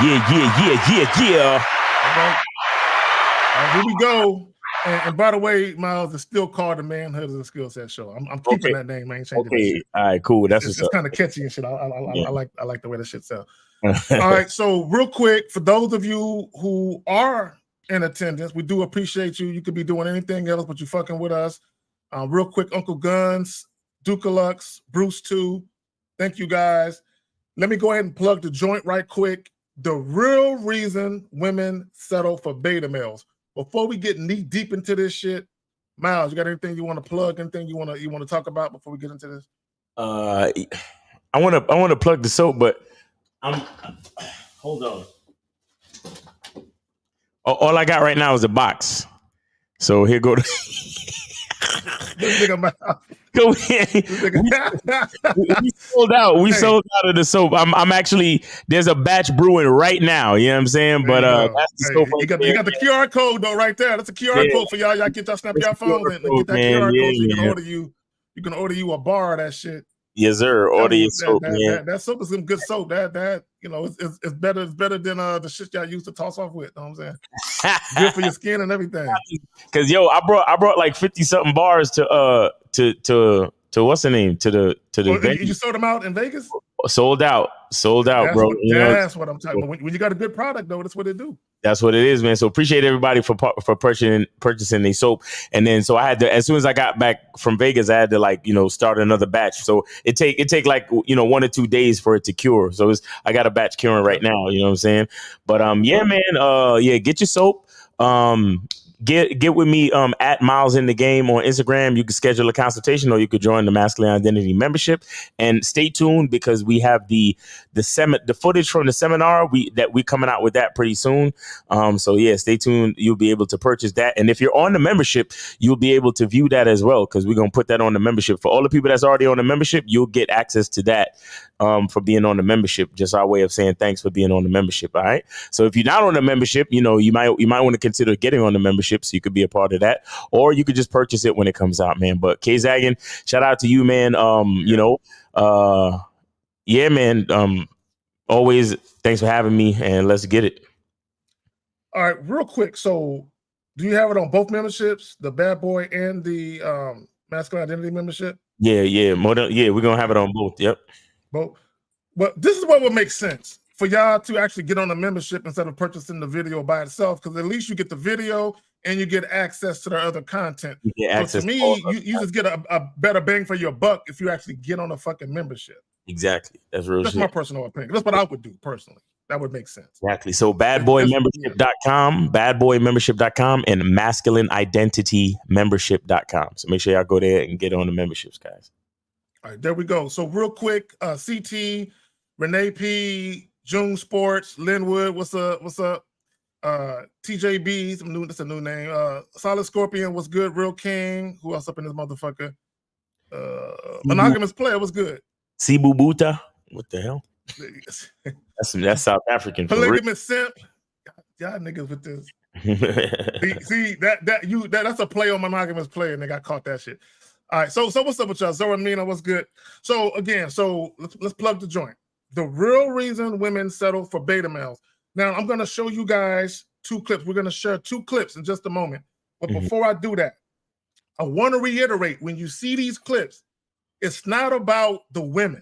Yeah. All right, here we go. And by the way, Miles, it's still called the Manhood is a Skill Set Show. I'm keeping that name. I ain't changing that shit. All right, cool. It's kind of catchy and shit. I like the way the shit sounds. All right, so real quick, for those of you who are in attendance, we do appreciate you. You could be doing anything else, but you fucking with us. Real quick, Uncle Guns, Dukalux, Bruce 2. Thank you guys. Let me go ahead and plug the joint right quick. The real reason women settle for beta males. Before we get knee deep into this shit, Miles, you got anything you want to plug? Anything you want to talk about before we get into this? I want to plug the soap, but hold on. All I got right now is a box. So here go. Go ahead. We sold out. We sold out of the soap. I'm actually, there's a batch brewing right now. You know what I'm saying? But that's the soap. You got the QR code though right there. That's a QR code for y'all. Y'all get y'all snap your phones and get that QR code so you can order you a bar of that shit. Yes, sir. Order your soap, man. That soap is some good soap. That it's better than the shit y'all used to toss off with. You know what I'm saying? Good for your skin and everything. Cause I brought like 50 something bars to what's the name to the you sold them out in Vegas? Sold out, bro. That's what I'm talking about. When you got a good product though, that's what they do. That's what it is, man. So appreciate everybody for purchasing the soap. And then so I had to, as soon as I got back from Vegas, I had to start another batch. So it take like 1 or 2 days for it to cure. So I got a batch curing right now. You know what I'm saying? But yeah, man. Get your soap. Get with me at Miles in the Game on Instagram. You can schedule a consultation or you could join the Masculine Identity membership. And stay tuned because we have the footage from the seminar that we coming out with that pretty soon. So yeah, stay tuned. You'll be able to purchase that. And if you're on the membership, you'll be able to view that as well because we're gonna put that on the membership. For all the people that's already on the membership, you'll get access to that for being on the membership. Just our way of saying thanks for being on the membership. All right. So if you're not on the membership, you might want to consider getting on the membership so you could be a part of that, or you could just purchase it when it comes out, man. But K-Zaggin, shout out to you, man. Yeah, man. Always thanks for having me, and let's get it. All right, real quick. So, do you have it on both memberships, the Bad Boy and the Masculine Identity membership? Yeah. We're gonna have it on both. Yep. Both. But this is what would make sense for y'all to actually get on the membership instead of purchasing the video by itself, because at least you get the video and you get access to their other content. So to me, you just get a better bang for your buck if you actually get on a fucking membership. Exactly. That's real. That's my personal opinion. That's what I would do personally. That would make sense. Exactly. So badboymembership.com, and masculineidentitymembership.com. So make sure y'all go there and get on the memberships, guys. All right, there we go. So real quick, CT, Renee P, June Sports, Linwood, what's up? TJB, that's a new name. Solid Scorpion, what's good? Real King, who else up in this motherfucker? Monogamous Player, what's good? Sibu Buta, what the hell? That's South African. Polygamous Simp, y'all niggas with this. See that's a play on Monogamous Player, and they got caught that shit. All right, so what's up with y'all? Zora Mina, what's good? So again, let's plug the joint. The real reason women settle for beta males. Now, I'm going to show you guys 2 clips. We're going to share 2 clips in just a moment. But before I do that, I want to reiterate, when you see these clips, it's not about the women,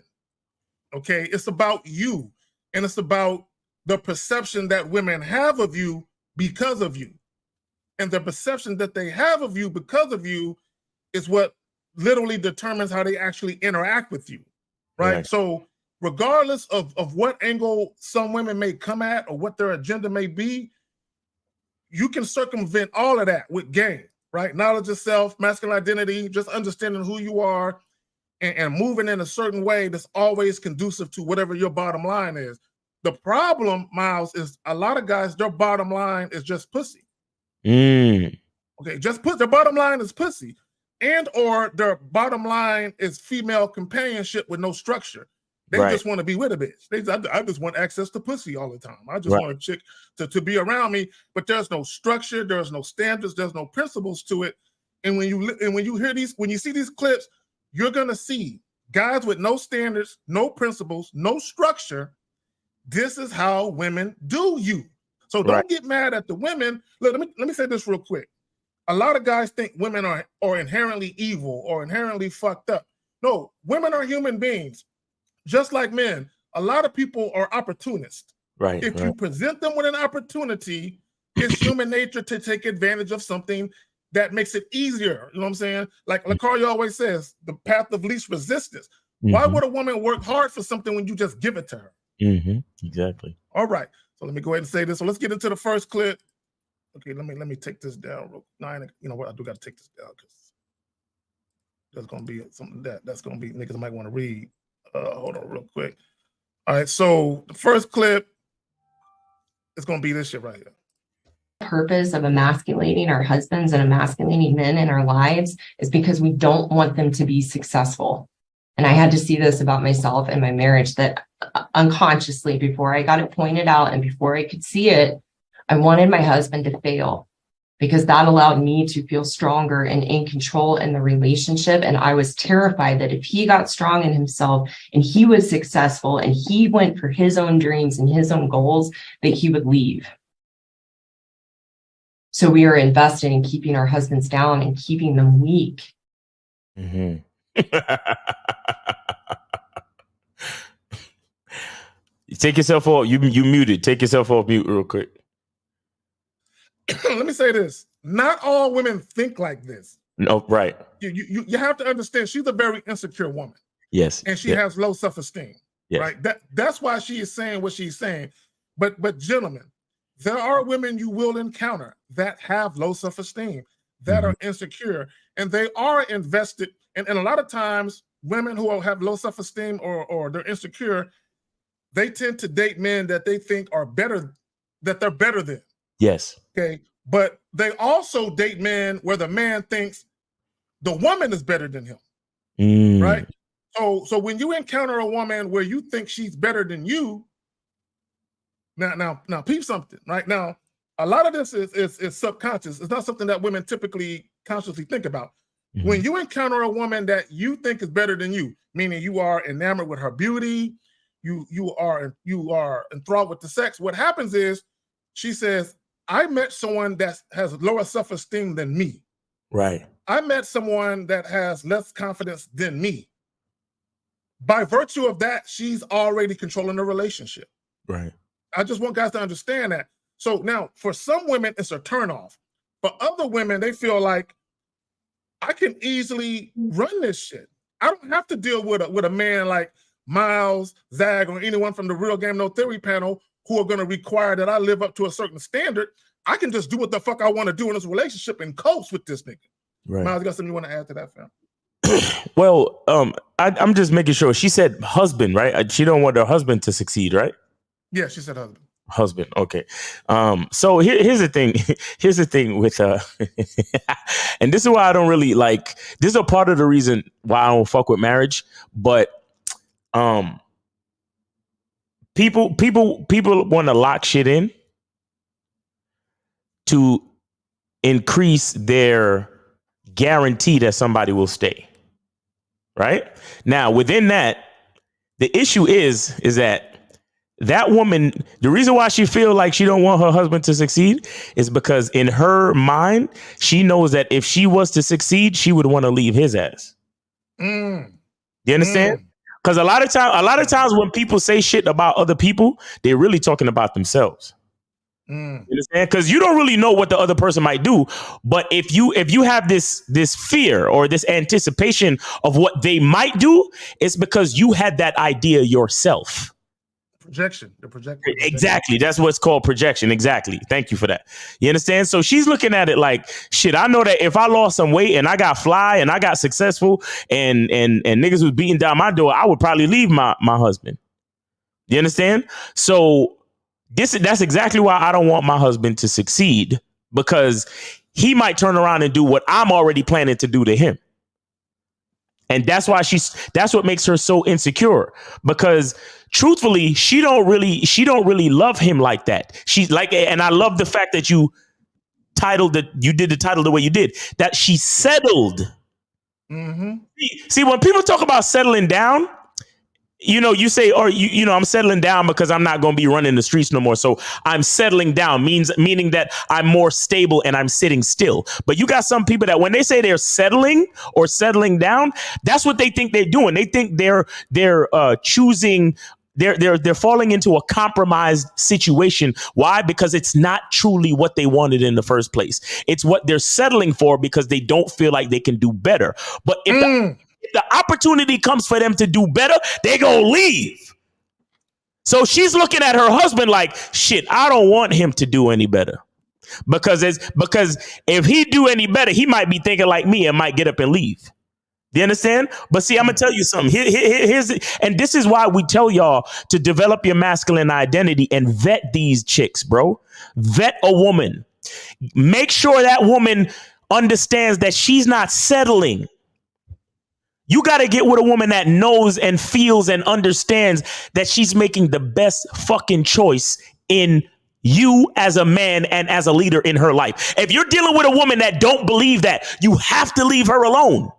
okay? It's about you. And it's about the perception that women have of you because of you. And the perception that they have of you because of you is what literally determines how they actually interact with you, right? So regardless of what angle some women may come at or what their agenda may be, you can circumvent all of that with game, right? Knowledge of self, masculine identity, just understanding who you are and moving in a certain way that's always conducive to whatever your bottom line is. The problem, Miles, is a lot of guys, their bottom line is just pussy. Okay, just their bottom line is pussy. And or their bottom line is female companionship with no structure. They just want to be with a bitch. I just want access to pussy all the time. I just want a chick to be around me, but there's no structure, there's no standards, there's no principles to it. And when you see these clips, you're gonna see guys with no standards, no principles, no structure, This is how women do you. So don't get mad at the women. Look, let me say this real quick. A lot of guys think women are inherently evil or inherently fucked up. No, women are human beings, just like men. A lot of people are opportunists. Right. If you present them with an opportunity, it's human nature to take advantage of something that makes it easier. You know what I'm saying? Like Lacario always says, the path of least resistance. Why would a woman work hard for something when you just give it to her? Exactly. All right. So let me go ahead and say this. So let's get into the first clip. Okay, let me take this down. You know what? I do got to take this down because there's gonna be something that's gonna be niggas might want to read. Hold on, real quick. All right. So the first clip is gonna be this shit right here. Purpose of emasculating our husbands and emasculating men in our lives is because we don't want them to be successful. And I had to see this about myself and my marriage, that unconsciously, before I got it pointed out and before I could see it, I wanted my husband to fail because that allowed me to feel stronger and in control in the relationship. And I was terrified that if he got strong in himself and he was successful and he went for his own dreams and his own goals, that he would leave. So we are invested in keeping our husbands down and keeping them weak. Take yourself off. You muted. Take yourself off mute real quick. Let me say this. Not all women think like this. No, right. You have to understand she's a very insecure woman. Yes. And she has low self-esteem. Yes. Right. That's why she is saying what she's saying. But gentlemen, there are women you will encounter that have low self-esteem, that are insecure, and they are invested. And a lot of times, women who have low self-esteem or they're insecure, they tend to date men that they think are better, that they're better than. Yes. Okay. But they also date men where the man thinks the woman is better than him. Right. So when you encounter a woman where you think she's better than you, now peep something. Right now, a lot of this is subconscious. It's not something that women typically consciously think about. When you encounter a woman that you think is better than you, meaning you are enamored with her beauty, you are enthralled with the sex, what happens is she says, I met someone that has lower self-esteem than me. Right. I met someone that has less confidence than me. By virtue of that, she's already controlling the relationship. Right. I just want guys to understand that. So now, for some women, it's a turnoff. For other women, they feel like, I can easily run this shit. I don't have to deal with a man like Miles, Zag, or anyone from the Real Game No Theory panel who are going to require that I live up to a certain standard. I can just do what the fuck I want to do in this relationship and coast with this nigga. Right. Miles, you got something you want to add to that, fam? Well, I'm just making sure. She said husband, right? She don't want her husband to succeed, right? Yeah, she said husband. Husband. Okay. So here's the thing. Here's the thing with and this is why I don't really like. This is a part of the reason why I don't fuck with marriage. But people want to lock shit in to increase their guarantee that somebody will stay. Right now, within that, the issue is that woman, the reason why she feel like she don't want her husband to succeed is because in her mind, she knows that if she was to succeed, she would want to leave his ass. You understand? Because a lot of times when people say shit about other people, they're really talking about themselves. You understand? Because you don't really know what the other person might do. But if you have this fear or this anticipation of what they might do, it's because you had that idea yourself. Projection. Exactly. That's what's called projection. Exactly. Thank you for that. You understand? So she's looking at it like, shit, I know that if I lost some weight and I got fly and I got successful and niggas was beating down my door, I would probably leave my husband. You understand? So that's exactly why I don't want my husband to succeed, because he might turn around and do what I'm already planning to do to him. And that's what makes her so insecure, because truthfully, she don't really love him like that. She's like, and I love the fact that you did the title the way you did, that she settled. See, when people talk about settling down, you say, or I'm settling down because I'm not going to be running the streets no more. So I'm settling down meaning that I'm more stable and I'm sitting still. But you got some people that when they say they're settling or settling down, that's what they think they're doing. They think they're choosing. They're falling into a compromised situation. Why? Because it's not truly what they wanted in the first place. It's what they're settling for because they don't feel like they can do better. But if the opportunity comes for them to do better, they gonna leave. So she's looking at her husband like, shit, I don't want him to do any better. Because if he do any better, he might be thinking like me and might get up and leave. Do you understand? But see, I'm gonna tell you something. And this is why we tell y'all to develop your masculine identity and vet these chicks, bro. Vet a woman. Make sure that woman understands that she's not settling. You got to get with a woman that knows and feels and understands that she's making the best fucking choice in you as a man and as a leader in her life. If you're dealing with a woman that don't believe that, you have to leave her alone.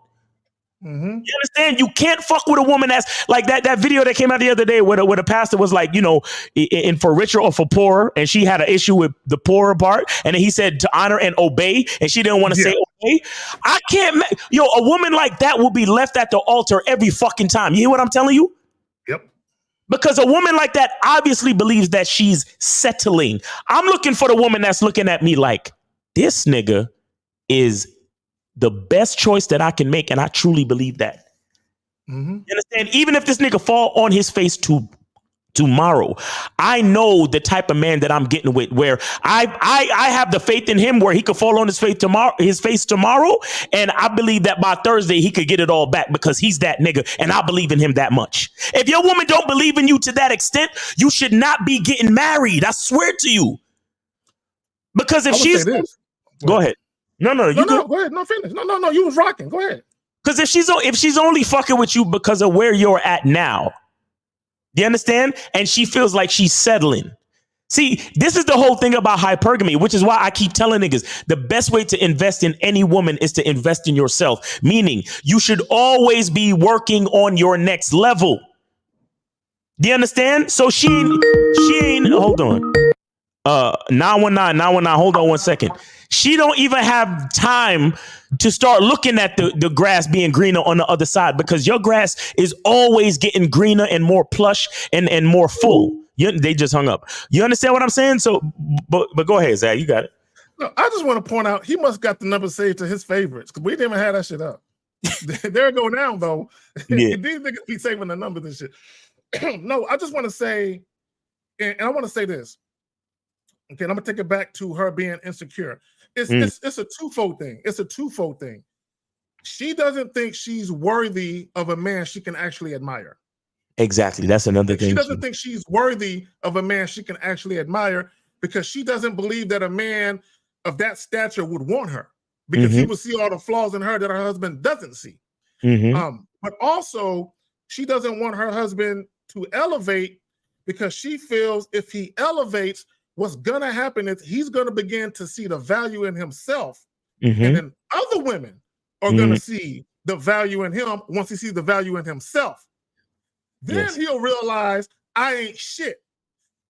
Mm-hmm. You understand? You can't fuck with a woman that's like that video that came out the other day where the pastor was like, in for richer or for poorer. And she had an issue with the poorer part. And then he said to honor and obey. And she didn't want to say obey. I can't. A woman like that will be left at the altar every fucking time. You hear what I'm telling you? Yep. Because a woman like that obviously believes that she's settling. I'm looking for the woman that's looking at me like, this nigga is the best choice that I can make. And I truly believe that. Mm-hmm. You understand? Even if this nigga fall on his face tomorrow, I know the type of man that I'm getting with, where I have the faith in him where he could fall on his face tomorrow. And I believe that by Thursday, he could get it all back because he's that nigga. And I believe in him that much. If your woman don't believe in you to that extent, you should not be getting married. I swear to you. Because if she's... Go ahead. No, go ahead. No, finish. No, you was rocking. Go ahead. Because if she's only fucking with you because of where you're at now, do you understand? And she feels like she's settling. See, this is the whole thing about hypergamy, which is why I keep telling niggas the best way to invest in any woman is to invest in yourself. Meaning you should always be working on your next level. Do you understand? So she ain't, hold on. 919, hold on 1 second. She don't even have time to start looking at the grass being greener on the other side, because your grass is always getting greener and more plush and more full. They just hung up. You understand what I'm saying? So, but go ahead, Zach. You got it. No, I just want to point out he must got the number saved to his favorites because we didn't even have that shit up. There it go now, though. Yeah. These niggas be saving the numbers and shit. No, I just want to say, and I want to say this. Okay, and I'm gonna take it back to her being insecure. It's a twofold thing. It's a twofold thing. She doesn't think she's worthy of a man she can actually admire. Exactly. That's another thing. She doesn't think she's worthy of a man she can actually admire because she doesn't believe that a man of that stature would want her, because he would see all the flaws in her that her husband doesn't see. But also, she doesn't want her husband to elevate because she feels if he elevates, what's gonna happen is he's gonna begin to see the value in himself, and then other women are gonna see the value in him once he sees the value in himself. Then he'll realize I ain't shit.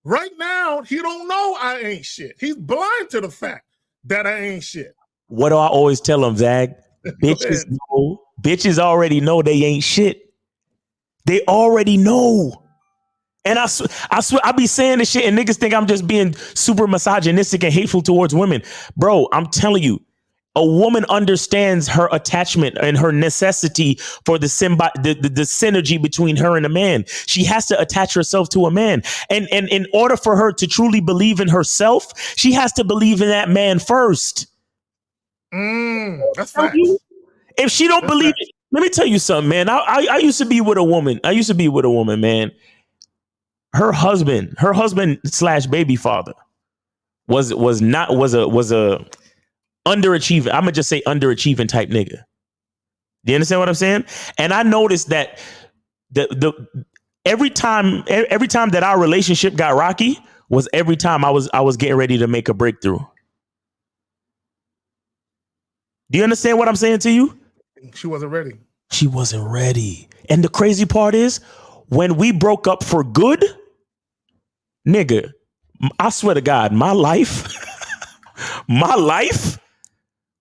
Right now, he don't know I ain't shit. He's blind to the fact that I ain't shit. What do I always tell him, Zag? Bitches already know they ain't shit. They already know. And I swear, I be saying this shit and niggas think I'm just being super misogynistic and hateful towards women. Bro, I'm telling you, a woman understands her attachment and her necessity for the synergy between her and a man. She has to attach herself to a man. And in order for her to truly believe in herself, she has to believe in that man first. That's facts. If she don't believe it, let me tell you something, man. I used to be with a woman. Man. Her husband / baby father was a underachieving. I'm gonna just say underachieving type nigga. Do you understand what I'm saying? And I noticed that every time that our relationship got rocky was every time I was getting ready to make a breakthrough. Do you understand what I'm saying to you? She wasn't ready. She wasn't ready. And the crazy part is, when we broke up for good, nigga, I swear to God, my life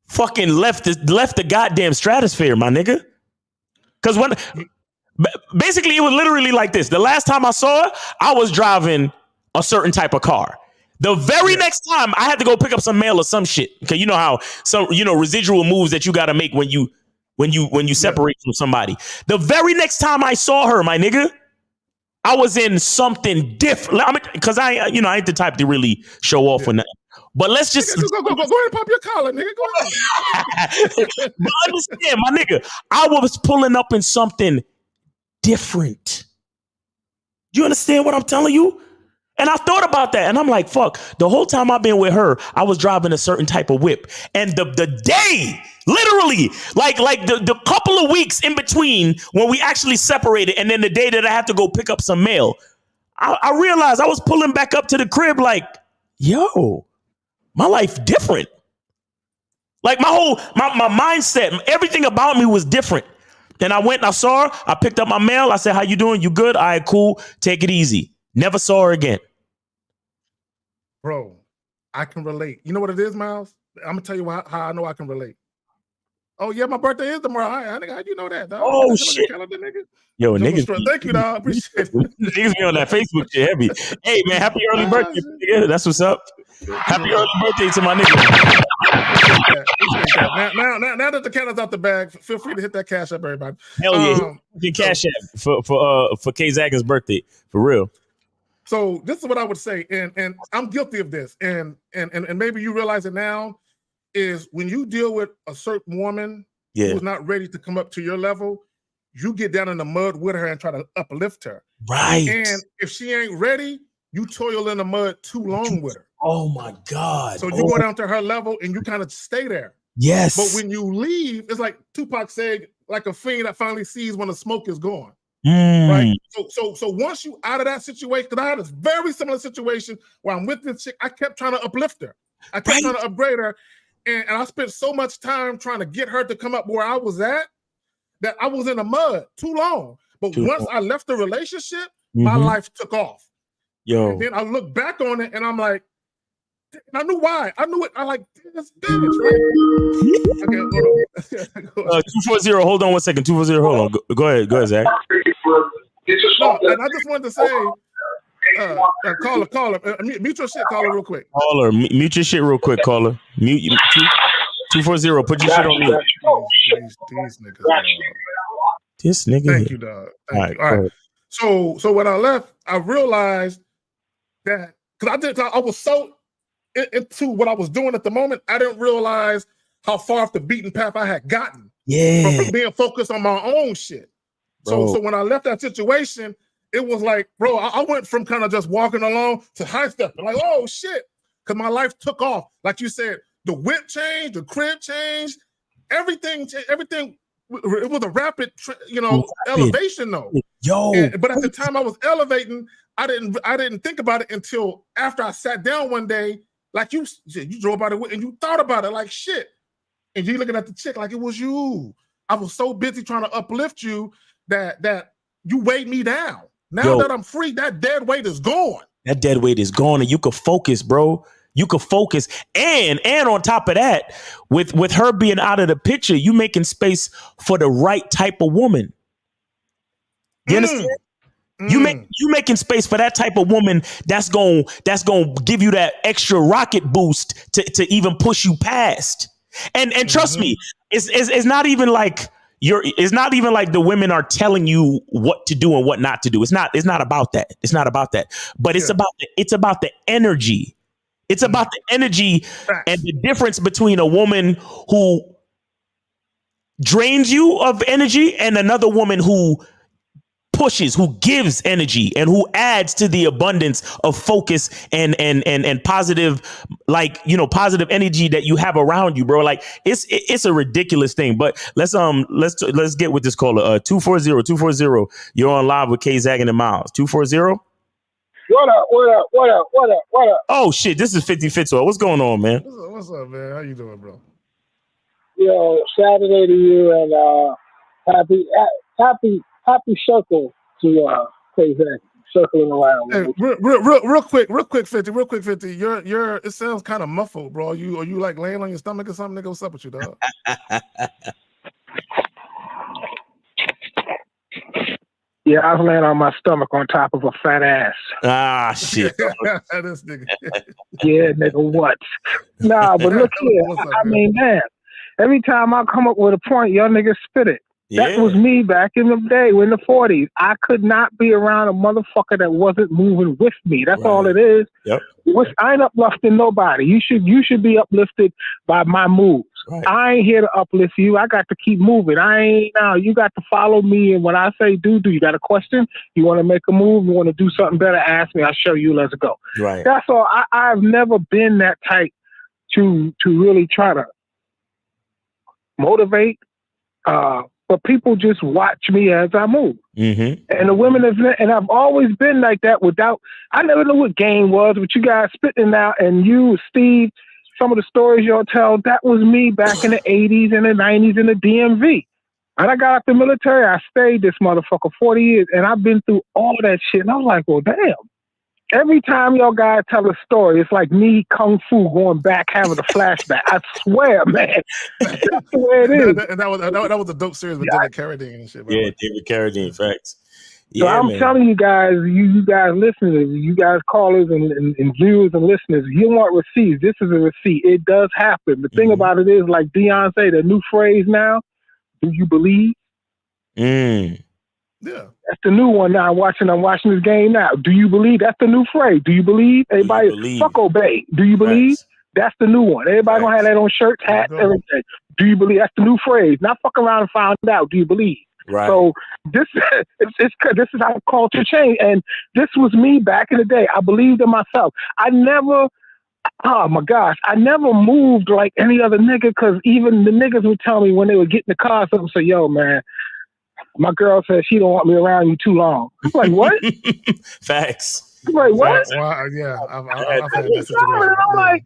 fucking left the goddamn stratosphere, my nigga. Because when basically it was literally like this. The last time I saw her, I was driving a certain type of car. The very next time I had to go pick up some mail or some shit. Okay, you know how some residual moves that you got to make when you separate from somebody. The very next time I saw her, my nigga, I was in something different. I mean, because I ain't the type to really show off or nothing. But let's just go ahead and pop your collar, nigga. Go ahead. But understand, my nigga, I was pulling up in something different. You understand what I'm telling you? And I thought about that, and I'm like, fuck. The whole time I've been with her, I was driving a certain type of whip, and the day, literally, like the couple of weeks in between when we actually separated, and then the day that I had to go pick up some mail, I realized I was pulling back up to the crib, like, yo, my life different. Like my mindset, everything about me was different. Then I went and I saw her. I picked up my mail. I said, "How you doing? You good? All right, cool. Take it easy." Never saw her again. Bro, I can relate. You know what it is, Miles? I'm gonna tell you how I know I can relate. Oh yeah, my birthday is tomorrow. How do you know that, dog? Oh shit, calendar, nigga. Yo, niggas. Thank you, dog. Appreciate it. Niggas be on that Facebook shit heavy. Hey man, happy early birthday, nigga. That's what's up. Happy early birthday to my nigga. Appreciate that. Now that the cat is out the bag, feel free to hit that cash up, everybody. Hell yeah, your cash app for K Zagin's birthday, for real. So this is what I would say, and I'm guilty of this, and maybe you realize it now, is when you deal with a certain woman who's not ready to come up to your level, you get down in the mud with her and try to uplift her. Right. And if she ain't ready, you toil in the mud too long with her. Oh my God. So you go down to her level and you kind of stay there. Yes. But when you leave, it's like Tupac said, like a fiend that finally sees when the smoke is gone. Right. So once you out of that situation, because I had a very similar situation where I'm with this chick, I kept trying to uplift her. I kept trying to upgrade her. And I spent so much time trying to get her to come up where I was at that I was in the mud too long. But once I left the relationship, my life took off. Yo. And then I look back on it and I'm like, I knew why. I knew it. I like this bitch, right? Okay, hold on. 240. Hold on 1 second. 240. Hold on. Go ahead, Zach. No, and I just wanted to say, caller, mute your shit, caller, real quick. Caller, mute your shit real quick, caller. Mute 240. Put your shit on mute. These niggas. This nigga. Thank you, dog. Thank you. All right. So when I left, I realized that because I was so into what I was doing at the moment, I didn't realize how far off the beaten path I had gotten. Yeah. From being focused on my own shit. So when I left that situation, it was like, bro, I went from kind of just walking along to high stepping, like, oh shit, because my life took off. Like you said, the whip changed, the crib changed, everything. It was a rapid, elevation though. But at the time I was elevating, I didn't think about it until after I sat down one day. Like you drove by the way and you thought about it like shit. And you looking at the chick like it was you. I was so busy trying to uplift you that you weighed me down. Now that I'm free, that dead weight is gone. That dead weight is gone, and you could focus, bro. You could focus. And on top of that, with her being out of the picture, you making space for the right type of woman. You understand? You making space for that type of woman that's gonna give you that extra rocket boost to even push you past. And trust me, it's not even like it's not even like the women are telling you what to do and what not to do. It's not about that. It's not about that. But it's about the energy. It's about the energy and the difference between a woman who drains you of energy and another woman who pushes, who gives energy and who adds to the abundance of focus and positive, positive energy that you have around you, bro. Like it's a ridiculous thing. But let's get with this caller. 240. You're on live with K Zagin and Miles. 240. What up? Oh shit, this is 50 Fitzo. What's going on, man? What's up, man? How you doing, bro? Yo, Saturday to you, and happy circle to Crazy, circling around. Hey, real quick, 50. You're. It sounds kind of muffled, bro. Are you like laying on your stomach or something? Nigga, what's up with you, dog? Yeah, I was laying on my stomach on top of a fat ass. Ah, shit. This nigga. Yeah, nigga, what? Nah, but look here. What's up, I man? mean, man, every time I come up with a point, y'all niggas spit it. That was me back in the day, in the 40s. I could not be around a motherfucker that wasn't moving with me. That's all it is. Yep. I ain't uplifting nobody. You should be uplifted by my moves. Right. I ain't here to uplift you. I got to keep moving. You got to follow me. And when I say do you got a question? You want to make a move? You want to do something better? Ask me. I'll show you. Let's go. Right. That's all. I've never been that type to really try to motivate. But people just watch me as I move. Mm-hmm. And the women and I've always been like that I never knew what game was, but you guys spitting out, and you, Steve, some of the stories y'all tell, that was me back in the 80s and the 90s in the DMV. And I got out the military, I stayed this motherfucker 40 years, and I've been through all that shit. And I was like, well, damn. Every time y'all guys tell a story, it's like me, Kung Fu, going back, having a flashback. I swear, man. That's the way it is. That was a dope series with David Carradine and shit. Yeah, David Carradine, facts. So Yeah, I'm telling you guys, you guys listeners, you guys callers and viewers and listeners, you want receipts. This is a receipt. It does happen. The thing about it is, like Dion say, the new phrase now, do you believe? Yeah. That's the new one now. I'm watching this game now. Do you believe? That's the new phrase. Do you believe? Everybody, fuck obey. Do you believe? That's the new one. Everybody gonna have that on shirts, hats, everything. Do you believe? That's the new phrase. Not fuck around and find out. Do you believe? Right. So this is how culture changed, and this was me back in the day. I believed in myself. I never moved like any other nigga, because even the niggas would tell me when they would get in the car, something, say, yo, man, my girl said she don't want me around you too long. I'm like, what? Facts. I'm like, what? Yeah, I've had that situation. I'm like,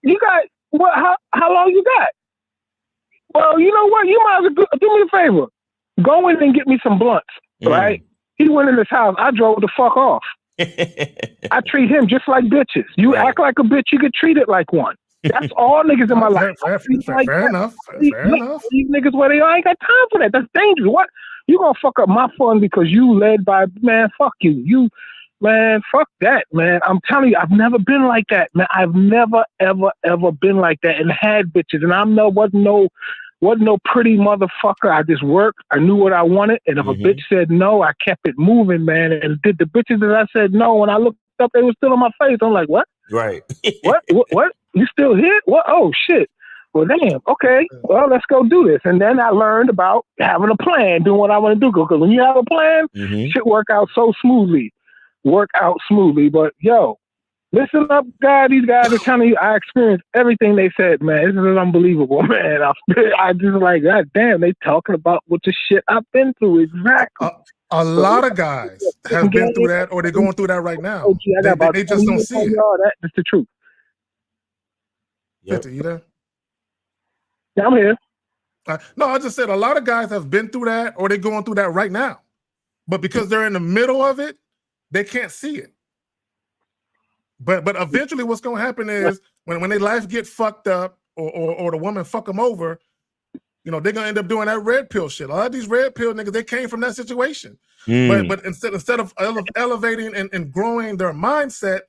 you got what? How long you got? Well, you know what? You might as well do me a favor. Go in and get me some blunts, right? He went in his house. I drove the fuck off. I treat him just like bitches. You act like a bitch, you get treated like one. That's all niggas in my life. Fair enough. These niggas where they are, I ain't got time for that. That's dangerous. What? You gonna fuck up my fun because you led by, man, fuck you. Man, fuck that, man. I'm telling you, I've never been like that, man. I've never, ever been like that and had bitches. And wasn't no pretty motherfucker. I just worked. I knew what I wanted. And if a bitch said no, I kept it moving, man. And did the bitches that I said no, when I looked up, they were still on my face. I'm like, what? Right. What? You still here? What? Oh, shit. Well, damn. Okay. Well, let's go do this. And then I learned about having a plan, doing what I want to do. Because when you have a plan, shit work out so smoothly. But, yo, listen up, guys. These guys are telling you I experienced everything they said, man. This is unbelievable, man. I just like, God damn, they talking about what the shit I've been through. Exactly. A lot of guys have been through that, or they're going through that right now. They just don't see it. That's the truth. Yep. You there? Yeah, I'm here. No, I just said a lot of guys have been through that, or they're going through that right now. But because they're in the middle of it, they can't see it. But eventually what's going to happen is when their life get fucked up or the woman fuck them over, you know, they're going to end up doing that red pill shit. A lot of these red pill niggas, they came from that situation. But instead of elevating and growing their mindset,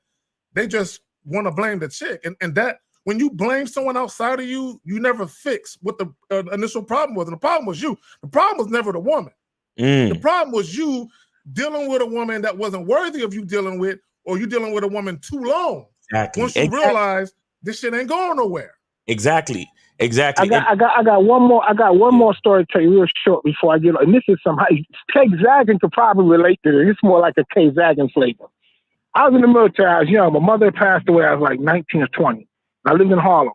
they just want to blame the chick. And that, when you blame someone outside of you, you never fix what the initial problem was. And the problem was you. The problem was never the woman. The problem was you dealing with a woman that wasn't worthy of you dealing with, or you dealing with a woman too long. Exactly. Once you realize this shit ain't going nowhere. Exactly. I got one more. I got one more story to tell you real short before I get. And this is somehow K Zaggin could probably relate to this. It's more like a K Zaggin flavor. I was in the military. I was young. My mother passed away. I was like 19 or 20. I lived in Harlem,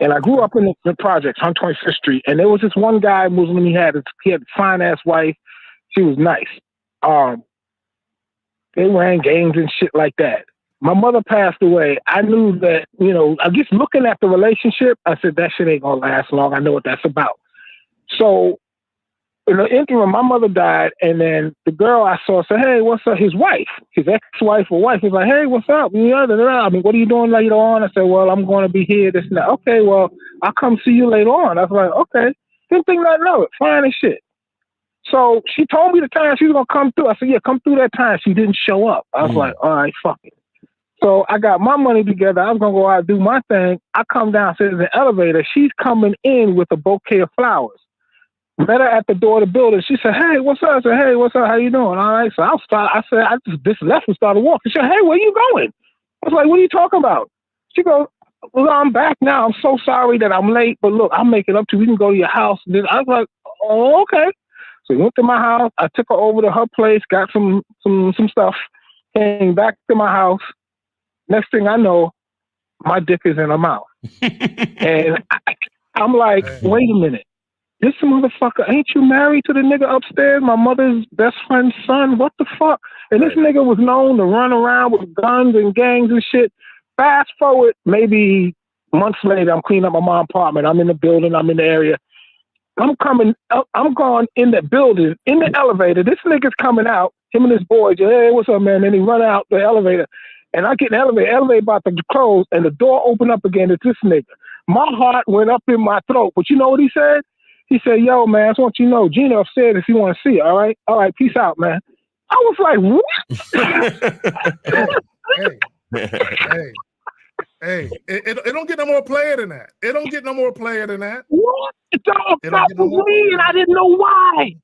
and I grew up in the projects, 125th Street. And there was this one guy, Muslim. He had a fine ass wife. She was nice. They ran games and shit like that. My mother passed away. I knew that, you know, I guess looking at the relationship, I said, that shit ain't gonna last long. I know what that's about. So in the interim, my mother died, and then the girl I saw said, "Hey, what's up?" His wife, his ex-wife or wife, was like, "Hey, what's up? I mean, what are you doing later on?" I said, "Well, I'm going to be here, this and that." "Okay, well, I'll come see you later on." I was like, "Okay." Didn't think nothing of it. Fine as shit. So she told me the time she was going to come through. I said, "Yeah, come through that time." She didn't show up. I was like, "All right, fuck it." So I got my money together. I was going to go out and do my thing. I come downstairs in the elevator. She's coming in with a bouquet of flowers. Met her at the door of the building. She said, "Hey, what's up?" I said, "Hey, what's up? How you doing?" "All right." So I just left and started walking. She said, "Hey, where you going?" I was like, "What are you talking about?" She goes, "Well, I'm back now. I'm so sorry that I'm late, but look, I'll make it up to you. We can go to your house." Then I was like, "Oh, okay." So we went to my house. I took her over to her place, got some stuff, came back to my house. Next thing I know, my dick is in her mouth. And I'm like, wait a minute. This motherfucker, ain't you married to the nigga upstairs? My mother's best friend's son? What the fuck? And this nigga was known to run around with guns and gangs and shit. Fast forward, maybe months later, I'm cleaning up my mom's apartment. I'm in the building. I'm in the area. I'm coming up. I'm going in the building, in the elevator. This nigga's coming out. Him and his boys. "Hey, what's up, man?" Then he run out the elevator. And I get in the elevator about to close, and the door opened up again. It's this nigga. My heart went up in my throat. But you know what he said? He said, "Yo, man, I just want you to know, Gina upstairs if you want to see her, all right? All right, peace out, man." I was like, what? Hey, it don't get no more player than that. It don't get no more player than that. What? That was me, and I didn't know why.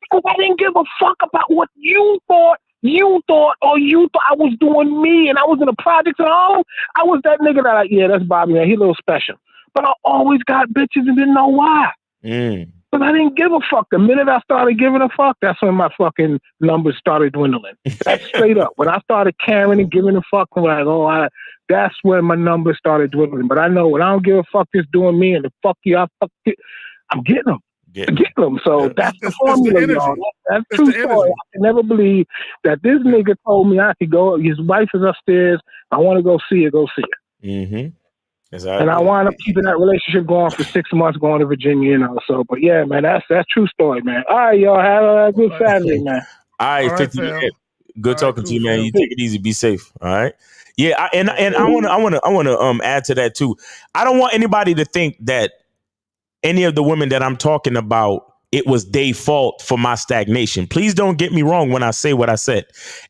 Because I didn't give a fuck about what you thought. You thought I was doing me, and I was in a project at home. I was that nigga that, yeah, that's Bobby, man. He's a little special. But I always got bitches and didn't know why. Because I didn't give a fuck. The minute I started giving a fuck, that's when my fucking numbers started dwindling. That's straight up. When I started caring and giving a fuck, I'm like, that's when my numbers started dwindling. But I know when I don't give a fuck, just doing me, and the fuck you, I'm getting them. Getting them. So that's the formula, y'all. That's true story. I can never believe that this nigga told me I could go. His wife is upstairs. I want to go see her. Go see her. Mm-hmm. And I wound up keeping that relationship going for 6 months, going to Virginia, you know. So, but yeah, man, that's true story, man. All right, y'all, have a good Saturday, man. All right, 50 man. Good talking to you, man. You take it easy, be safe. All right. Yeah, I want to add to that too. I don't want anybody to think that any of the women that I'm talking about, it was their fault for my stagnation. Please don't get me wrong when I say what I said.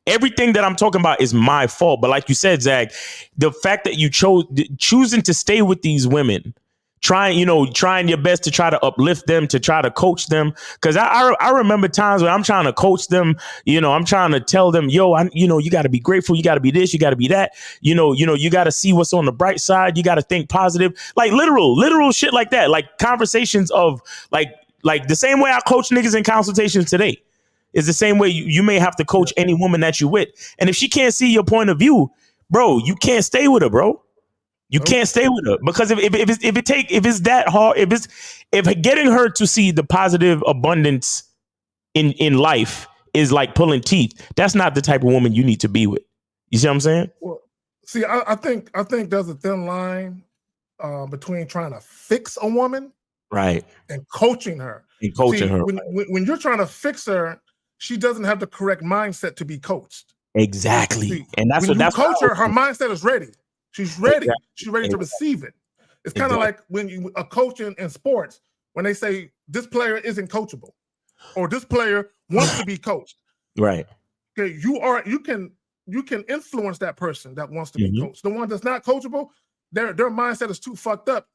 Everything that I'm talking about is my fault. But like you said, Zach, the fact that you choosing to stay with these women, trying your best to try to uplift them, to try to coach them. Because I remember times when I'm trying to coach them, I'm trying to tell them, yo, you got to be grateful. You got to be this, you got to be that. You got to see what's on the bright side. You got to think positive, like literal shit like that. Like conversations of like the same way I coach niggas in consultations today is the same way you may have to coach any woman that you with. And if she can't see your point of view, bro, you can't stay with her, bro. You can't stay with her because if it's that hard, if getting her to see the positive abundance in life is like pulling teeth, that's not the type of woman you need to be with. You see what I'm saying? Well, see, I think there's a thin line between trying to fix a woman, right, and coaching her. When you're trying to fix her, she doesn't have the correct mindset to be coached. Exactly, see, and that's when what you coach her. Her mindset is ready. She's ready. Exactly. She's ready to receive it. It's kind of like when you a coach in sports, when they say this player isn't coachable, or this player wants to be coached. Right. Okay, you can influence that person that wants to be coached. The one that's not coachable, their mindset is too fucked up.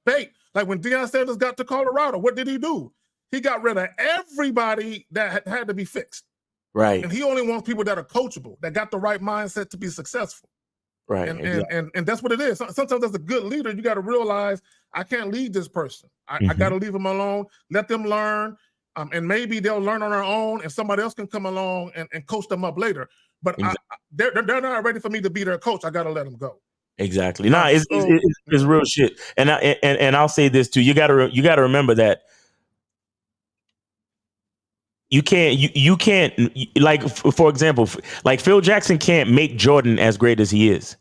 Bait. Like when Deion Sanders got to Colorado, what did he do? He got rid of everybody that had to be fixed. Right. And he only wants people that are coachable, that got the right mindset to be successful. Right. And that's what it is. Sometimes as a good leader, you got to realize I can't lead this person. I got to leave them alone, let them learn. And maybe they'll learn on their own and somebody else can come along and coach them up later. But they're not ready for me to be their coach. I got to let them go. Exactly. Nah, it's real shit. And I'll say this too. You gotta remember that you can't like, for example, like Phil Jackson can't make Jordan as great as he is.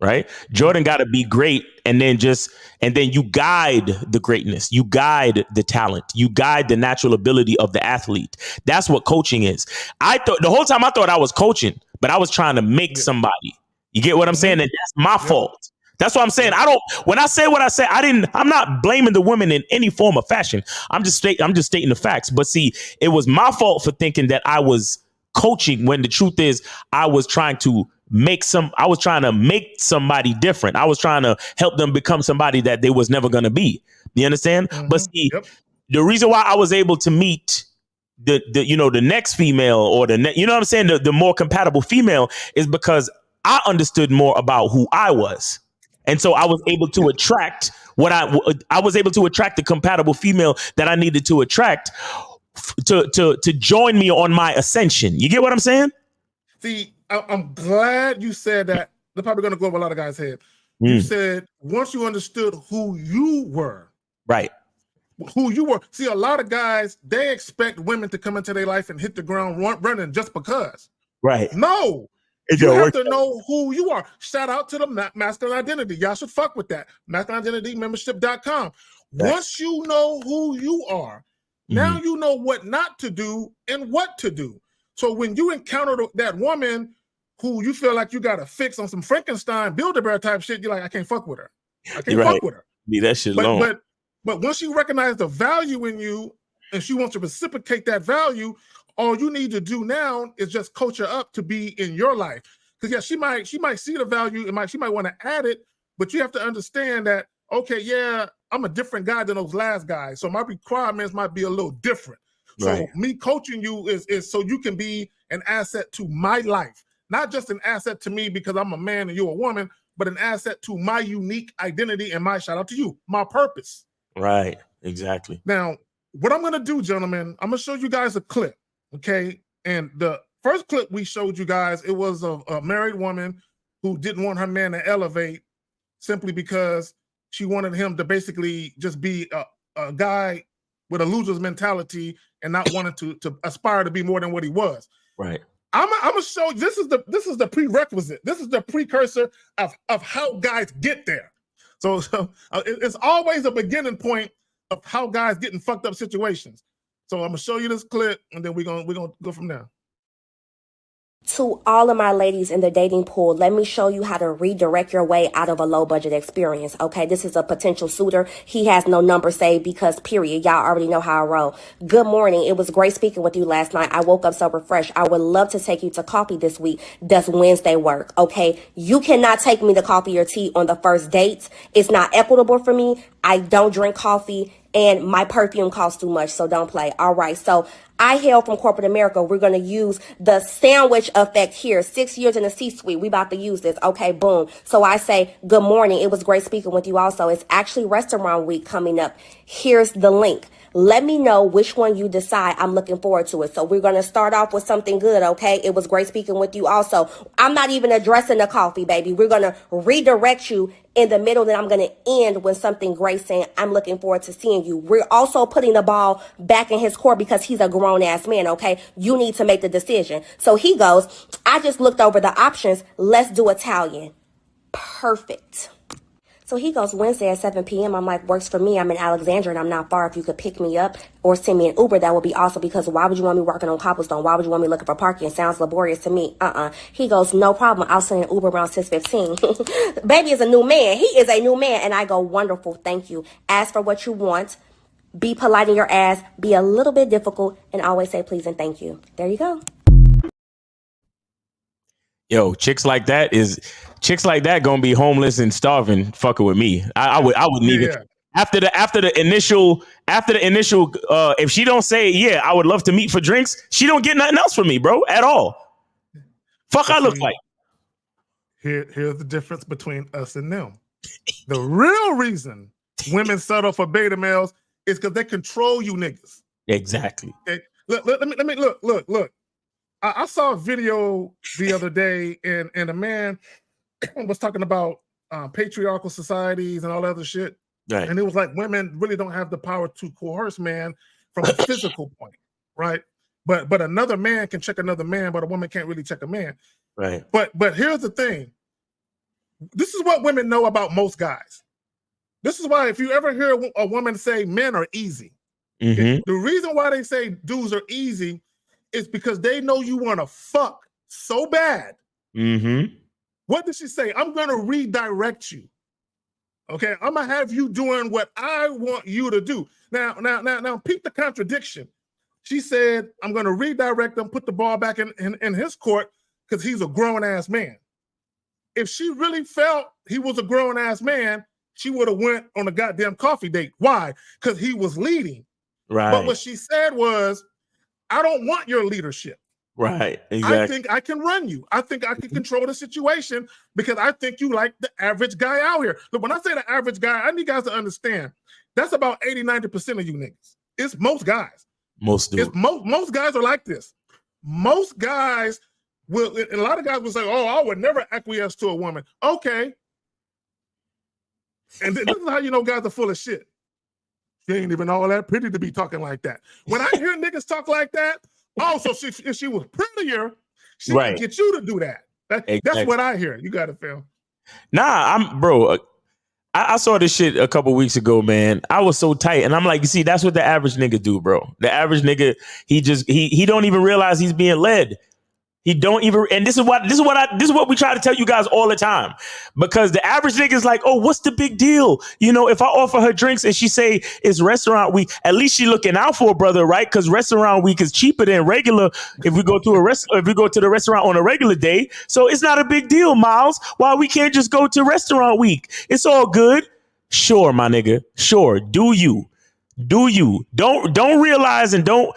right? Jordan got to be great, and then you guide the greatness, you guide the talent, you guide the natural ability of the athlete. That's what coaching is. I thought the whole time I thought I was coaching, but I was trying to make somebody. You get what I'm saying? And that's my fault. That's what I'm saying. When I say what I say, I'm not blaming the women in any form or fashion. I'm just stating the facts. But see, it was my fault for thinking that I was coaching when the truth is I was trying to make somebody different. I was trying to help them become somebody that they was never going to be. You understand? But see, the reason why I was able to meet the next female or you know what I'm saying, the more compatible female is because I understood more about who I was. And so I was able to attract I was able to attract the compatible female that I needed to attract to join me on my ascension. You get what I'm saying? See, I'm glad you said that. They're probably going to go over a lot of guys' head. You said once you understood who you were. Right. Who you were. See, a lot of guys, they expect women to come into their life and hit the ground running just because. Right. No. You have to know who you are. Shout out to the Masculine Identity. Y'all should fuck with that. MasculineIdentityMembership.com. Once you know who you are, now you know what not to do and what to do. So when you encounter that woman who you feel like you got to fix on some Frankenstein Build-A-Bear type shit, you're like, I can't fuck with her. I can't fuck with her. Leave that shit alone. But once you recognize the value in you and she wants to reciprocate that value, all you need to do now is just coach her up to be in your life. Because she might see the value and she might want to add it, but you have to understand that, okay, yeah, I'm a different guy than those last guys. So my requirements might be a little different. So me coaching you is so you can be an asset to my life. Not just an asset to me because I'm a man and you're a woman, but an asset to my unique identity and my, shout out to you, my purpose. Right. Exactly. Now, what I'm going to do, gentlemen, I'm going to show you guys a clip. Okay. And the first clip we showed you guys, it was a married woman who didn't want her man to elevate simply because she wanted him to basically just be a guy with a loser's mentality and not wanting to aspire to be more than what he was. Right. I'm gonna show you, this is the prerequisite. This is the precursor of how guys get there. So it's always a beginning point of how guys get in fucked up situations. So I'm gonna show you this clip, and then we're gonna go from there. To all of my ladies in the dating pool, let me show you how to redirect your way out of a low budget experience. Okay, this is a potential suitor. He has no number saved because period. Y'all already know how I roll. Good morning. It was great speaking with you last night. I woke up so refreshed. I would love to take you to coffee this week. Does Wednesday work? Okay, you cannot take me to coffee or tea on the first dates. It's not equitable for me. I don't drink coffee and my perfume costs too much, so don't play. All right, so I hail from corporate America. We're going to use the sandwich effect here. 6 years in the C-suite. We about to use this. Okay, boom. So I say, good morning. It was great speaking with you also. It's actually restaurant week coming up. Here's the link. Let me know which one you decide. I'm looking forward to it. So we're going to start off with something good, okay? It was great speaking with you also. I'm not even addressing the coffee, baby. We're going to redirect you in the middle, then I'm going to end with something great saying, I'm looking forward to seeing you. We're also putting the ball back in his court because he's a grown-ass man, okay? You need to make the decision. So he goes, I just looked over the options. Let's do Italian. Perfect. So he goes, Wednesday at 7 p.m. I'm like, works for me. I'm in Alexandria and I'm not far. If you could pick me up or send me an Uber, that would be awesome because why would you want me working on cobblestone? Why would you want me looking for parking? It sounds laborious to me. He goes, no problem. I'll send an Uber around 6:15. Baby is a new man. He is a new man. And I go, wonderful. Thank you. Ask for what you want. Be polite in your ass. Be a little bit difficult and always say please and thank you. There you go. Yo, chicks like that gonna be homeless and starving fucking with me. I wouldn't even after the initial if she don't say yeah, I would love to meet for drinks, she don't get nothing else from me, bro, at all. Fuck I look like. Here's the difference between us and them. The real reason women settle for beta males is because they control you niggas. Exactly. Okay? Let me look. I saw a video the other day, and a man was talking about patriarchal societies and all that other shit. Right. And it was like women really don't have the power to coerce man from a physical point, right? But another man can check another man, but a woman can't really check a man. Right. But here's the thing. This is what women know about most guys. This is why if you ever hear a woman say men are easy, the reason why they say dudes are easy is because they know you want to fuck so bad. What did she say? I'm going to redirect you. Okay, I'm going to have you doing what I want you to do. Now, peep the contradiction. She said, I'm going to redirect him, put the ball back in his court because he's a grown-ass man. If she really felt he was a grown-ass man, she would have went on a goddamn coffee date. Why? Because he was leading. Right. But what she said was, I don't want your leadership. Right. Exactly. I think I can run you. I think I can control the situation because I think you like the average guy out here. Look, when I say the average guy, I need guys to understand that's about 80-90% of you niggas. It's most guys. Most do. Most guys are like this. Most guys will, and a lot of guys will say, oh, I would never acquiesce to a woman. Okay. And this is how you know guys are full of shit. She ain't even all that pretty to be talking like that. When I hear niggas talk like that, oh, so if she was prettier, she could get you to do that. That's what I hear. You got to feel. Nah, I saw this shit a couple weeks ago, man. I was so tight, and I'm like, you see, that's what the average nigga do, bro. The average nigga, he don't even realize he's being led. He don't even, and this is what we try to tell you guys all the time, because the average nigga is like, oh, what's the big deal? You know, if I offer her drinks and she say it's restaurant week, at least she looking out for a brother, right? Because restaurant week is cheaper than regular if we go to the restaurant on a regular day. So it's not a big deal, Miles. Why we can't just go to restaurant week? It's all good. Sure, my nigga. Sure. Do you? Don't realize and don't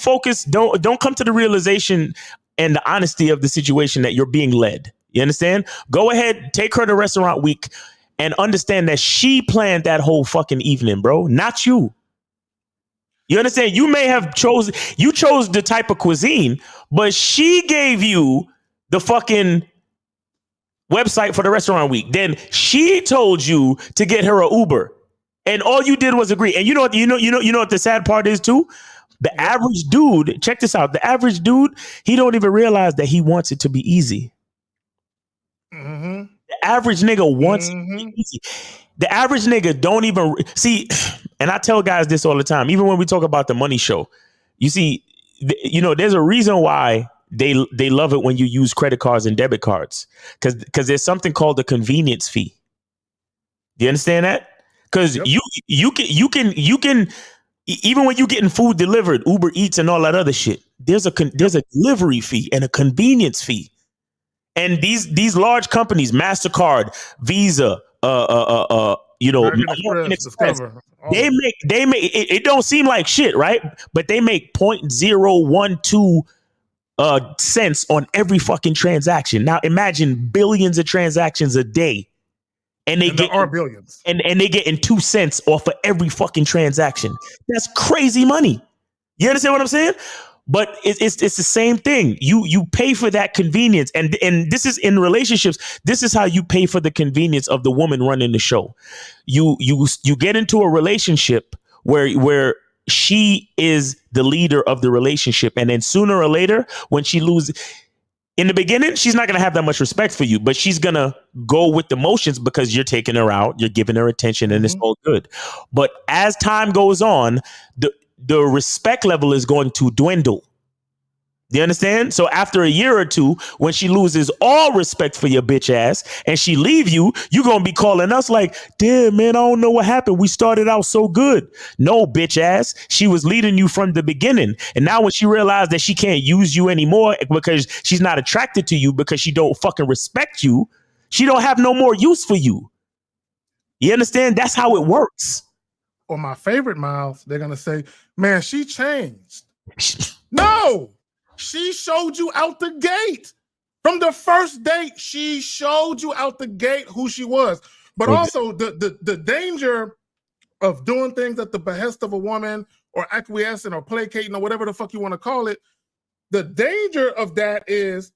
focus. Don't come to the realization and the honesty of the situation that you're being led. You understand? Go ahead, take her to restaurant week and understand that she planned that whole fucking evening, bro, not you. You understand? You may have chose the type of cuisine, but she gave you the fucking website for the restaurant week. Then she told you to get her an Uber. And all you did was agree. And you know what the sad part is too? The average dude, check this out. The average dude, he don't even realize that he wants it to be easy. The average nigga wants it to be easy. The average nigga don't even see. And I tell guys this all the time, even when we talk about the money show. You see, there's a reason why they love it when you use credit cards and debit cards, because there's something called the convenience fee. Do you understand that? Because you can. Even when you're getting food delivered, Uber Eats and all that other shit, there's a delivery fee and a convenience fee. And these large companies, MasterCard, Visa, American Express, they make it don't seem like shit, right? But they make 0.012 cents on every fucking transaction. Now imagine billions of transactions a day. And there are billions. And they getting 2 cents off of every fucking transaction. That's crazy money. You understand what I'm saying? But it's the same thing. You pay for that convenience. And this is in relationships. This is how you pay for the convenience of the woman running the show. You get into a relationship where she is the leader of the relationship. And then sooner or later, when she loses, in the beginning, she's not going to have that much respect for you, but she's going to go with the motions because you're taking her out, you're giving her attention, and it's all good. But as time goes on, the respect level is going to dwindle. Do you understand? So after a year or two, when she loses all respect for your bitch ass and she leave you, you're going to be calling us like, damn, man, I don't know what happened. We started out so good. No, bitch ass. She was leading you from the beginning. And now when she realized that she can't use you anymore because she's not attracted to you because she don't fucking respect you, she don't have no more use for you. You understand? That's how it works. Or my favorite, Miles, they're going to say, man, she changed. No! She showed you out the gate. From the first date, she showed you out the gate who she was. But also the danger of doing things at the behest of a woman or acquiescing or placating or whatever the fuck you want to call it, the danger of that is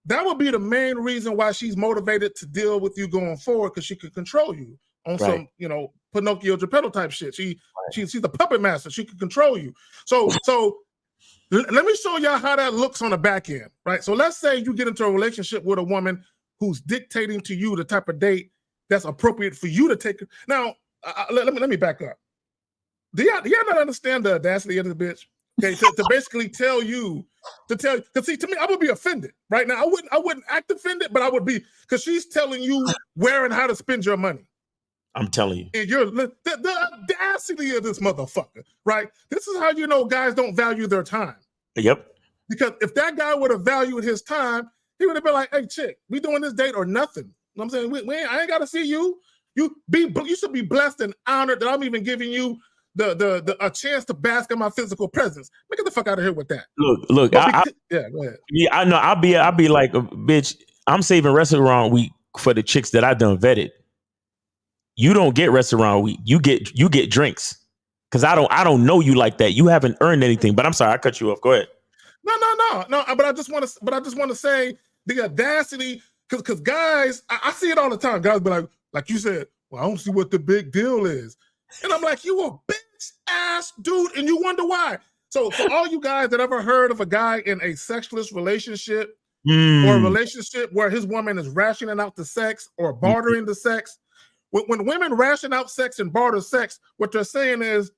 that would be the main reason why she's motivated to deal with you going forward, because she could control you on some, Pinocchio Geppetto type shit. She's the puppet master. She could control you. So let me show y'all how that looks on the back end, right? So let's say you get into a relationship with a woman who's dictating to you the type of date that's appropriate for you to take. Now, let me back up. Do y'all not understand the audacity of this bitch? Okay, to basically tell you, because see, to me, I would be offended right now. I wouldn't act offended, but I would be, because she's telling you where and how to spend your money. I'm telling you. And the audacity of this motherfucker, right? This is how you know guys don't value their time. Yep. Because if that guy would have valued his time, he would have been like, hey, chick, we doing this date or nothing. You know what I'm saying? I ain't got to see you. You should be blessed and honored that I'm even giving you a chance to bask in my physical presence. Get the fuck out of here with that. Look. Yeah, go ahead. Yeah, I know. I'll be like, bitch, I'm saving restaurant week for the chicks that I done vetted. You don't get restaurant week. You get drinks. Cause I don't know you like that. You haven't earned anything. But I'm sorry, I cut you off. Go ahead. No. But I just want to say the audacity, because guys, I see it all the time. Guys be like you said, well, I don't see what the big deal is. And I'm like, you a bitch ass dude, and you wonder why. So for all you guys that ever heard of a guy in a sexless relationship or a relationship where his woman is rationing out the sex or bartering the sex, when women ration out sex and barter sex, what they're saying is,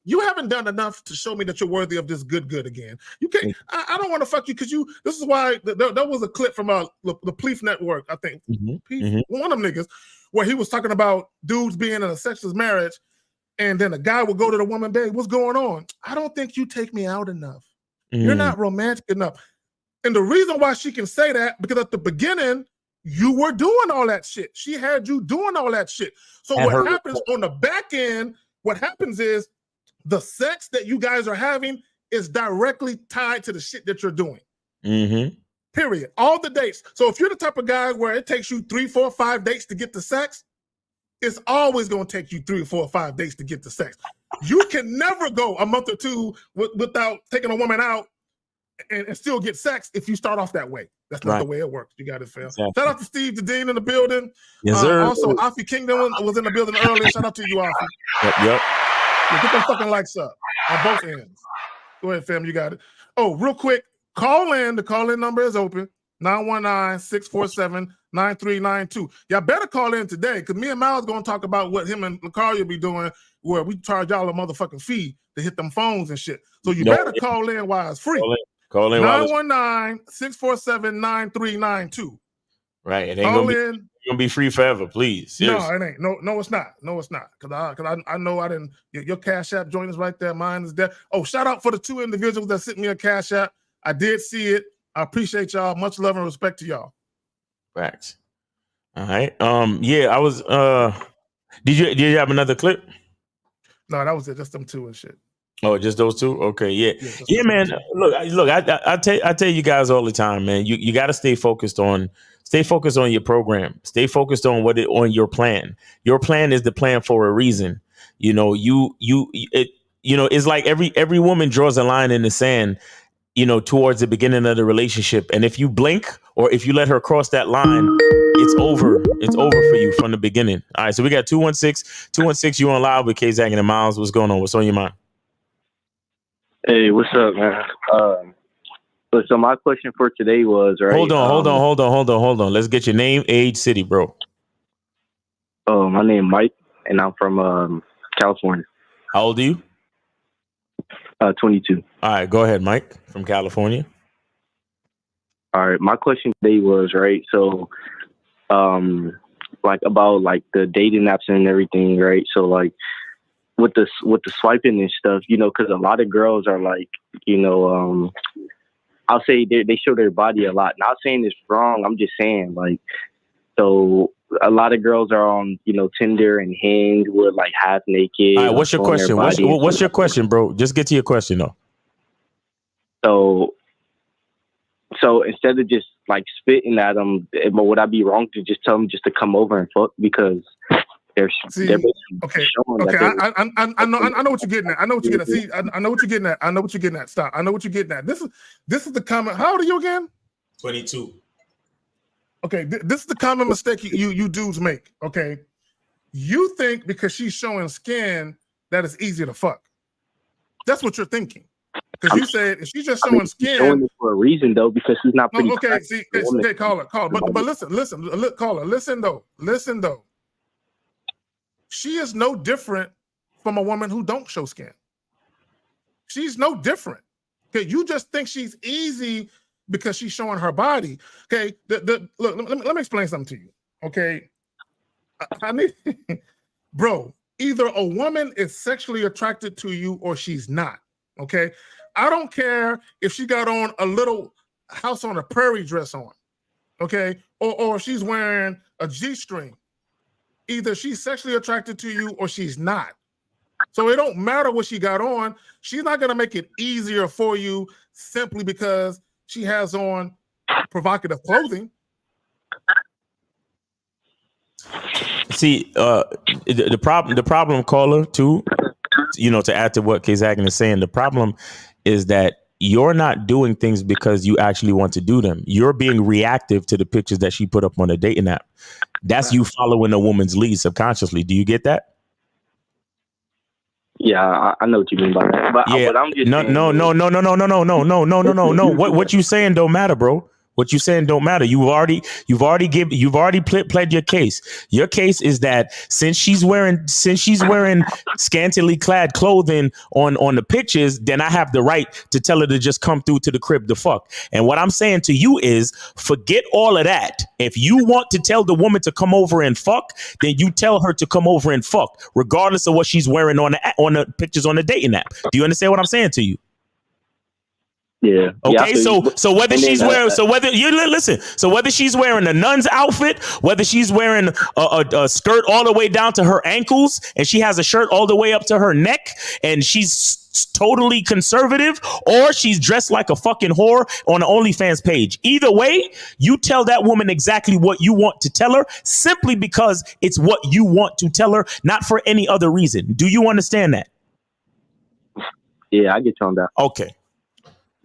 you haven't done enough to show me that you're worthy of this good again. You can't. I don't want to fuck you because you. This is why there was a clip from the Pleef Network, I think, one of them niggas, where he was talking about dudes being in a sexless marriage, and then a guy would go to the woman, babe, what's going on? I don't think you take me out enough. You're not romantic enough. And the reason why she can say that, because at the beginning, you were doing all that shit. She had you doing all that shit. So what happens on the back end, what happens is the sex that you guys are having is directly tied to the shit that you're doing. Period. All the dates. So if you're the type of guy where it takes you 3, 4, 5 dates to get to sex, it's always going to take you 3, 4, 5 dates to get to sex. You can never go a month or two without taking a woman out and still get sex if you start off that way. That's not the way it works. You got it, Phil. Exactly. Shout out to Steve the Dean in the building. Yes, sir. Also, Afi Kingdom was in the building earlier. Shout out to you, Afi. Yep. Yeah, get them fucking likes up on both ends. Go ahead, fam. You got it. Oh, real quick, call in. The call-in number is open. 919-647-9392. Y'all better call in today, because me and Miles going to talk about what him and Lucario be doing, where we charge y'all a motherfucking fee to hit them phones and shit. So you better call in while it's free. Call in 919-647-9392. Right. It ain't gonna be free forever, please. Seriously. No, it ain't. No, it's not. No, it's not. Because I know I didn't. Your Cash App joint is right there. Mine is there. Oh, shout out for the 2 individuals that sent me a Cash App. I did see it. I appreciate y'all. Much love and respect to y'all. Facts. All right. Yeah, I was. Did you have another clip? No, that was it. Just them 2 and shit. Oh, just those 2? Okay, yeah, man. Look. I tell you guys all the time, man. You got to stay focused on your program. Stay focused on on your plan. Your plan is the plan for a reason. You know, it's like every woman draws a line in the sand, towards the beginning of the relationship. And if you blink or if you let her cross that line, it's over. It's over for you from the beginning. All right. So we got 216, you on live with K-Zag and Miles. What's going on? What's on your mind? Hey, what's up, man? So my question for today was, right? Hold on. Let's get your name, age, city, bro. Oh, my name is Mike, and I'm from California. How old are you? 22. All right, go ahead, Mike, from California. All right, my question today was, right, so like about like the dating apps and everything, right? So like with the swiping and stuff, because a lot of girls are like, I'll say they show their body a lot. Not saying it's wrong. I'm just saying, like, so a lot of girls are on, Tinder and Hinge with like half naked. All right, what's your question? What's your question, bro? Just get to your question, though. So instead of just like spitting at them, would I be wrong to just tell them just to come over and fuck, because they're okay. I know what you're getting at. I know what you're getting at. See, I know what you're getting at. I know what you're getting at. Stop. I know what you're getting at. This is the comment. How old are you again? 22. Okay, this is the common mistake you dudes make. Okay, you think because she's showing skin that it's easy to fuck. That's what you're thinking. Because you said if she's just showing skin, she's showing it for a reason though, because she's not pretty. No, okay, see, okay, caller. But listen, caller, listen though. She is no different from a woman who don't show skin. She's no different. Okay, you just think she's easy because she's showing her body. Okay, look, let me explain something to you. Okay, I need, bro. Either a woman is sexually attracted to you or she's not. Okay, I don't care if she got on a little house on a prairie dress on. Okay, or she's wearing a G-string. Either she's sexually attracted to you or she's not. So it don't matter what she got on. She's not going to make it easier for you simply because she has on provocative clothing. See, the problem, caller, too, to add to what Kazagin is saying, the problem is that you're not doing things because you actually want to do them. You're being reactive to the pictures that she put up on a dating app. That's you following a woman's lead subconsciously. Do you get that? Yeah, I know what you mean by that. But yeah, what I'm just no. What you saying don't matter, bro. What you saying don't matter. You've already pled your case. Your case is that since she's wearing scantily clad clothing on the pictures, then I have the right to tell her to just come through to the crib to fuck. And what I'm saying to you is, forget all of that. If you want to tell the woman to come over and fuck, then you tell her to come over and fuck, regardless of what she's wearing on the pictures on the dating app. Do you understand what I'm saying to you? Yeah. Okay. So whether she's wearing, whether she's wearing a nun's outfit, whether she's wearing a skirt all the way down to her ankles, and she has a shirt all the way up to her neck, and she's totally conservative, or she's dressed like a fucking whore on the OnlyFans page. Either way, you tell that woman exactly what you want to tell her, simply because it's what you want to tell her, not for any other reason. Do you understand that? Yeah, I get you on that. Okay.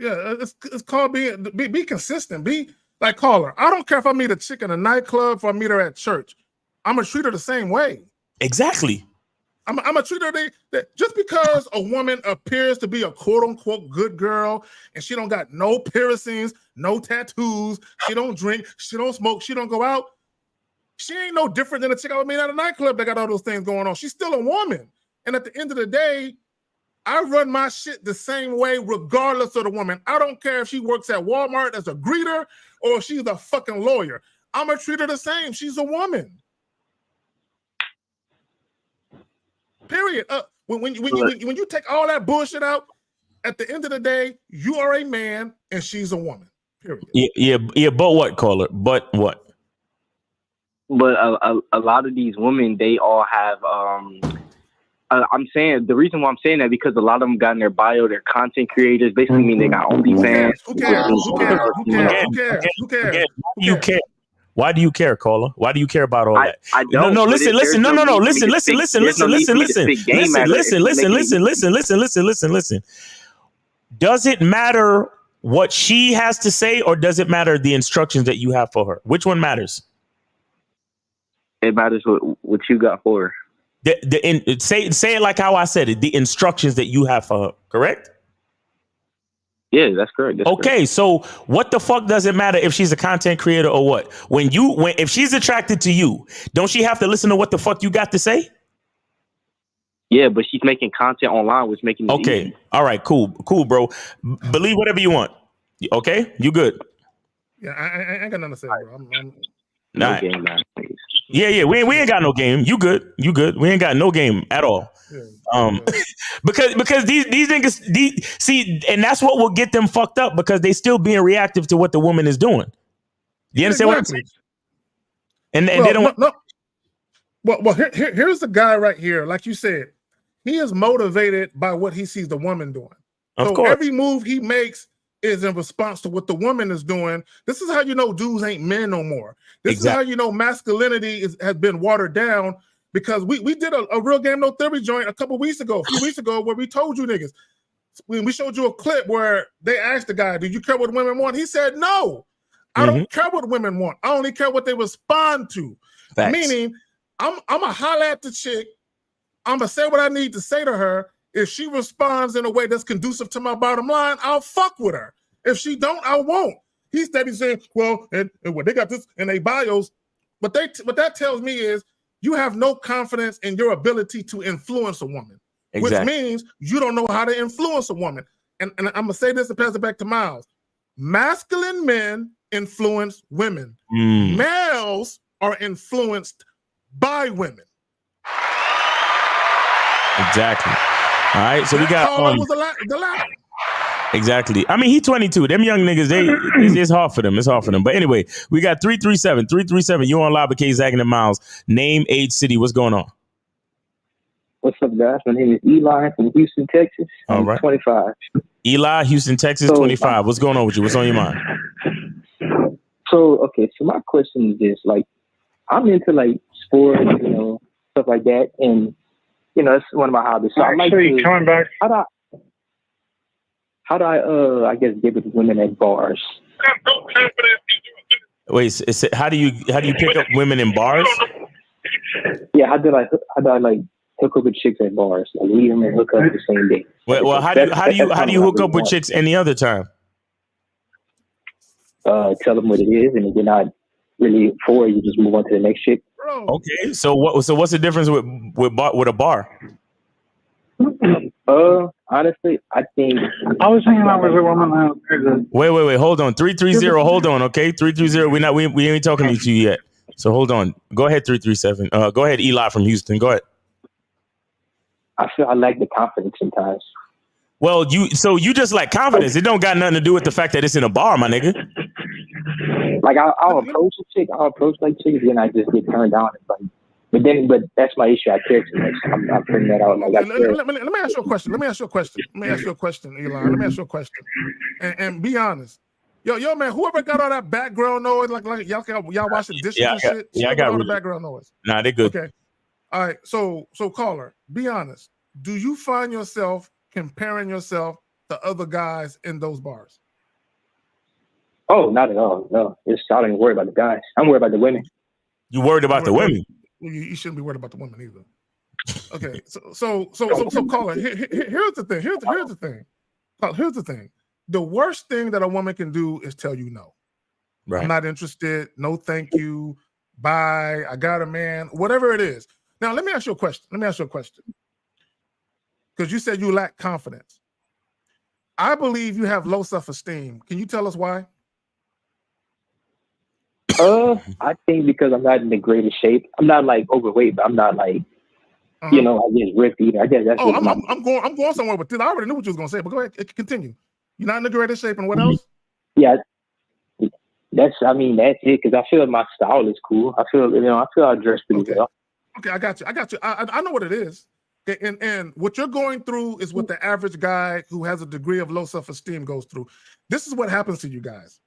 Yeah, it's called be consistent. Be like, caller. I don't care if I meet a chick in a nightclub or I meet her at church. I'm gonna treat her the same way. Exactly. I'm gonna treat her that just because a woman appears to be a quote unquote good girl and she don't got no piercings, no tattoos, she don't drink, she don't smoke, she don't go out. She ain't no different than a chick I would meet at a nightclub that got all those things going on. She's still a woman, and at the end of the day, I run my shit the same way regardless of the woman. I don't care if she works at Walmart as a greeter or if she's a fucking lawyer. I'm going to treat her the same. She's a woman. Period. When you take all that bullshit out, at the end of the day, you are a man and she's a woman. Period. Yeah. But what, caller? But what? But a lot of these women, they all have... I'm saying the reason why I'm saying that because a lot of them got in their bio, they're content creators. Basically, mean they got OnlyFans. Who cares? Why do you care, caller? Why do you care about all that? I don't. Listen. Does it matter what she has to say, or does it matter the instructions that you have for her? Which one matters? It matters what you got for her. Say it like how I said it. The instructions that you have for her, correct? Yeah, that's correct. Okay, so what the fuck does it matter if she's a content creator or what? If she's attracted to you, don't she have to listen to what the fuck you got to say? Yeah, but she's making content online, which making it okay. Easy. All right, cool, bro. Believe whatever you want. Okay, you good? Yeah, I ain't got nothing to say, bro. Nah. Game, man. Yeah, we ain't got no game. You good? We ain't got no game at all. Yeah. Because these niggas see, and that's what will get them fucked up, because they still being reactive to what the woman is doing. You understand what I'm saying? And they don't. No. Well, here's the guy right here. Like you said, he is motivated by what he sees the woman doing. Of course. Every move he makes is in response to what the woman is doing. This is how you know dudes ain't men no more. This is how you know masculinity has been watered down, because we did a real game no theory joint a few weeks ago, where we told you niggas, we showed you a clip where they asked the guy, "Do you care what women want?" He said, "No, I don't care what women want. I only care what they respond to." Facts. Meaning, I'm a holler at the chick. I'm gonna say what I need to say to her, If she responds in a way that's conducive to my bottom line, I'll fuck with her. If she don't, I won't. He's steady saying, well, and what they got this in their bios. What that tells me is you have no confidence in your ability to influence a woman, which means you don't know how to influence a woman. And I'm going to say this and pass it back to Miles. Masculine men influence women. Males are influenced by women. Exactly. All right. So we got the latter. Exactly. I mean, he 22. Them young niggas, it's hard for them. It's hard for them. But anyway, we got 337. You on live with K Zach and Miles. Name, age, city. What's going on? What's up, guys? My name is Eli from Houston, Texas. I'm 25. Eli, Houston, Texas, 25. What's going on with you? What's on your mind? So my question is this: like, I'm into like sports, stuff like that, and it's one of my hobbies. So Actually, coming back. How do I guess get with women at bars? Wait, how do you pick up women in bars? Yeah, how do I hook up with chicks at bars? Like leave them and hook up the same day. Well, how do you hook up with chicks any other time? Tell them what it is, and if they're not really for it, you just move on to the next chick. Okay, so what's the difference with a bar? Honestly, I think I was hanging out with a woman. Wait. Hold on. 330. Hold on. Okay, 330. We ain't talking to you yet. So hold on. Go ahead. 337. Go ahead. Eli from Houston. Go ahead. I feel I lack the confidence sometimes. Well, you just like confidence. It don't got nothing to do with the fact that it's in a bar, my nigga. Like I'll approach a chick. I'll approach like chicks, and I just get turned down. It's like, but that's my issue. I care too much. I'm putting that out. Like, let me ask you a question. Eli. Let me ask you a question. And be honest. Yo, man. Whoever got all that background noise, like y'all washing dishes and shit. Yeah, I got all the background noise. Nah, they good. Okay. All right. So caller, be honest. Do you find yourself comparing yourself to other guys in those bars? Oh, not at all. No, I don't even worry about the guys. I'm worried about the women. You worried about the women? You shouldn't be worried about the women either. Okay, so caller, here's the thing. Here's the thing. The worst thing that a woman can do is tell you no. Right. I'm not interested. No, thank you. Bye. I got a man. Whatever it is. Now, let me ask you a question. Because you said you lack confidence. I believe you have low self-esteem. Can you tell us why? I think because I'm not in the greatest shape. I'm not like overweight, but I'm not like, I guess ripped either. I guess that's. Oh, I'm going somewhere with this. I already knew what you was gonna say, but go ahead, continue. You're not in the greatest shape, and what else? Yeah, that's it. Because I feel my style is cool. I feel I dress pretty well. Okay, I got you. I know what it is. Okay, and what you're going through is what the average guy who has a degree of low self-esteem goes through. This is what happens to you guys.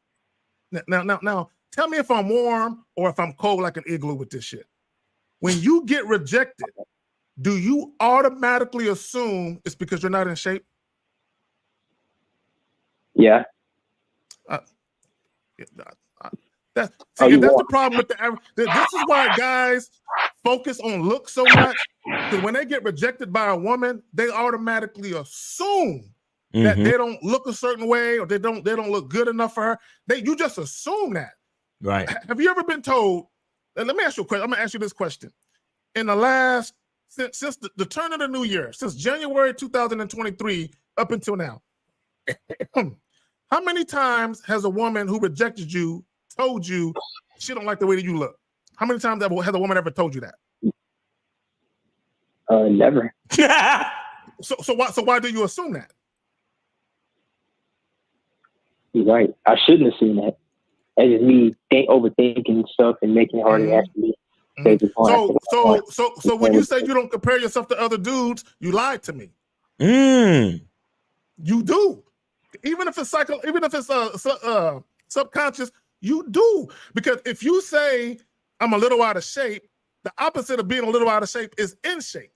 Now. Tell me if I'm warm or if I'm cold like an igloo with this shit. When you get rejected, do you automatically assume it's because you're not in shape? Yeah. That's the problem with the average. This is why guys focus on looks so much. Because when they get rejected by a woman, they automatically assume that they don't look a certain way or they don't look good enough for her. You just assume that. Right. Have you ever been told? Let me ask you a question. I'm gonna ask you this question. In the last since the turn of the new year, since January 2023 up until now, how many times has a woman who rejected you told you she don't like the way that you look? How many times has a woman ever told you that? Never. So why do you assume that? You're right. I shouldn't assume that. That's just me overthinking stuff and making it harder to actually take the point. So when you say you don't compare yourself to other dudes, you lied to me. You do. Even if it's subconscious, you do. Because if you say I'm a little out of shape, the opposite of being a little out of shape is in shape.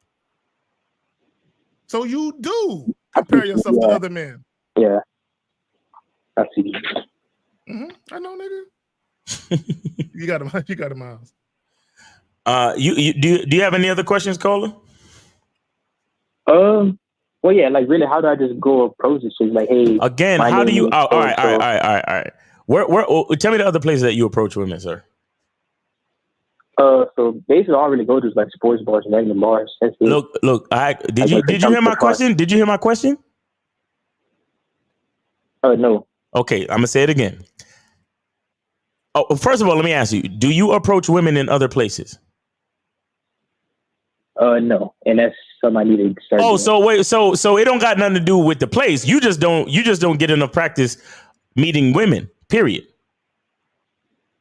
So you do compare yourself to other men. Yeah. I see. I know, nigga. You got him, Miles. Do you have any other questions, caller? Well, yeah, like really, how do I just go approach this? Like, hey, again, how do you? All right. Tell me the other places that you approach women, sir. So basically, all I really go to is like sports bars and regular bars. Look. Did you hear my question? Did you hear my question? No. Okay, I'm gonna say it again. Oh, first of all, let me ask you: do you approach women in other places? No, and that's something I need to start. Oh, so wait, so it don't got nothing to do with the place. You just don't get enough practice meeting women. Period.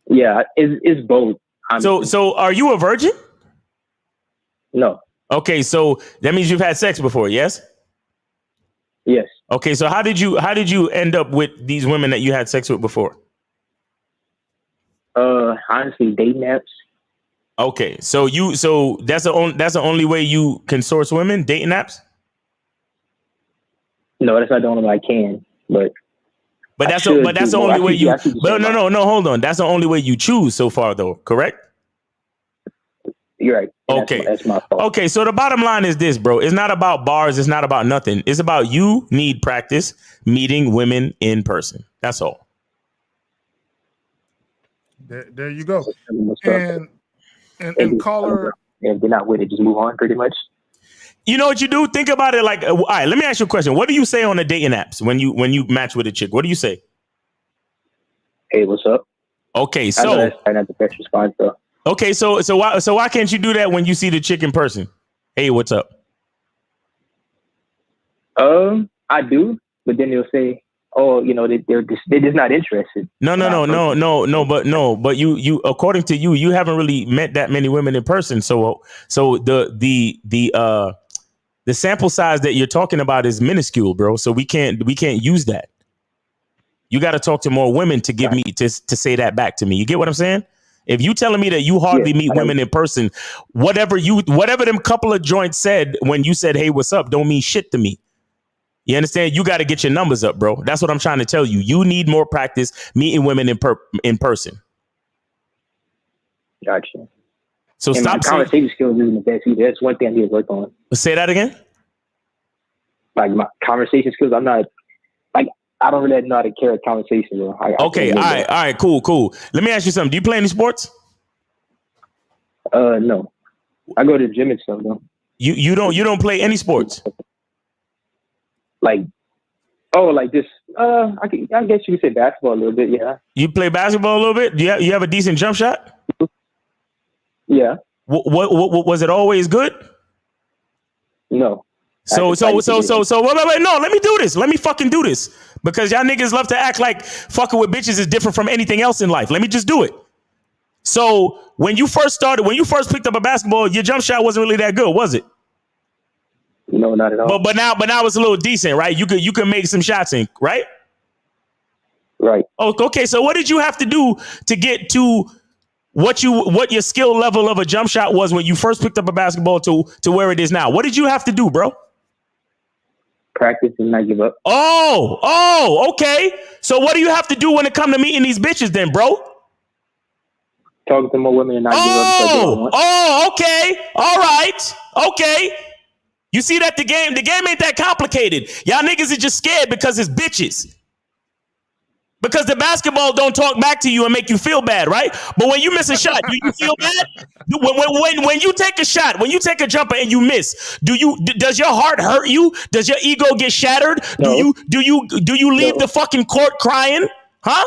Yeah, it's both. Honestly. So are you a virgin? No. Okay, so that means you've had sex before, yes? Yes. Okay, so how did you end up with these women that you had sex with before? Honestly, dating apps. Okay, so that's the only way you can source women, dating apps? No, that's not the only way I can, but that's the only way you. But no, hold on. That's the only way you choose so far, though. Correct? You're right. Okay, that's my fault. Okay, so the bottom line is this, bro. It's not about bars. It's not about nothing. It's about you need practice meeting women in person. That's all. There you go. And caller. If they're not with it, just move on. Pretty much. You know what you do? Think about it like, all right, let me ask you a question. What do you say on the dating apps when you match with a chick? What do you say? Hey, what's up? Okay, so that's not the best response, though. Okay, so why can't you do that when you see the chick in person? Hey, what's up? I do, but then they'll say, "Oh, they're just not interested." But you according to you haven't really met that many women in person. So the sample size that you're talking about is minuscule, bro. So we can't use that. You got to talk to more women to give me to say that back to me. You get what I'm saying? If you telling me that you hardly meet women in person, whatever them couple of joints said when you said, "Hey, what's up?" don't mean shit to me. You understand? You got to get your numbers up, bro. That's what I'm trying to tell you. You need more practice meeting women in person. Gotcha. So and stop. My conversation skills isn't the best either. That's one thing I need to work on. Say that again. Like my conversation skills, I'm not like I don't really know how to carry a conversation. Okay. All right. Cool. Let me ask you something. Do you play any sports? No. I go to the gym and stuff though. You don't play any sports? Like this. I guess you could say basketball a little bit. Yeah. You play basketball a little bit? Do you have a decent jump shot? Yeah. What was it always good? No. So wait, no, let me do this. Let me fucking do this. Because y'all niggas love to act like fucking with bitches is different from anything else in life. Let me just do it. So when you first picked up a basketball, your jump shot wasn't really that good, was it? No, not at all. But now it's a little decent, right? You could make some shots in, right? Right. Oh, okay. So what did you have to do to get to what your skill level of a jump shot was when you first picked up a basketball to where it is now? What did you have to do, bro? Practice and not give up. Oh, okay. So what do you have to do when it comes to meeting these bitches then, bro? Talk to more women and not give up. Oh, okay. All right. Okay. You see that the game ain't that complicated. Y'all niggas are just scared because it's bitches. Because the basketball don't talk back to you and make you feel bad, right? But when you miss a shot, do you feel bad? When you take a shot, when you take a jumper and you miss, does your heart hurt you? Does your ego get shattered? No. Do you leave the fucking court crying? Huh?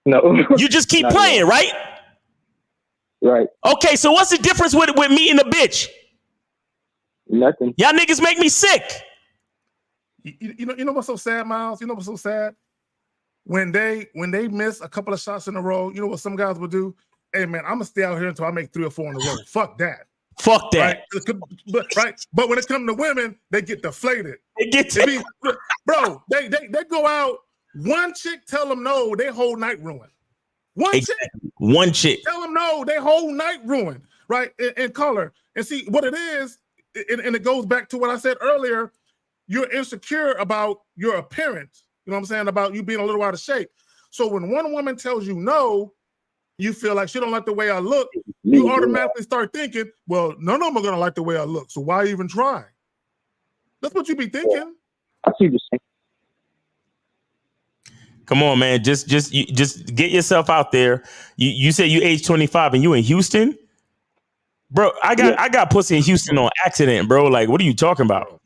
No. You just keep playing, right? Right. Okay, so what's the difference with meeting a bitch? Nothing. Y'all niggas make me sick. You know what's so sad, Miles? You know what's so sad? When they miss a couple of shots in a row, you know what some guys would do? Hey man, I'm gonna stay out here until I make 3 or 4 in a row. Fuck that. Right? But when it comes to women, they get deflated. Bro, they go out. One chick tell them no, they whole night ruined. One chick tell them no, they whole night ruined. Right? And color. And see what it is, and it goes back to what I said earlier. You're insecure about your appearance. You know what I'm saying? About you being a little out of shape. So when one woman tells you no, you feel like she don't like the way I look. You automatically start thinking, well, none of them are going to like the way I look. So why even try? That's what you be thinking. I see the same. Come on, man. Just get yourself out there. You said you age 25 and you in Houston? Bro, I got pussy in Houston on accident, bro. Like, what are you talking about?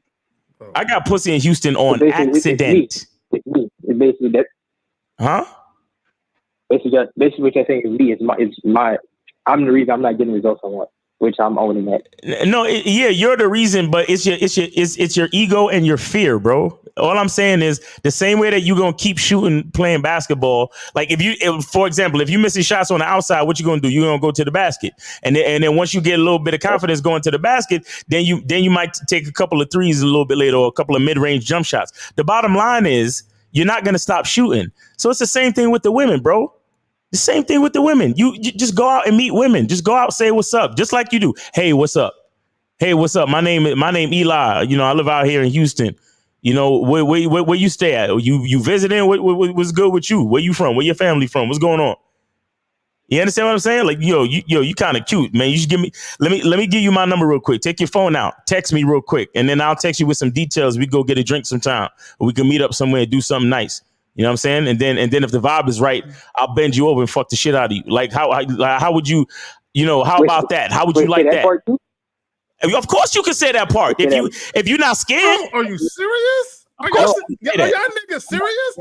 I got pussy in Houston on accident. It's basically that. Huh? Basically what you're saying is me. It's my. I'm the reason I'm not getting results I want, which I'm owning that. No, yeah, you're the reason, but it's your ego and your fear, bro. All I'm saying is the same way that you're gonna keep shooting, playing basketball. Like for example, if you missing shots on the outside, what you gonna do? You're gonna go to the basket, and then once you get a little bit of confidence going to the basket, then you might take a couple of threes a little bit later, or a couple of mid-range jump shots. The bottom line is you're not gonna stop shooting. So it's the same thing with the women, bro. The same thing with the women. You just go out and meet women. Just go out, say what's up, just like you do. Hey, what's up? Hey, what's up? My name Eli. You know, I live out here in Houston. You know, where you stay at? You visiting? What's good with you? Where you from? Where your family from? What's going on? You understand what I'm saying? Like, you kind of cute, man. You should give me. Let me give you my number real quick. Take your phone out. Text me real quick, and then I'll text you with some details. We go get a drink sometime, or we can meet up somewhere and do something nice. You know what I'm saying? And then if the vibe is right, I'll bend you over and fuck the shit out of you. Like how would you? You know, how about that? How would you like that? Of course you can say that part. If you're not scared. Oh, are you serious? Are y'all niggas serious?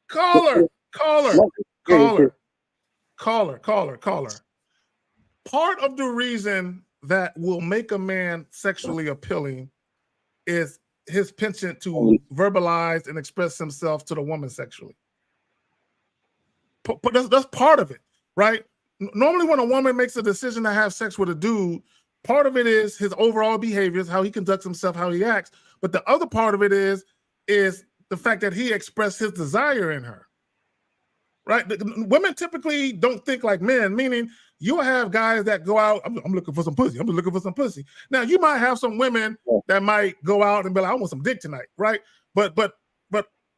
Caller. Part of the reason that will make a man sexually appealing is his penchant to verbalize and express himself to the woman sexually. But that's part of it, right? Normally when a woman makes a decision to have sex with a dude, part of it is his overall behaviors, how he conducts himself, how he acts. But the other part of it is the fact that he expressed his desire in her, right? Women typically don't think like men, meaning you'll have guys that go out, I'm looking for some pussy. I'm looking for some pussy. Now, you might have some women that might go out and be like, I want some dick tonight, right? But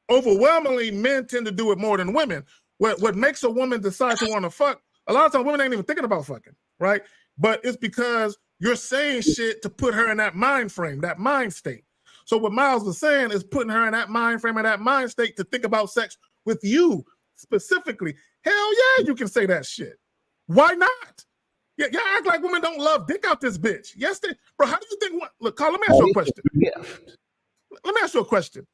overwhelmingly, men tend to do it more than women. What makes a woman decide to want to fuck, a lot of times women ain't even thinking about fucking, right? But it's because you're saying shit to put her in that mind frame, that mind state. So what Miles was saying is putting her in that mind frame and that mind state to think about sex with you specifically. Hell yeah, you can say that shit. Why not? Yeah, y'all act like women don't love dick out this bitch. Yes, bro. How do you think? Look, Carl, let me ask you a question. Let me ask you a question.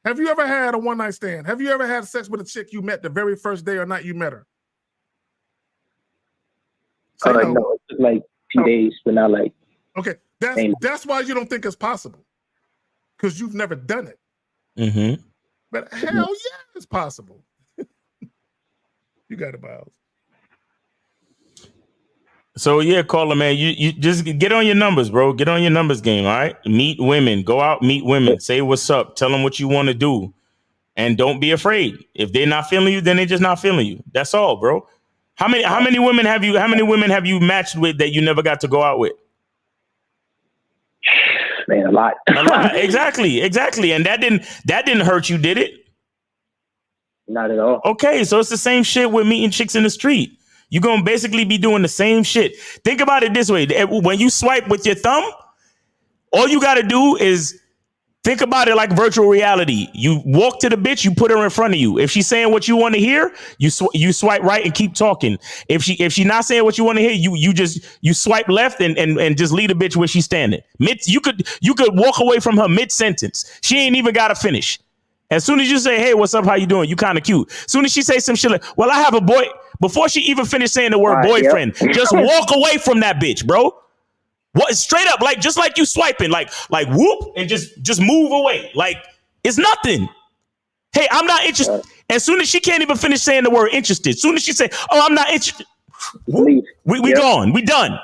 Have you ever had a one-night stand? Have you ever had sex with a chick you met the very first day or night you met her? No, it took like 2 days, but not like. Okay, that's why you don't think it's possible, because you've never done it. Mm-hmm. But hell yeah, it's possible. You got it, Miles. So yeah, caller, man, you just get on your numbers, bro. Get on your numbers game, all right? Meet women. Go out, meet women. Say what's up. Tell them what you want to do. And don't be afraid. If they're not feeling you, then they're just not feeling you. That's all, bro. How many women have you matched with that you never got to go out with? Man, a lot. A lot. Exactly. And that didn't hurt you, did it? Not at all. Okay, so it's the same shit with meeting chicks in the street. You're going to basically be doing the same shit. Think about it this way. When you swipe with your thumb, all you got to do is think about it like virtual reality. You walk to the bitch, you put her in front of you. If she's saying what you want to hear, you swipe right and keep talking. If she not saying what you want to hear, you swipe left and just leave the bitch where she's standing. You could walk away from her mid-sentence. She ain't even got to finish. As soon as you say, hey, what's up? How you doing? You kind of cute. As soon as she say some shit like, well, I have a boy. Before she even finished saying the word boyfriend, just walk away from that bitch, bro. What? Straight up, like just like you swiping, like whoop, and just move away. Like it's nothing. Hey, I'm not interested. As soon as she can't even finish saying the word interested, as soon as she say, oh, I'm not interested, we gone. We done.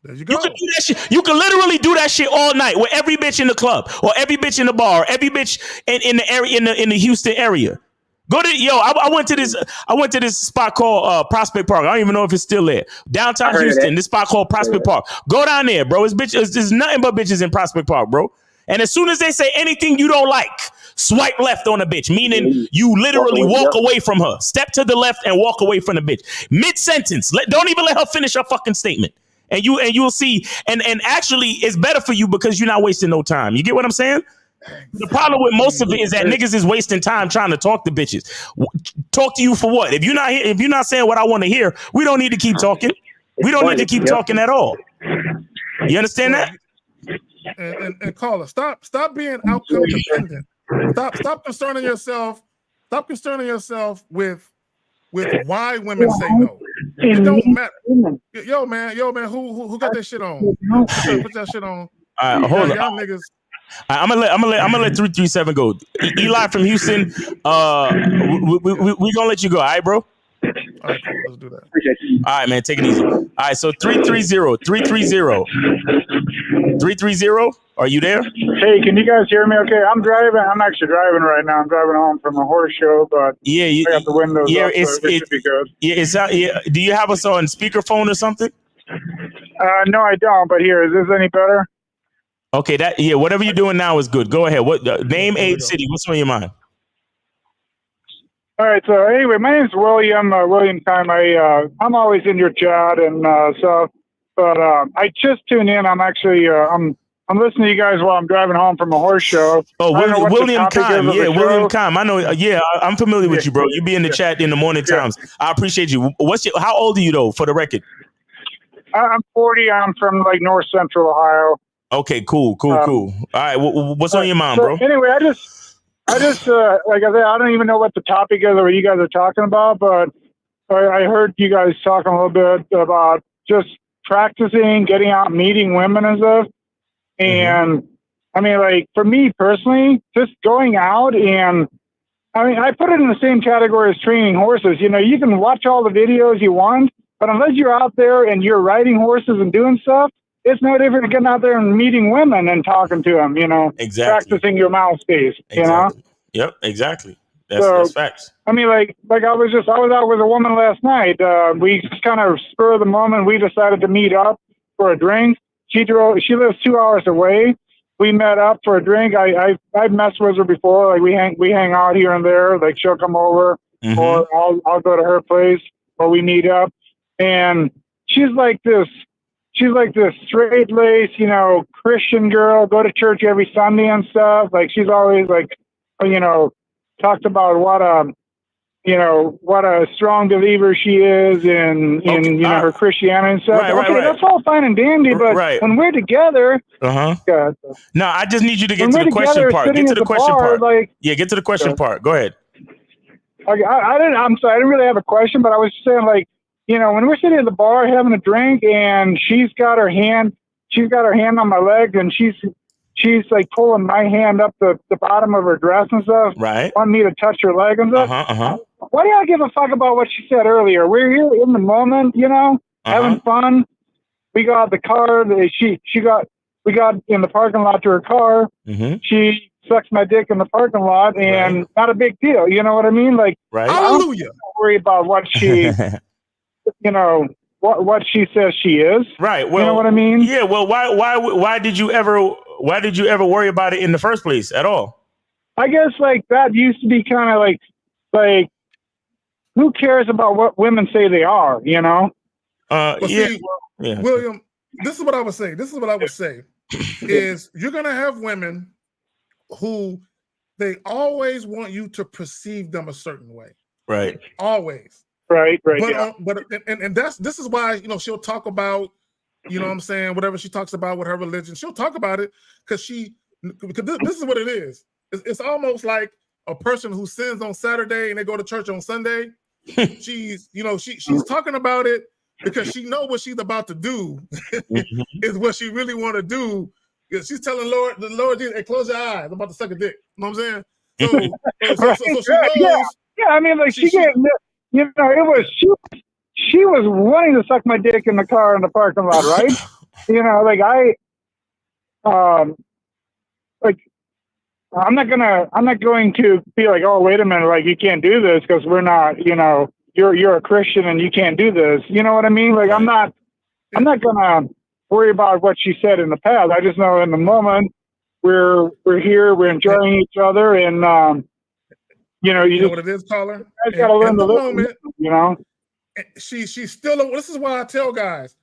There you go. You can do that shit. You can literally do that shit all night with every bitch in the club or every bitch in the bar, or every bitch in the area in the Houston area. Go to I went to this spot called Prospect Park. I don't even know if it's still there. Downtown Houston, this spot called Prospect Park. Go down there, bro. There's nothing but bitches in Prospect Park, bro. And as soon as they say anything you don't like, swipe left on a bitch, meaning you literally walk away from her. Step to the left and walk away from the bitch. Mid-sentence. Don't even let her finish her fucking statement. And you'll see, and actually it's better for you because you're not wasting no time. You get what I'm saying? The problem with most of it is that niggas is wasting time trying to talk to bitches. Talk to you for what? If you're not saying what I want to hear, we don't need to keep talking. We don't need to keep talking at all. You understand that? And caller, stop being outcome dependent. Stop concerning yourself. Stop concerning yourself with why women say no. It don't matter. Yo man, who got that shit on? Put that shit on. All right, hold on. Y'all niggas. I'm gonna let 337 go. Eli from Houston. We gonna let you go. All right, bro. All right, cool. Let's do that. All right, man. Take it easy. All right, so 330. Are you there? Hey, can you guys hear me okay? I'm driving. I'm actually driving right now. I'm driving home from a horse show, but yeah, I got the windows up, so it should be good. Yeah, do you have us on speakerphone or something? No, I don't, but here, is this any better? Okay, whatever you're doing now is good. Go ahead. What name, age, city? What's on your mind? All right. So anyway, my name's William. William Time. I'm always in your chat and stuff, but I just tuned in. I'm actually I'm listening to you guys while I'm driving home from a horse show. Oh, William Time. Yeah, William Time. I know. Yeah, I'm familiar with you, bro. You be in the chat in the morning times. I appreciate you. How old are you though? For the record. I'm 40. I'm from like North Central Ohio. Okay, cool. All right, what's on your mind, bro? Anyway, I just like I said, I don't even know what the topic is or what you guys are talking about, but I heard you guys talking a little bit about just practicing, getting out, meeting women and stuff. And I mean, like for me personally, just going out and I put it in the same category as training horses. You know, you can watch all the videos you want, but unless you're out there and you're riding horses and doing stuff, it's no different than getting out there and meeting women and talking to them, you know, practicing your mouth space, you know? Yep, exactly. That's facts. I mean, like I was out with a woman last night. We just kind of spur of the moment, we decided to meet up for a drink. She lives 2 hours away. We met up for a drink. I've messed with her before. Like we hang out here and there. Like she'll come over or I'll go to her place or we meet up. And she's like this straight laced, you know, Christian girl, go to church every Sunday and stuff. Like she's always like, you know, talked about what a strong believer she is in you know, her Christianity and stuff. Right. That's all fine and dandy, but when we're together, God. No, I just need you to get to the question part. Get to the question part. Get to the question part. Go ahead. Okay, I'm sorry, I didn't really have a question, but I was just saying, like, you know, when we're sitting at the bar having a drink and she's got her hand on my leg and she's like pulling my hand up the bottom of her dress and stuff. Right. Want me to touch her leg and stuff. Why do I give a fuck about what she said earlier? We're here in the moment, you know, having fun. We got the car. We got in the parking lot to her car. She sucks my dick in the parking lot and not a big deal. You know what I mean? Like, hallelujah. I don't worry about what she, you know, what she says she is. Right. Well, you know what I mean? Yeah. Well, why did you ever worry about it in the first place at all? I guess like that used to be kind of like who cares about what women say they are, you know? See, William, this is what I would say. Is you're going to have women who they always want you to perceive them a certain way. Right. Always. Right. But this is why, you know, she'll talk about, you know what I'm saying, whatever she talks about with her religion, she'll talk about it because this is what it is. It's almost like a person who sins on Saturday and they go to church on Sunday. She's talking about it because she knows what she's about to do is what she really want to do. She's telling the Lord Jesus, hey, close your eyes. I'm about to suck a dick. You know what I'm saying? So she knows. Yeah, I mean, like she was wanting to suck my dick in the car in the parking lot, right? You know, like I'm not going to be like, oh, wait a minute, like you can't do this because we're not, you know, you're a Christian and you can't do this. You know what I mean? Like I'm not gonna worry about what she said in the past. I just know in the moment we're here, we're enjoying each other, and you know what it is, caller. I just gotta learn to live, you know. She's still. This is why I tell guys,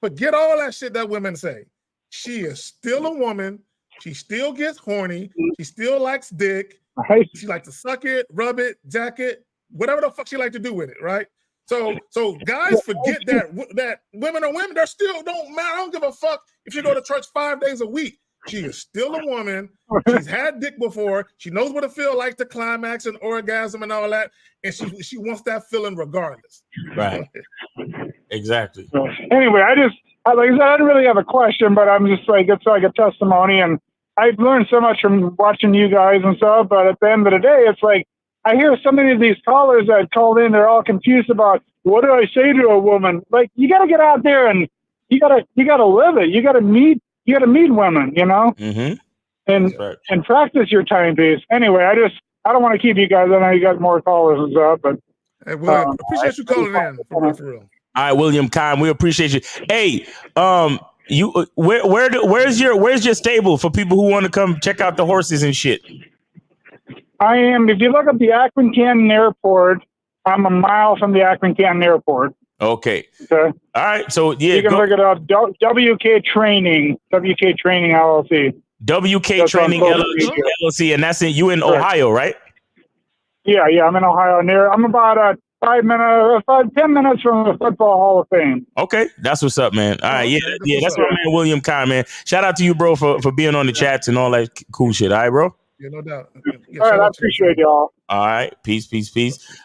forget all that shit that women say. She is still a woman. She still gets horny. She still likes dick. Right. She likes to suck it, rub it, jack it, whatever the fuck she like to do with it, right? So guys forget that women are women. They're still don't matter. I don't give a fuck if you go to church 5 days a week. She is still a woman. She's had dick before. She knows what it feels like to climax and orgasm and all that, and she wants that feeling regardless. Right. Exactly. So, anyway, like I said, I didn't really have a question, but I'm just like, it's like a testimony, and I've learned so much from watching you guys and stuff. But at the end of the day, it's like I hear so many of these callers that called in. They're all confused about what do I say to a woman? Like, you got to get out there and you got to live it. You got to meet women, you know, and practice your timepiece. Anyway, I don't want to keep you guys. I know you got more callers and stuff, but hey, well, appreciate you calling in for real. All right, William Khan, we appreciate you. Hey, you where's your stable for people who want to come check out the horses and shit? I am. If you look up the Akron Canton Airport, I'm a mile from the Akron Canton Airport. Okay. Okay. All right. So yeah, you can look it up. WK Training LLC. WK Training LLC, and that's in Ohio, right? Yeah, I'm in Ohio. I'm about 10 minutes from the Football Hall of Fame. Okay, that's what's up, man. All right, yeah, that's my man William Khan, man. Shout out to you, bro, for being on the chats and all that cool shit. All right, bro. Yeah, no doubt. Yeah, all right, I appreciate y'all. All right, peace.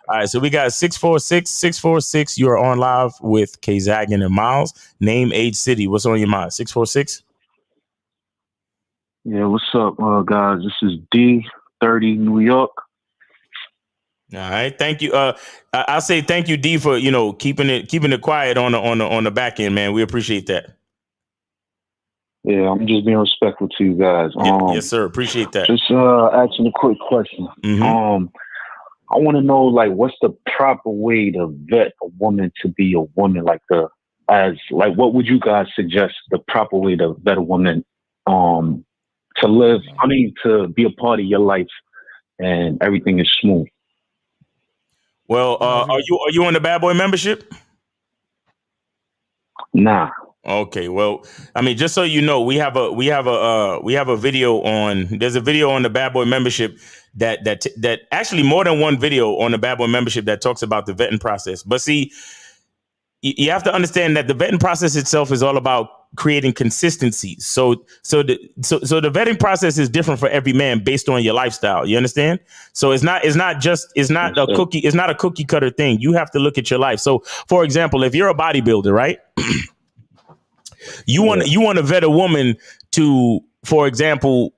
All right, so we got 646. You are on live with K Zaggin and Miles. Name, age, city. What's on your mind? 646. Yeah, what's up, guys? This is D30 New York. All right, thank you. I'll say thank you, D, for keeping it quiet on the back end, man. We appreciate that. Yeah, I'm just being respectful to you guys. Yes, sir. Appreciate that. Just asking a quick question. Mm-hmm. I want to know, like, what's the proper way to vet a woman to be a woman? What would you guys suggest the proper way to vet a woman to live? I mean, to be a part of your life and everything is smooth. Well, are you on the Bad Boy membership? Nah. Okay, well, I mean, just so you know, we have a video on. There's a video on the Bad Boy membership that actually more than one video on the Bad Boy membership that talks about the vetting process. But see, you have to understand that the vetting process itself is all about creating consistency. So the vetting process is different for every man based on your lifestyle. You understand? So it's not a cookie cutter thing. You have to look at your life. So, for example, if you're a bodybuilder, right? You want to vet a woman to, for example,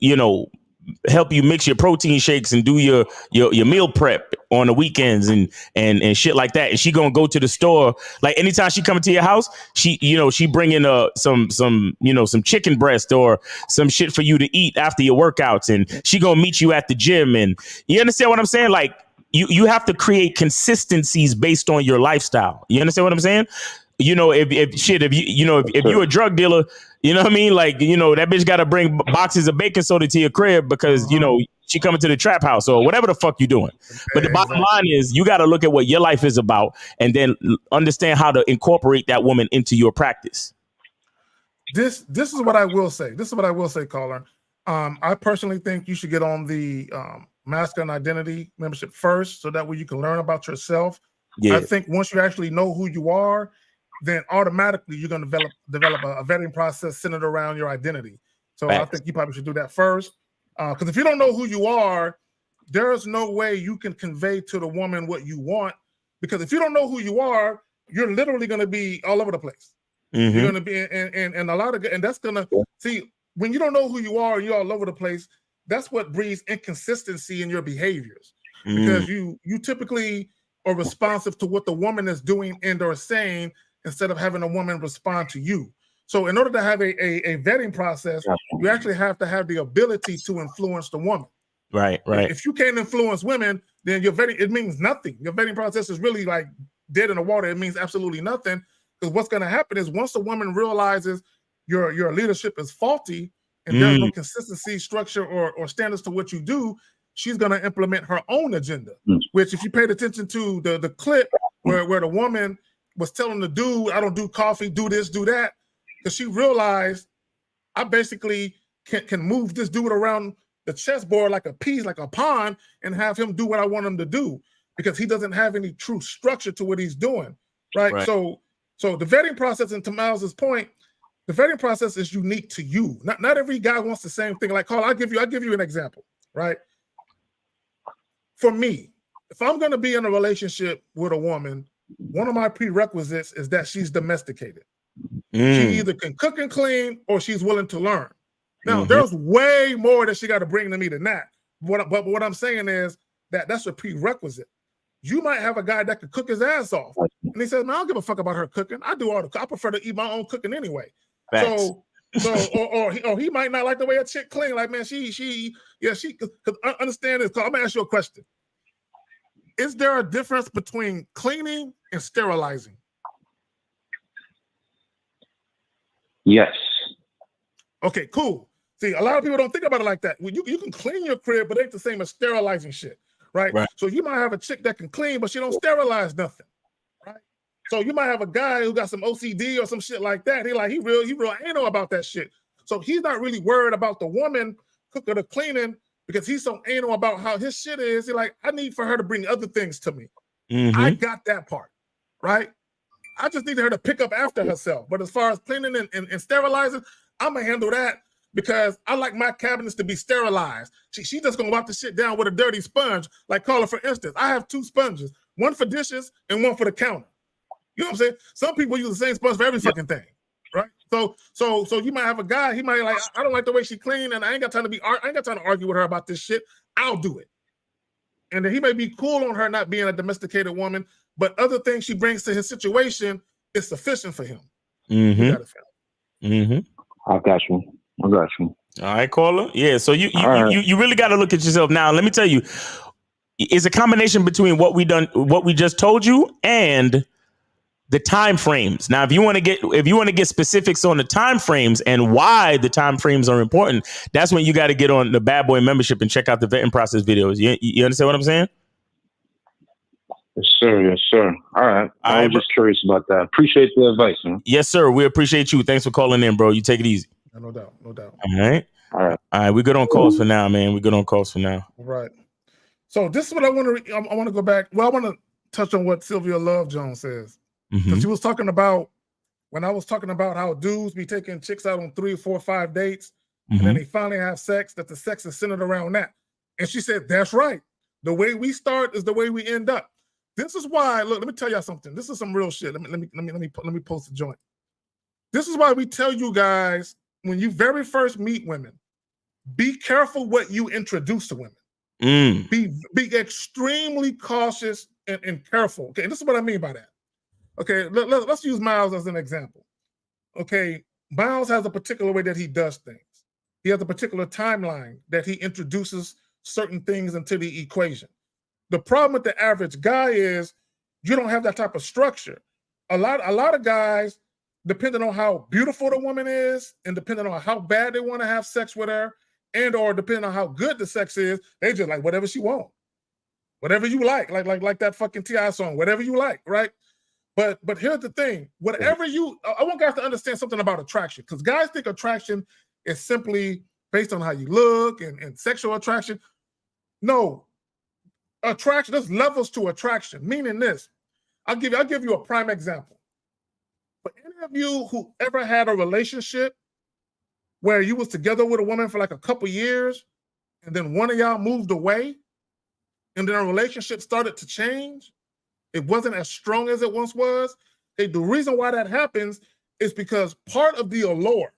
help you mix your protein shakes and do your meal prep on the weekends and shit like that. And she gonna go to the store, like anytime she coming to your house, she bring in some chicken breast or some shit for you to eat after your workouts, and she gonna meet you at the gym. And you understand what I'm saying? Like you have to create consistencies based on your lifestyle. You understand what I'm saying? If you're a drug dealer, you know what I mean? Like, that bitch got to bring boxes of baking soda to your crib because, she coming to the trap house or whatever the fuck you doing. But the bottom line is you got to look at what your life is about and then understand how to incorporate that woman into your practice. This is what I will say. Caller. I personally think you should get on the Masculine Identity membership first, so that way you can learn about yourself. Yeah. I think once you actually know who you are, then automatically you're going to develop a vetting process centered around your identity. So I think you probably should do that first. Because if you don't know who you are, there's no way you can convey to the woman what you want. Because if you don't know who you are, you're literally going to be all over the place. Mm-hmm. You're going to be and that's going to see when you don't know who you are and you're all over the place. That's what breeds inconsistency in your behaviors, because you typically are responsive to what the woman is doing and or saying, instead of having a woman respond to you. So in order to have a vetting process, you actually have to have the ability to influence the woman. Right. If you can't influence women, then your vetting, it means nothing. Your vetting process is really like dead in the water. It means absolutely nothing, because what's going to happen is once a woman realizes your leadership is faulty and there's no consistency, structure, or standards to what you do, she's going to implement her own agenda, which if you paid attention to the clip where the woman was telling the dude, I don't do coffee, do this, do that, because she realized I basically can move this dude around the chessboard like a piece, like a pawn, and have him do what I want him to do, because he doesn't have any true structure to what he's doing, right? So the vetting process, and to Miles's point, the vetting process is unique to you. Not every guy wants the same thing. Like, Carl, I'll give you an example, right? For me, if I'm going to be in a relationship with a woman, one of my prerequisites is that she's domesticated. She either can cook and clean or she's willing to learn. Now, there's way more that she got to bring to me than that. But what I'm saying is that's a prerequisite. You might have a guy that could cook his ass off, and he says, "Man, I don't give a fuck about her cooking. I prefer to eat my own cooking anyway." Facts. Or he might not like the way a chick clean. Like, man, she because understand this. I'm gonna ask you a question. Is there a difference between cleaning and sterilizing? Yes. Okay, cool. See, a lot of people don't think about it like that. Well, you can clean your crib, but it ain't the same as sterilizing shit, right? So you might have a chick that can clean, but she don't sterilize nothing, right? So you might have a guy who got some OCD or some shit like that. He real anal about that shit. So he's not really worried about the woman cooking or cleaning because he's so anal about how his shit is. He's like, I need for her to bring other things to me. I got that part, right? I just need her to pick up after herself. But as far as cleaning and sterilizing, I'm gonna handle that because I like my cabinets to be sterilized. She just gonna wipe the shit down with a dirty sponge. Like Carla, for instance, I have 2 sponges, one for dishes and one for the counter. You know what I'm saying? Some people use the same sponge for every fucking thing, right? So you might have a guy, he might like, I don't like the way she clean, and I ain't got time to argue with her about this shit. I'll do it. And then he may be cool on her not being a domesticated woman, but other things she brings to his situation is sufficient for him. I got you. All right, caller. Yeah. So you really got to look at yourself. Now, let me tell you, it's a combination between what we just told you and the time frames. Now, if you want to get specifics on the time frames and why the time frames are important, that's when you got to get on the Bad Boy membership and check out the vetting process videos. You understand what I'm saying? Yes, sir. Yes, sir. All right. I was just curious about that. Appreciate the advice, man. Yes, sir. We appreciate you. Thanks for calling in, bro. You take it easy. No doubt. All right. We're good on calls for now, man. We're good on calls for now. Right. So this is what I want to go back. Well, I want to touch on what Sylvia Love Jones says. She was talking about, when I was talking about how dudes be taking chicks out on 3, 4, 5 dates, and then they finally have sex, that the sex is centered around that. And she said, that's right. The way we start is the way we end up. This is why, look, let me tell y'all something. This is some real shit. Let me post a joint. This is why we tell you guys, when you very first meet women, be careful what you introduce to women. Be extremely cautious and careful. Okay, this is what I mean by that. Okay, let's use Miles as an example. Okay, Miles has a particular way that he does things. He has a particular timeline that he introduces certain things into the equation. The problem with the average guy is you don't have that type of structure. A lot of guys, depending on how beautiful the woman is and depending on how bad they want to have sex with her and or depending on how good the sex is, they just like whatever she want. Whatever you like that fucking T.I. song, whatever you like, right? But here's the thing. I want guys to understand something about attraction, because guys think attraction is simply based on how you look and sexual attraction. No. Attraction, there's levels to attraction, meaning this. I'll give you a prime example. For any of you who ever had a relationship where you was together with a woman for like a couple years, and then one of y'all moved away, and then a relationship started to change, it wasn't as strong as it once was. Okay, the reason why that happens is because part of the allure,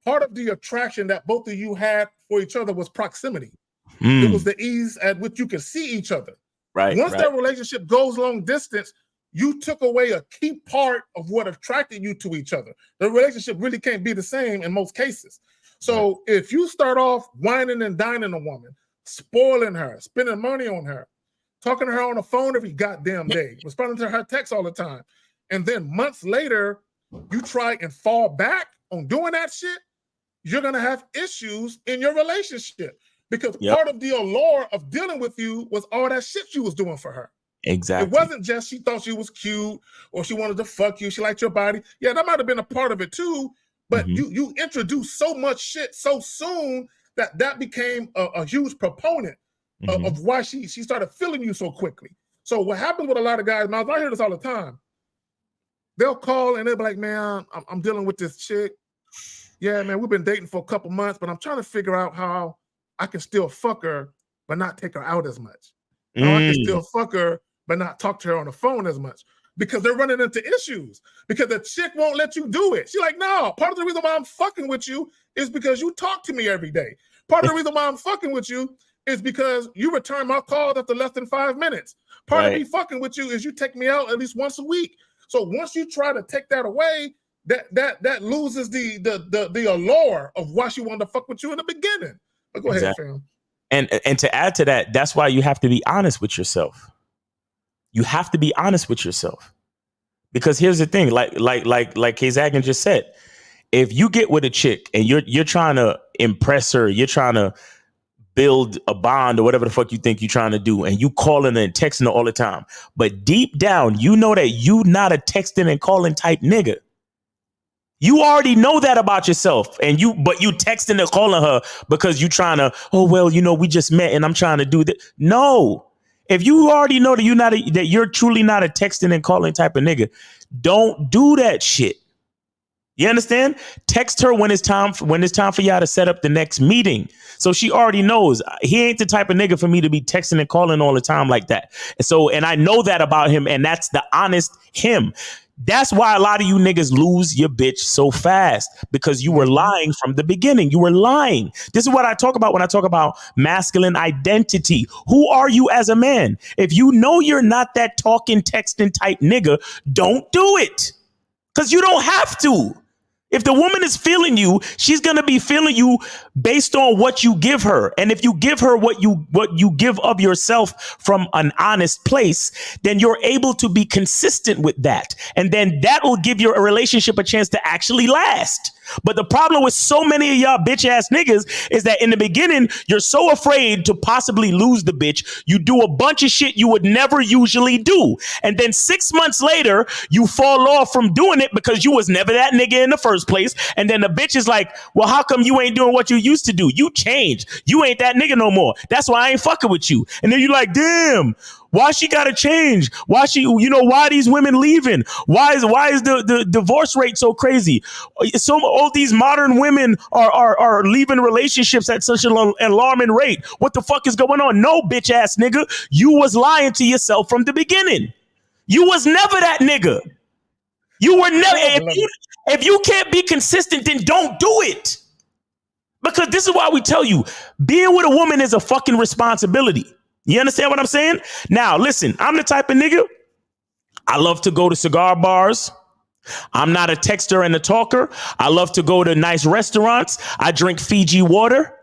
part of the attraction that both of you had for each other was proximity. It was the ease at which you could see each other. Right. Once that relationship goes long distance, you took away a key part of what attracted you to each other. The relationship really can't be the same in most cases. So if you start off whining and dining a woman, spoiling her, spending money on her, talking to her on the phone every goddamn day, responding to her texts all the time, and then months later, you try and fall back on doing that shit, you're going to have issues in your relationship. Because part of the allure of dealing with you was all that shit you was doing for her. Exactly. It wasn't just she thought she was cute or she wanted to fuck you. She liked your body. Yeah, that might have been a part of it too. But you introduced so much shit so soon that became a huge proponent of why she started feeling you so quickly. So what happens with a lot of guys, now I hear this all the time. They'll call and they'll be like, man, I'm dealing with this chick. Yeah, man, we've been dating for a couple months, but I'm trying to figure out how I can still fuck her, but not take her out as much. How I can still fuck her, but not talk to her on the phone as much. Because they're running into issues. Because the chick won't let you do it. She's like, no, part of the reason why I'm fucking with you is because you talk to me every day. Part of the reason why I'm fucking with you is because you return my calls after less than 5 minutes. Part of me fucking with you is you take me out at least once a week. So once you try to take that away, that loses the allure of why she wanted to fuck with you in the beginning. But go ahead, fam. And to add to that, that's why you have to be honest with yourself. You have to be honest with yourself. Because here's the thing, like K-Zagan just said, if you get with a chick and you're trying to impress her, you're trying to build a bond or whatever the fuck you think you're trying to do, and you calling her and texting her all the time, but deep down, you know that you not a texting and calling type nigga. You already know that about yourself, but you texting and calling her because you trying to, oh, well, we just met and I'm trying to do that. No. If you already know that that you're truly not a texting and calling type of nigga, don't do that shit. You understand? Text her when it's time for y'all to set up the next meeting. So she already knows he ain't the type of nigga for me to be texting and calling all the time like that. And I know that about him, and that's the honest him. That's why a lot of you niggas lose your bitch so fast, because you were lying from the beginning. You were lying. This is what I talk about when I talk about masculine identity. Who are you as a man? If you know you're not that talking, texting type nigga, don't do it, because you don't have to. If the woman is feeling you, she's going to be feeling you based on what you give her. And if you give her what you give of yourself from an honest place, then you're able to be consistent with that. And then that will give your relationship a chance to actually last. But the problem with so many of y'all bitch ass niggas is that in the beginning, you're so afraid to possibly lose the bitch. You do a bunch of shit you would never usually do. And then 6 months later, you fall off from doing it because you was never that nigga in the first place. And then the bitch is like, well, how come you ain't doing what you used to do? You changed. You ain't that nigga no more. That's why I ain't fucking with you. And then you're like, damn, why she gotta change? Why why these women leaving? Why is the divorce rate so crazy? All these modern women are leaving relationships at such an alarming rate. What the fuck is going on? No, bitch ass nigga. You was lying to yourself from the beginning. You was never that nigga. You were never. If you can't be consistent, then don't do it. Because this is why we tell you, being with a woman is a fucking responsibility. You understand what I'm saying? Now, listen, I'm the type of nigga, I love to go to cigar bars. I'm not a texter and a talker. I love to go to nice restaurants. I drink Fiji water.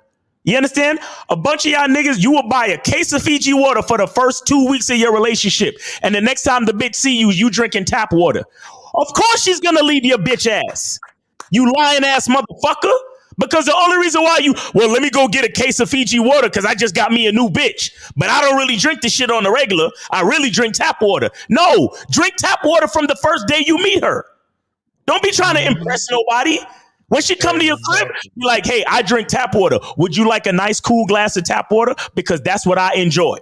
You understand? A bunch of y'all niggas, you will buy a case of Fiji water for the first 2 weeks of your relationship. And the next time the bitch see you, you drinking tap water. Of course she's going to leave your bitch ass. You lying ass motherfucker. Because the only reason why let me go get a case of Fiji water because I just got me a new bitch. But I don't really drink this shit on the regular. I really drink tap water. No, drink tap water from the first day you meet her. Don't be trying to impress nobody. When she come to your crib, you're like, hey, I drink tap water. Would you like a nice cool glass of tap water? Because that's what I enjoy.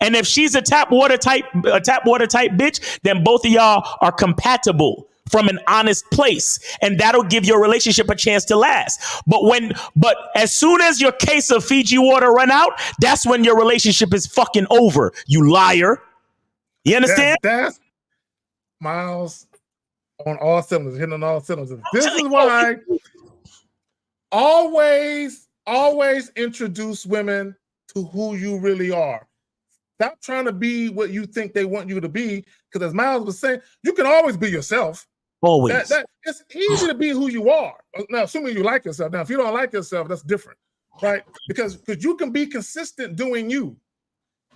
And if she's a tap water type bitch, then both of y'all are compatible from an honest place, and that'll give your relationship a chance to last. But as soon as your case of Fiji water run out, that's when your relationship is fucking over. You liar. You understand? That's Miles on all cylinders, hitting on all cylinders. This is why always introduce women to who you really are. Stop trying to be what you think they want you to be, because as Miles was saying, you can always be yourself. Always. It's easy to be who you are. Now, assuming you like yourself. Now, if you don't like yourself, that's different, right? Because you can be consistent doing you,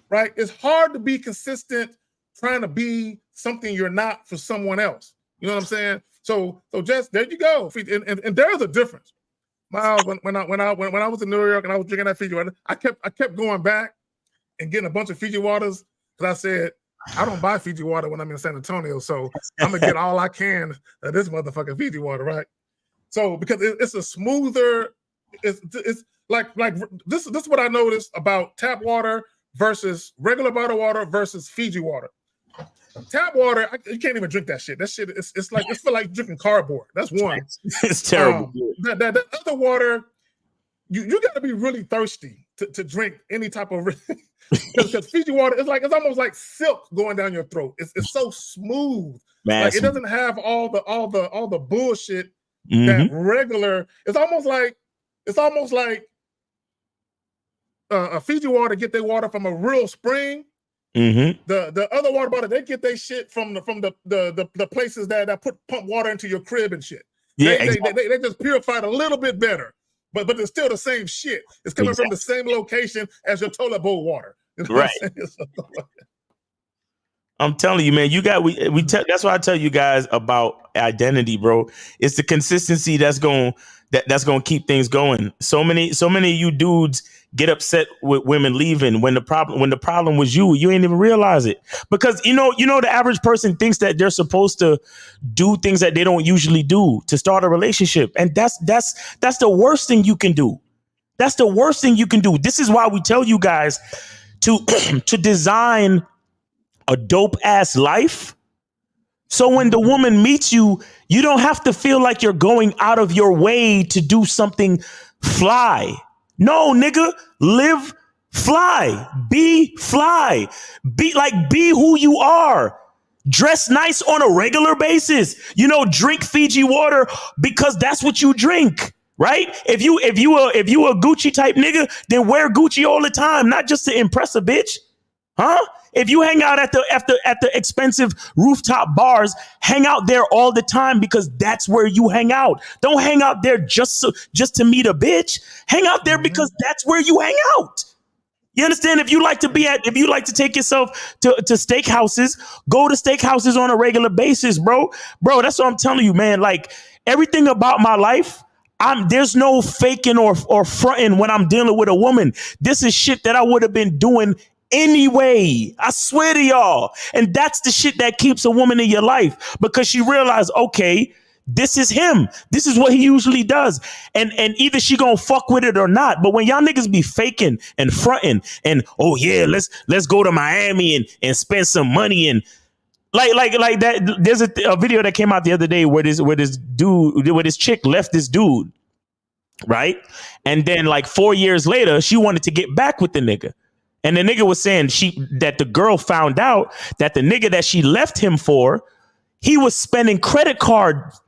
right? It's hard to be consistent trying to be something you're not for someone else. You know what I'm saying? So just there you go. And there's a difference. Miles, when I was in New York and I was drinking that Fiji water, I kept going back and getting a bunch of Fiji waters because I said, I don't buy Fiji water when I'm in San Antonio, so I'm gonna get all I can of this motherfucking Fiji water, right? So because it's a smoother, it's like this is what I noticed about tap water versus regular bottled water versus Fiji water. Tap water, you can't even drink that shit. That shit, it's like it's feel like drinking cardboard. That's one. It's terrible. That other water, you got to be really thirsty to drink any type of because Fiji water is it's almost like silk going down your throat. It's so smooth. Like it doesn't have all the bullshit that regular. It's almost like a Fiji water get their water from a real spring. The other water bottle, they get their shit from the places that pump water into your crib and shit. Yeah, they just purified a little bit better, but it's still the same shit. It's coming from the same location as your toilet bowl water. You know right. I'm telling you, man, that's why I tell you guys about identity, bro. It's the consistency that's going to keep things going. So many of you dudes get upset with women leaving when the problem was you ain't even realize it. Because you know the average person thinks that they're supposed to do things that they don't usually do to start a relationship. And that's the worst thing you can do. That's the worst thing you can do. This is why we tell you guys to to design a dope ass life. So when the woman meets you, you don't have to feel like you're going out of your way to do something fly. No, nigga, live fly, be who you are. Dress nice on a regular basis. Drink Fiji water because that's what you drink, right? If you a Gucci type nigga, then wear Gucci all the time, not just to impress a bitch. Huh? If you hang out at the expensive rooftop bars, hang out there all the time because that's where you hang out. Don't hang out there just to meet a bitch. Hang out there because that's where you hang out. You understand? If you like to take yourself to steakhouses, go to steakhouses on a regular basis, bro. Bro, that's what I'm telling you, man. Like everything about my life, there's no faking or fronting when I'm dealing with a woman. This is shit that I would have been doing anyway. I swear to y'all. And that's the shit that keeps a woman in your life because she realized, okay, this is him. This is what he usually does. And either she gonna fuck with it or not. But when y'all niggas be faking and fronting and, oh yeah, let's go to Miami and spend some money and like that. There's a video that came out the other day where this chick left this dude, right? And then like 4 years later, she wanted to get back with the nigga. And the nigga was saying that the girl found out that the nigga that she left him for, he was spending credit cards.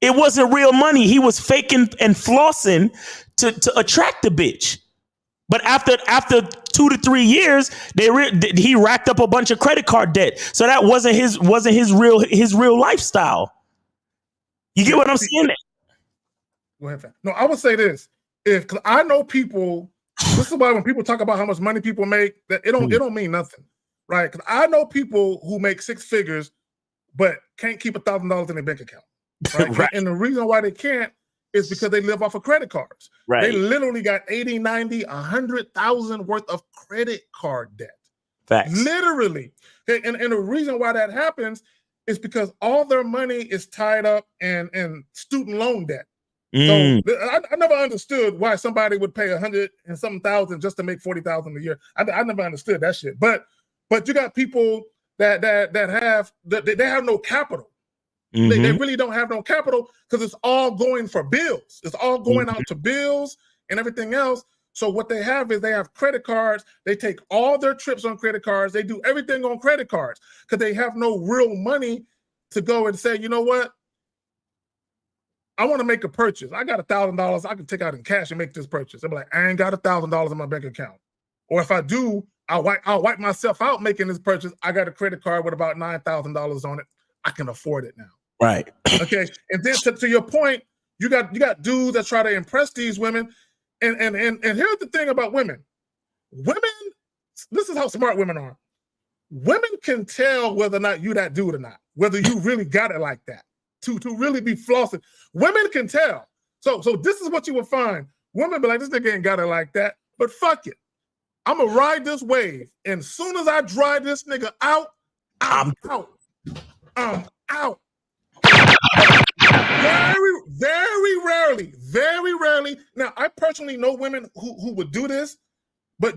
It wasn't real money. He was faking and flossing to attract the bitch. But after 2 to 3 years, he racked up a bunch of credit card debt. So that wasn't his real lifestyle. You get what I'm saying? Go ahead. No, I would say this. Because I know people. This is why when people talk about how much money people make, that it don't mean nothing, right? Because I know people who make six figures, but can't keep $1,000 in their bank account, right? Right. And the reason why they can't is because they live off of credit cards. Right. They literally got 80, 90, 100,000 worth of credit card debt. Facts. Literally. And the reason why that happens is because all their money is tied up in student loan debt. So I never understood why somebody would pay 100 and something thousand just to make 40,000 a year. I never understood that shit. But you got people that have no capital. They really don't have no capital because it's all going for bills. It's all going out to bills and everything else. So what they have is they have credit cards. They take all their trips on credit cards. They do everything on credit cards because they have no real money to go and say, you know what? I want to make a purchase. I got $1,000 I can take out in cash and make this purchase. I'm like, I ain't got $1,000 in my bank account. Or if I do, I'll wipe myself out making this purchase. I got a credit card with about $9,000 on it. I can afford it now. Right. Okay. And then to your point, you got dudes that try to impress these women. And here's the thing about women. Women, this is how smart women are. Women can tell whether or not you that dude or not, whether you really got it like that. To really be flossing. Women can tell. So this is what you will find. Women be like, this nigga ain't got it like that, but fuck it. I'm gonna ride this wave. And as soon as I drive this nigga out, I'm out. I'm out. Yo, very rarely. Now, I personally know women who would do this, but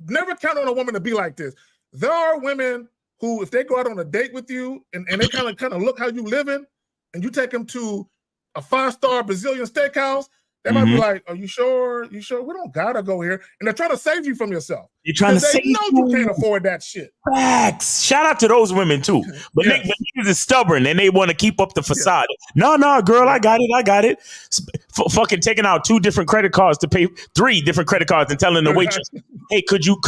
never count on a woman to be like this. There are women who, if they go out on a date with you and they kind of look how you living, and you take them to a 5-star Brazilian steakhouse, they might be like, "Are you sure? You sure? We don't gotta go here." And they're trying to save you from yourself. You're trying to They save know you can't afford that shit. Facts. Shout out to those women too. But Yes. niggas is stubborn and they want to keep up the facade. No, girl, I got it. Fucking taking out 2 different credit cards to pay 3 different credit cards and telling the waitress, "Hey, could you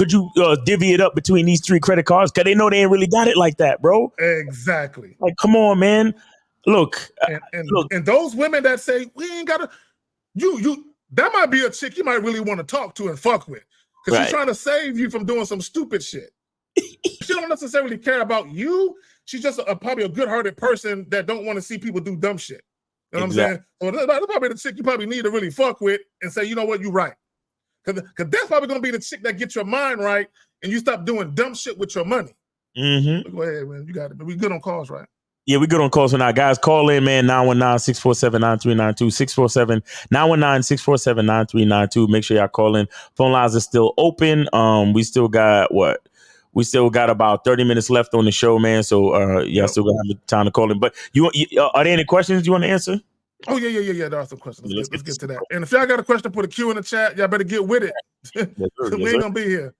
divvy it up between these 3 credit cards?" Because they know they ain't really got it like that, bro. Exactly. Like, come on, man. Look, and those women that say we ain't gotta, that might be a chick you might really want to talk to and fuck with, because she's trying to save you from doing some stupid shit. She don't necessarily care about you. She's just probably a good-hearted person that don't want to see people do dumb shit. You know what I'm saying? So that's probably the chick you probably need to really fuck with and say, you know what, you're right. Because that's probably gonna be the chick that gets your mind right and you stop doing dumb shit with your money. Go ahead, man. You got it. We good on calls, right? Yeah, we good on calls for now. Guys, call in, man, 919-647-9392, 647-919-647-9392. Make sure y'all call in. Phone lines are still open. We still got We still got about 30 minutes left on the show, man. So y'all still gonna have time to call in. But are there any questions you want to answer? Oh, yeah. There are some questions. Let's get to that. And if y'all got a question, put a Q in the chat. Y'all better get with it. We ain't gonna be here.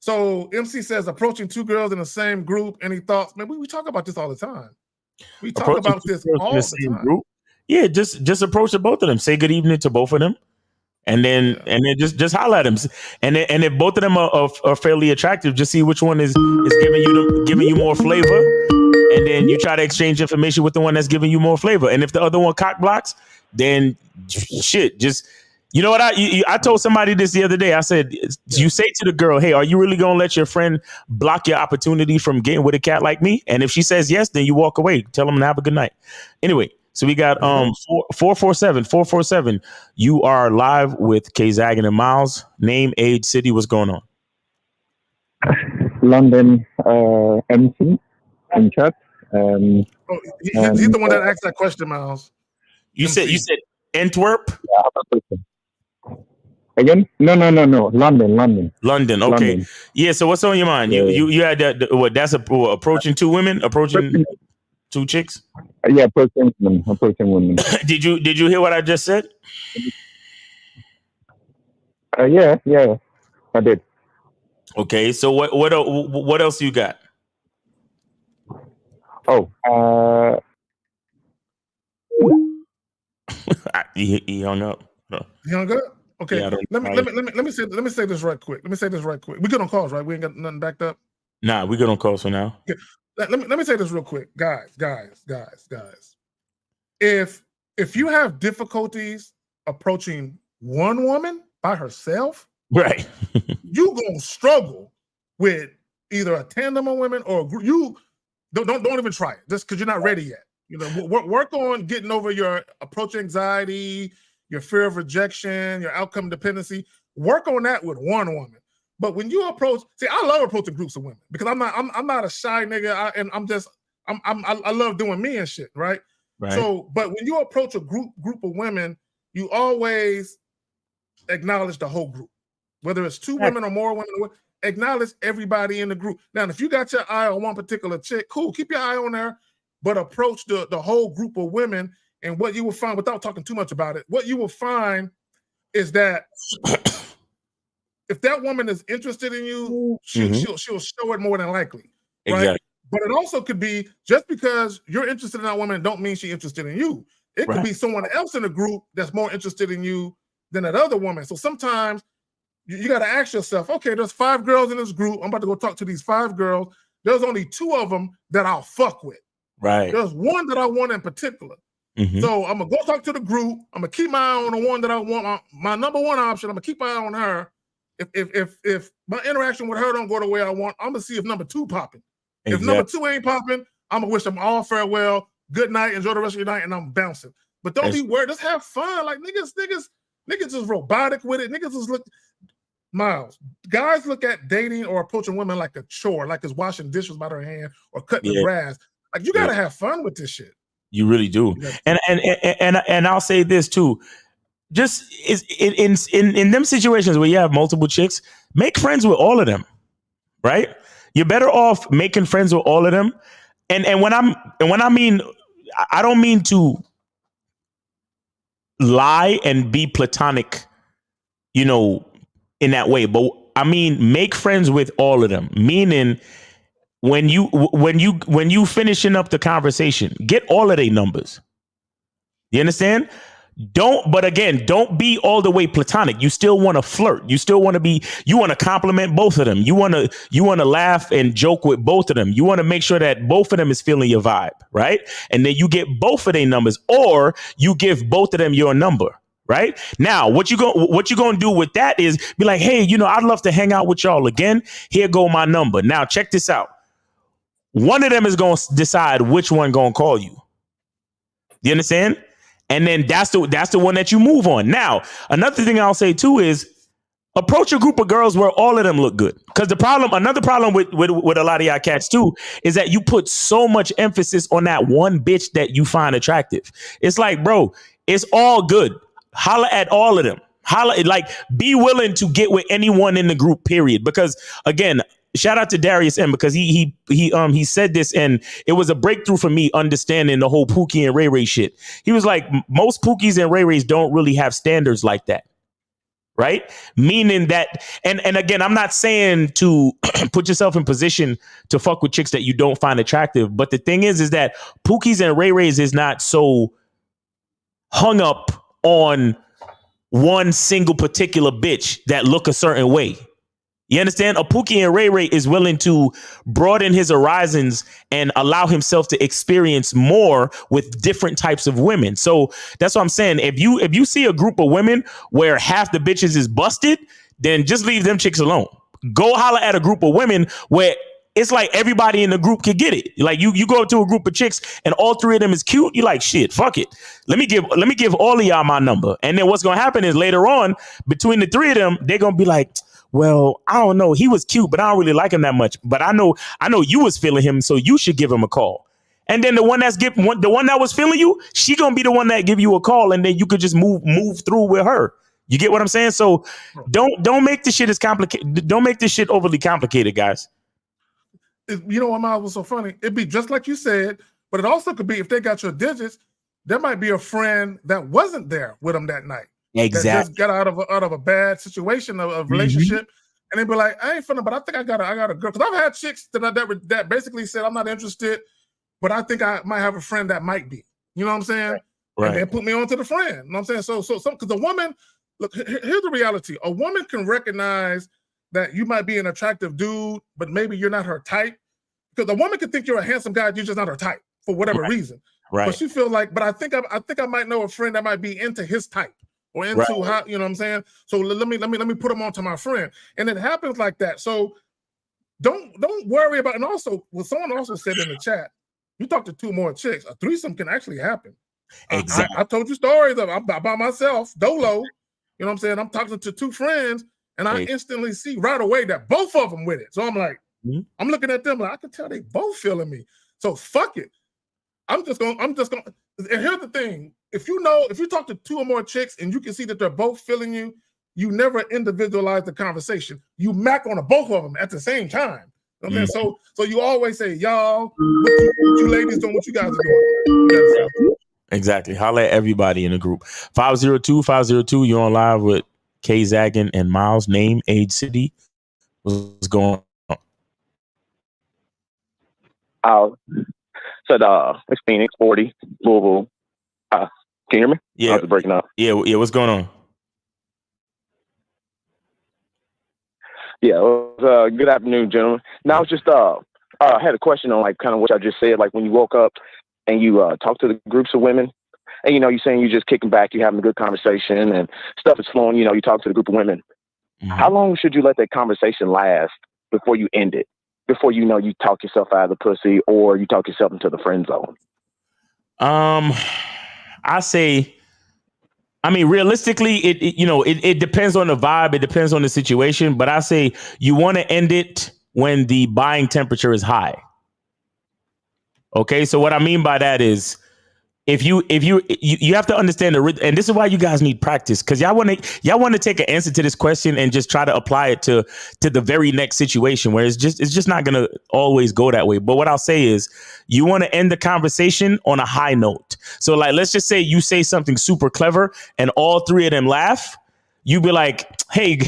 So MC says, approaching 2 girls in the same group. Any thoughts? Man, we talk about this all the time. We talk about this all the time. Group? Yeah, just approach the both of them. Say good evening to both of them, and then just holler at them. And if both of them are fairly attractive, just see which one is giving you more flavor, and then you try to exchange information with the one that's giving you more flavor. And if the other one cock blocks, then shit, just. You know what? I told somebody this the other day. I said, you say to the girl, "Hey, are you really going to let your friend block your opportunity from getting with a cat like me?" And if she says yes, then you walk away. Tell them to have a good night. Anyway, so we got 447. You are live with K Zaggin and Miles. Name, age, city. What's going on? London, MC in chat. He's the one that asked that question, Miles. You said Antwerp? Yeah, again? No. London. Okay. London. Yeah. So what's on your mind? Yeah. You had that. What? That's approaching 2 women. Approaching 2 chicks. Yeah, approaching women. Did you hear what I just said? Yeah, I did. Okay. So what else you got? Oh. He hung up. He hung up. Okay, yeah, let me say this right quick. We good on calls, right? We ain't got nothing backed up. Nah, we good on calls for now. Okay. Let me say this real quick, guys. If you have difficulties approaching one woman by herself, right, you gonna struggle with either a tandem of women or a group. You don't even try it just because you're not ready yet. You know, work on getting over your approach anxiety, your fear of rejection, your outcome dependency. Work on that with one woman. But when you approach, I love approaching groups of women because I'm not a shy nigga, I love doing me and shit, right? So, but when you approach a group of women, you always acknowledge the whole group, whether it's 2 women or more women. Acknowledge everybody in the group. Now, if you got your eye on one particular chick, cool, keep your eye on her, but approach the whole group of women. And what you will find, without talking too much about it, what you will find is that if that woman is interested in you, she'll show it more than likely, right? Exactly. But it also could be just because you're interested in that woman don't mean she's interested in you. It could be someone else in the group that's more interested in you than that other woman. So sometimes you got to ask yourself, okay, there's 5 girls in this group. I'm about to go talk to these 5 girls. There's only 2 of them that I'll fuck with. Right. There's one that I want in particular. So I'm gonna go talk to the group. I'm gonna keep my eye on the one that I want. My number one option. I'm gonna keep my eye on her. If my interaction with her don't go the way I want, I'm gonna see if number 2 popping. If number 2 ain't popping, I'm gonna wish them all farewell, good night, enjoy the rest of your night, and I'm bouncing. But don't be worried. Just have fun. Like niggas just robotic with it. Niggas just look. Miles, guys look at dating or approaching women like a chore, like it's washing dishes by their hand or cutting the grass. Like you gotta have fun with this shit. You really do. And I'll say this too. just is in them situations where you have multiple chicks, make friends with all of them, right? You're better off making friends with all of them. And when I mean, I don't mean to lie and be platonic, in that way, but I mean make friends with all of them. Meaning when you finishing up the conversation, get all of their numbers. You understand? Don't be all the way platonic. You still want to flirt. You still want to compliment both of them. You want to laugh and joke with both of them. You want to make sure that both of them is feeling your vibe, right? And then you get both of their numbers, or you give both of them your number, right? Now, what you going to do with that is be like, hey, I'd love to hang out with y'all again. Here go my number. Now, check this out. One of them is going to decide which one going to call you. You understand? And then that's the one that you move on. Now, another thing I'll say too is approach a group of girls where all of them look good. Because another problem with a lot of y'all cats too, is that you put so much emphasis on that one bitch that you find attractive. It's like, bro, it's all good. Holla at all of them. Be willing to get with anyone in the group, period. Because again, shout out to Darius M, because he said this, and it was a breakthrough for me understanding the whole Pookie and Ray Ray shit. He was like, most Pookies and Ray Rays don't really have standards like that. Right? Meaning that, and again, I'm not saying to put yourself in position to fuck with chicks that you don't find attractive. But the thing is that Pookies and Ray Rays is not so hung up on one single particular bitch that look a certain way. You understand? A Pookie and Ray Ray is willing to broaden his horizons and allow himself to experience more with different types of women. So that's what I'm saying. If you see a group of women where half the bitches is busted, then just leave them chicks alone. Go holler at a group of women where it's like everybody in the group could get it. Like you go to a group of chicks and all three of them is cute. You're like, shit, fuck it. Let me give all of y'all my number. And then what's going to happen is later on between the three of them, they're going to be like, well, I don't know. He was cute, but I don't really like him that much. But I know you was feeling him, so you should give him a call. And then the one that was feeling you, she gonna be the one that give you a call, and then you could just move through with her. You get what I'm saying? So don't make this shit as complicated. Don't make this shit overly complicated, guys. You know what, Miles, was so funny? It'd be just like you said, but it also could be if they got your digits, there might be a friend that wasn't there with them that night. Exactly. That just got out of a bad situation of relationship, and they'd be like, "I ain't finna," but I think I got a girl. Because I've had chicks that basically said, "I'm not interested," but I think I might have a friend that might be. You know what I'm saying? Right. And they put me on to the friend. You know what I'm saying? So because a woman, look, here's the reality: a woman can recognize that you might be an attractive dude, but maybe you're not her type. Because a woman can think you're a handsome guy, you're just not her type for whatever reason. Right. But she feels like, but I think I might know a friend that might be into his type. Or into how, you know what I'm saying? So let me put them on to my friend. And it happens like that. So don't worry about, and also what someone also said in the chat, you talk to two more chicks, a threesome can actually happen. Exactly. I told you stories of I'm by myself, dolo. You know what I'm saying? I'm talking to two friends, and I instantly see right away that both of them with it. So I'm like, I'm looking at them like I can tell they both feeling me. So fuck it. I'm just gonna, and here's the thing. If you talk to two or more chicks and you can see that they're both feeling you, you never individualize the conversation. You mac on both of them at the same time. You know what I'm saying? So you always say, y'all, what you ladies doing, what you guys are doing. Exactly. Holla at everybody in the group. 502, you're on live with K Zaggin and Miles. Name, age, city. What's going on? Said it's Phoenix, 40, Louisville. Can you hear me? Yeah. I was breaking up. Yeah, what's going on? Yeah, good afternoon, gentlemen. Now, I was just had a question on like kind of what I just said, like when you woke up and you talk to the groups of women, and you're saying you're just kicking back, you're having a good conversation, and stuff is flowing. You talk to the group of women. How long should you let that conversation last before you end it? Before you talk yourself out of the pussy or you talk yourself into the friend zone? I say, realistically, it depends on the vibe. It depends on the situation. But I say you want to end it when the buying temperature is high. Okay, so what I mean by that is you have to understand and this is why you guys need practice, because y'all want to take an answer to this question and just try to apply it to the very next situation where it's just not gonna always go that way. But what I'll say is you want to end the conversation on a high note. So like, let's just say you say something super clever and all three of them laugh. You be like, hey,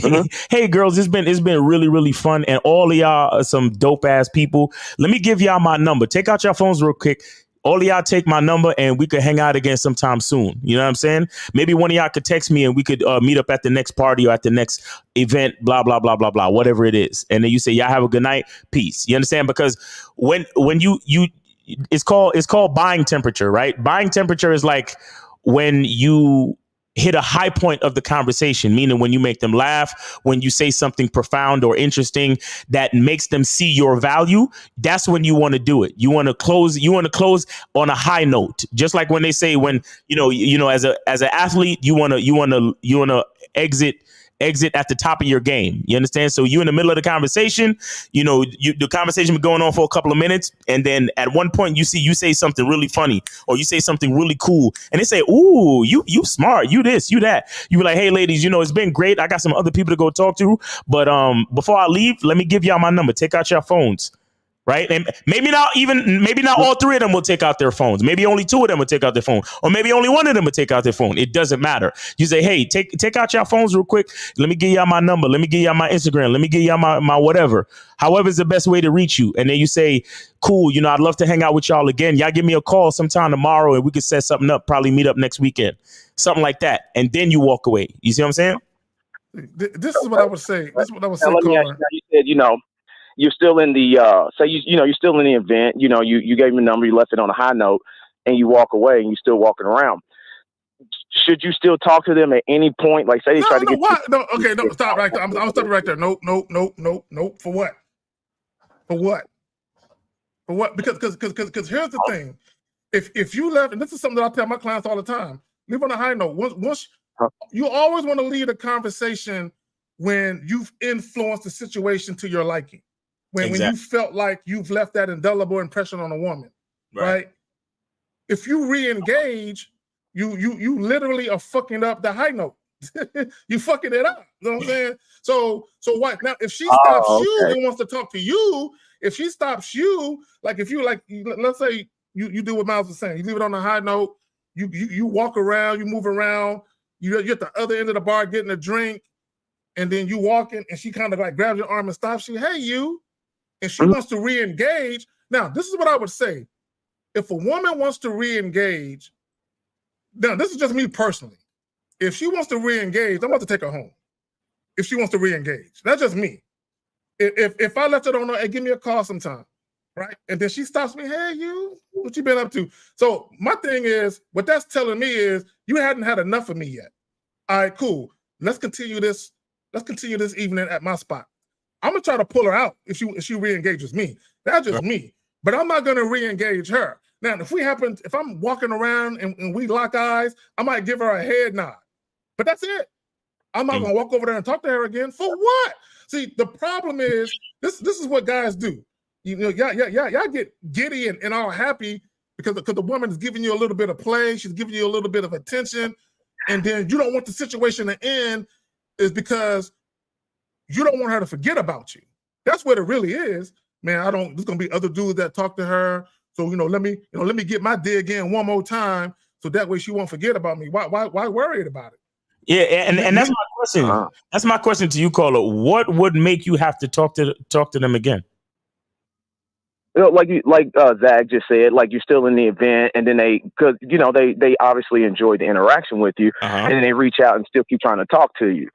hey girls, it's been really, really fun. And all of y'all are some dope ass people. Let me give y'all my number. Take out your phones real quick. All of y'all take my number and we could hang out again sometime soon. You know what I'm saying? Maybe one of y'all could text me and we could meet up at the next party or at the next event, blah, blah, blah, blah, blah, whatever it is. And then you say, y'all have a good night. Peace. You understand? Because when you it's called buying temperature, right? Buying temperature is like when you hit a high point of the conversation, meaning when you make them laugh, when you say something profound or interesting that makes them see your value, that's when you want to do it. You want to close on a high note. Just like when they say, when, as an athlete, you want to exit at the top of your game. You understand? So you in the middle of the conversation, the conversation been going on for a couple of minutes. And then at one point you say something really funny or you say something really cool and they say, ooh, you smart, you this, you that. You be like, hey ladies, it's been great. I got some other people to go talk to. But before I leave, let me give y'all my number. Take out your phones. Right. And maybe not all three of them will take out their phones. Maybe only two of them will take out their phone, or maybe only one of them will take out their phone. It doesn't matter. You say, hey, take out your phones real quick. Let me give y'all my number. Let me give y'all my Instagram. Let me give y'all my whatever. However is the best way to reach you. And then you say, cool, I'd love to hang out with y'all again. Y'all give me a call sometime tomorrow and we could set something up, probably meet up next weekend, something like that. And then you walk away. You see what I'm saying? This is what I would say. This is what I would say, Let me ask you, you said, you're still in the you're still in the event, you gave him a number, you left it on a high note and you walk away and you're still walking around. Should you still talk to them at any point? Like say they try to get no, stop right there. I'm stopping right there. Nope. For what? Because here's the thing. If you left, and this is something that I tell my clients all the time, leave on a high note. Once you always want to lead a conversation when you've influenced the situation to your liking. When you felt like you've left that indelible impression on a woman, right? If you re-engage, you literally are fucking up the high note. You fucking it up. You know what I'm saying? So what? Now, if she stops you and wants to talk to you, if she stops you, like if you let's say you do what Miles was saying, you leave it on a high note, you walk around, you move around, you're at the other end of the bar getting a drink, and then you walk in and she kind of like grabs your arm and stops you. Hey, you. And she wants to re-engage. Now, this is what I would say. If a woman wants to re-engage, now this is just me personally. If she wants to re-engage, I'm about to take her home. If she wants to re-engage. That's just me. If I left it on her, hey, give me a call sometime, right? And then she stops me, hey, you, what you been up to? So my thing is, what that's telling me is you hadn't had enough of me yet. All right, cool. Let's continue this evening at my spot. I'm gonna try to pull her out if she re-engages me. That's just me. But I'm not gonna re-engage her. Now, if I'm walking around and we lock eyes, I might give her a head nod. But that's it. I'm not gonna walk over there and talk to her again. For what? See, the problem is this is what guys do. Y'all get giddy and all happy because the woman is giving you a little bit of play, she's giving you a little bit of attention, and then you don't want the situation to end is because you don't want her to forget about you. That's what it really is. Man, there's gonna be other dudes that talk to her. So, let me get my dig in one more time so that way she won't forget about me. Why worry about it? Yeah, and that's my question. That's my question to you, caller. What would make you have to talk to them again? Like Zach just said, like you're still in the event, and then they obviously enjoy the interaction with you, and then they reach out and still keep trying to talk to you.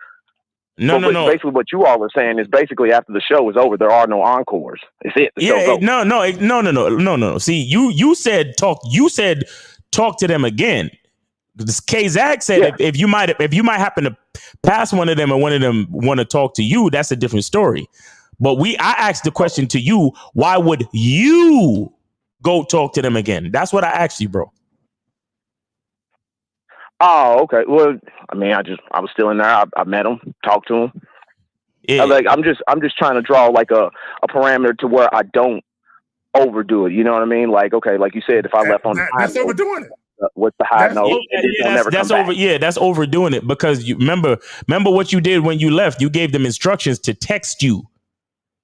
No. Basically, what you all are saying is basically after the show is over, there are no encores. It's it. The show's over. No. See, you said talk. You said talk to them again. K-Zag said if you might happen to pass one of them and one of them want to talk to you, that's a different story. But I asked the question to you: why would you go talk to them again? That's what I asked you, bro. Oh, okay. Well, I mean, I was still in there. I met him, talked to him. Yeah. I'm just trying to draw like a parameter to where I don't overdo it. You know what I mean? Like, okay, like you said, if I left on that's overdoing it. with the high note. That's overdoing it, because you remember what you did when you left. You gave them instructions to text you.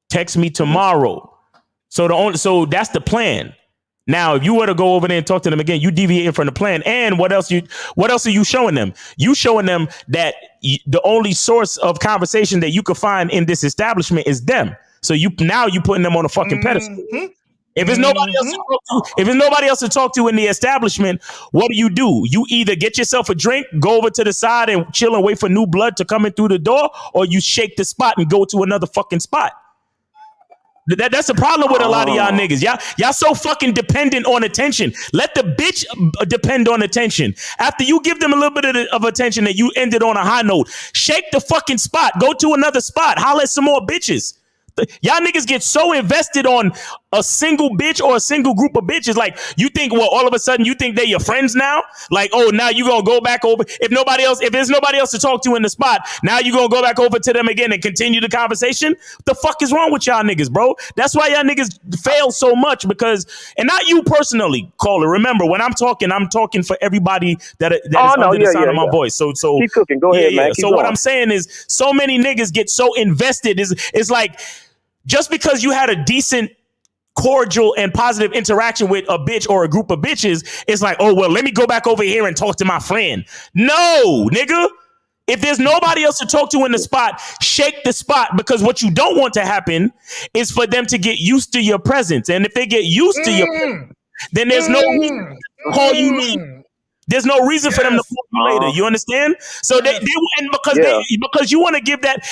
Text me tomorrow. So that's the plan. Now, if you were to go over there and talk to them again, you deviating from the plan. And what else are you showing them? You showing them that the only source of conversation that you could find in this establishment is them. So you putting them on a fucking pedestal. If there's nobody else to talk to, if there's nobody else to talk to in the establishment, what do? You either get yourself a drink, go over to the side and chill and wait for new blood to come in through the door, or you shake the spot and go to another fucking spot. That's the problem with a lot of y'all niggas. Y'all so fucking dependent on attention. Let the bitch depend on attention. After you give them a little bit of attention and you ended on a high note, shake the fucking spot. Go to another spot. Holler at some more bitches. Y'all niggas get so invested on a single bitch or a single group of bitches. Like, you think, all of a sudden you think they're your friends now? Like, now you gonna go back over. If there's nobody else to talk to in the spot, now you gonna go back over to them again and continue the conversation? What the fuck is wrong with y'all niggas, bro? That's why y'all niggas fail so much, because, and not you personally, caller. Remember, when I'm talking for everybody that is under the sound of my voice. So keep cooking. Go ahead, man. Keep so going. what I'm saying is, so many niggas get so invested. It's like, just because you had a decent, cordial, and positive interaction with a bitch or a group of bitches, it's like, let me go back over here and talk to my friend. No, nigga. If there's nobody else to talk to in the spot, shake the spot, because what you don't want to happen is for them to get used to your presence. And if they get used to your presence, then there's no reason to call you later. There's no reason for them to call you later. You understand? So because you want to give that.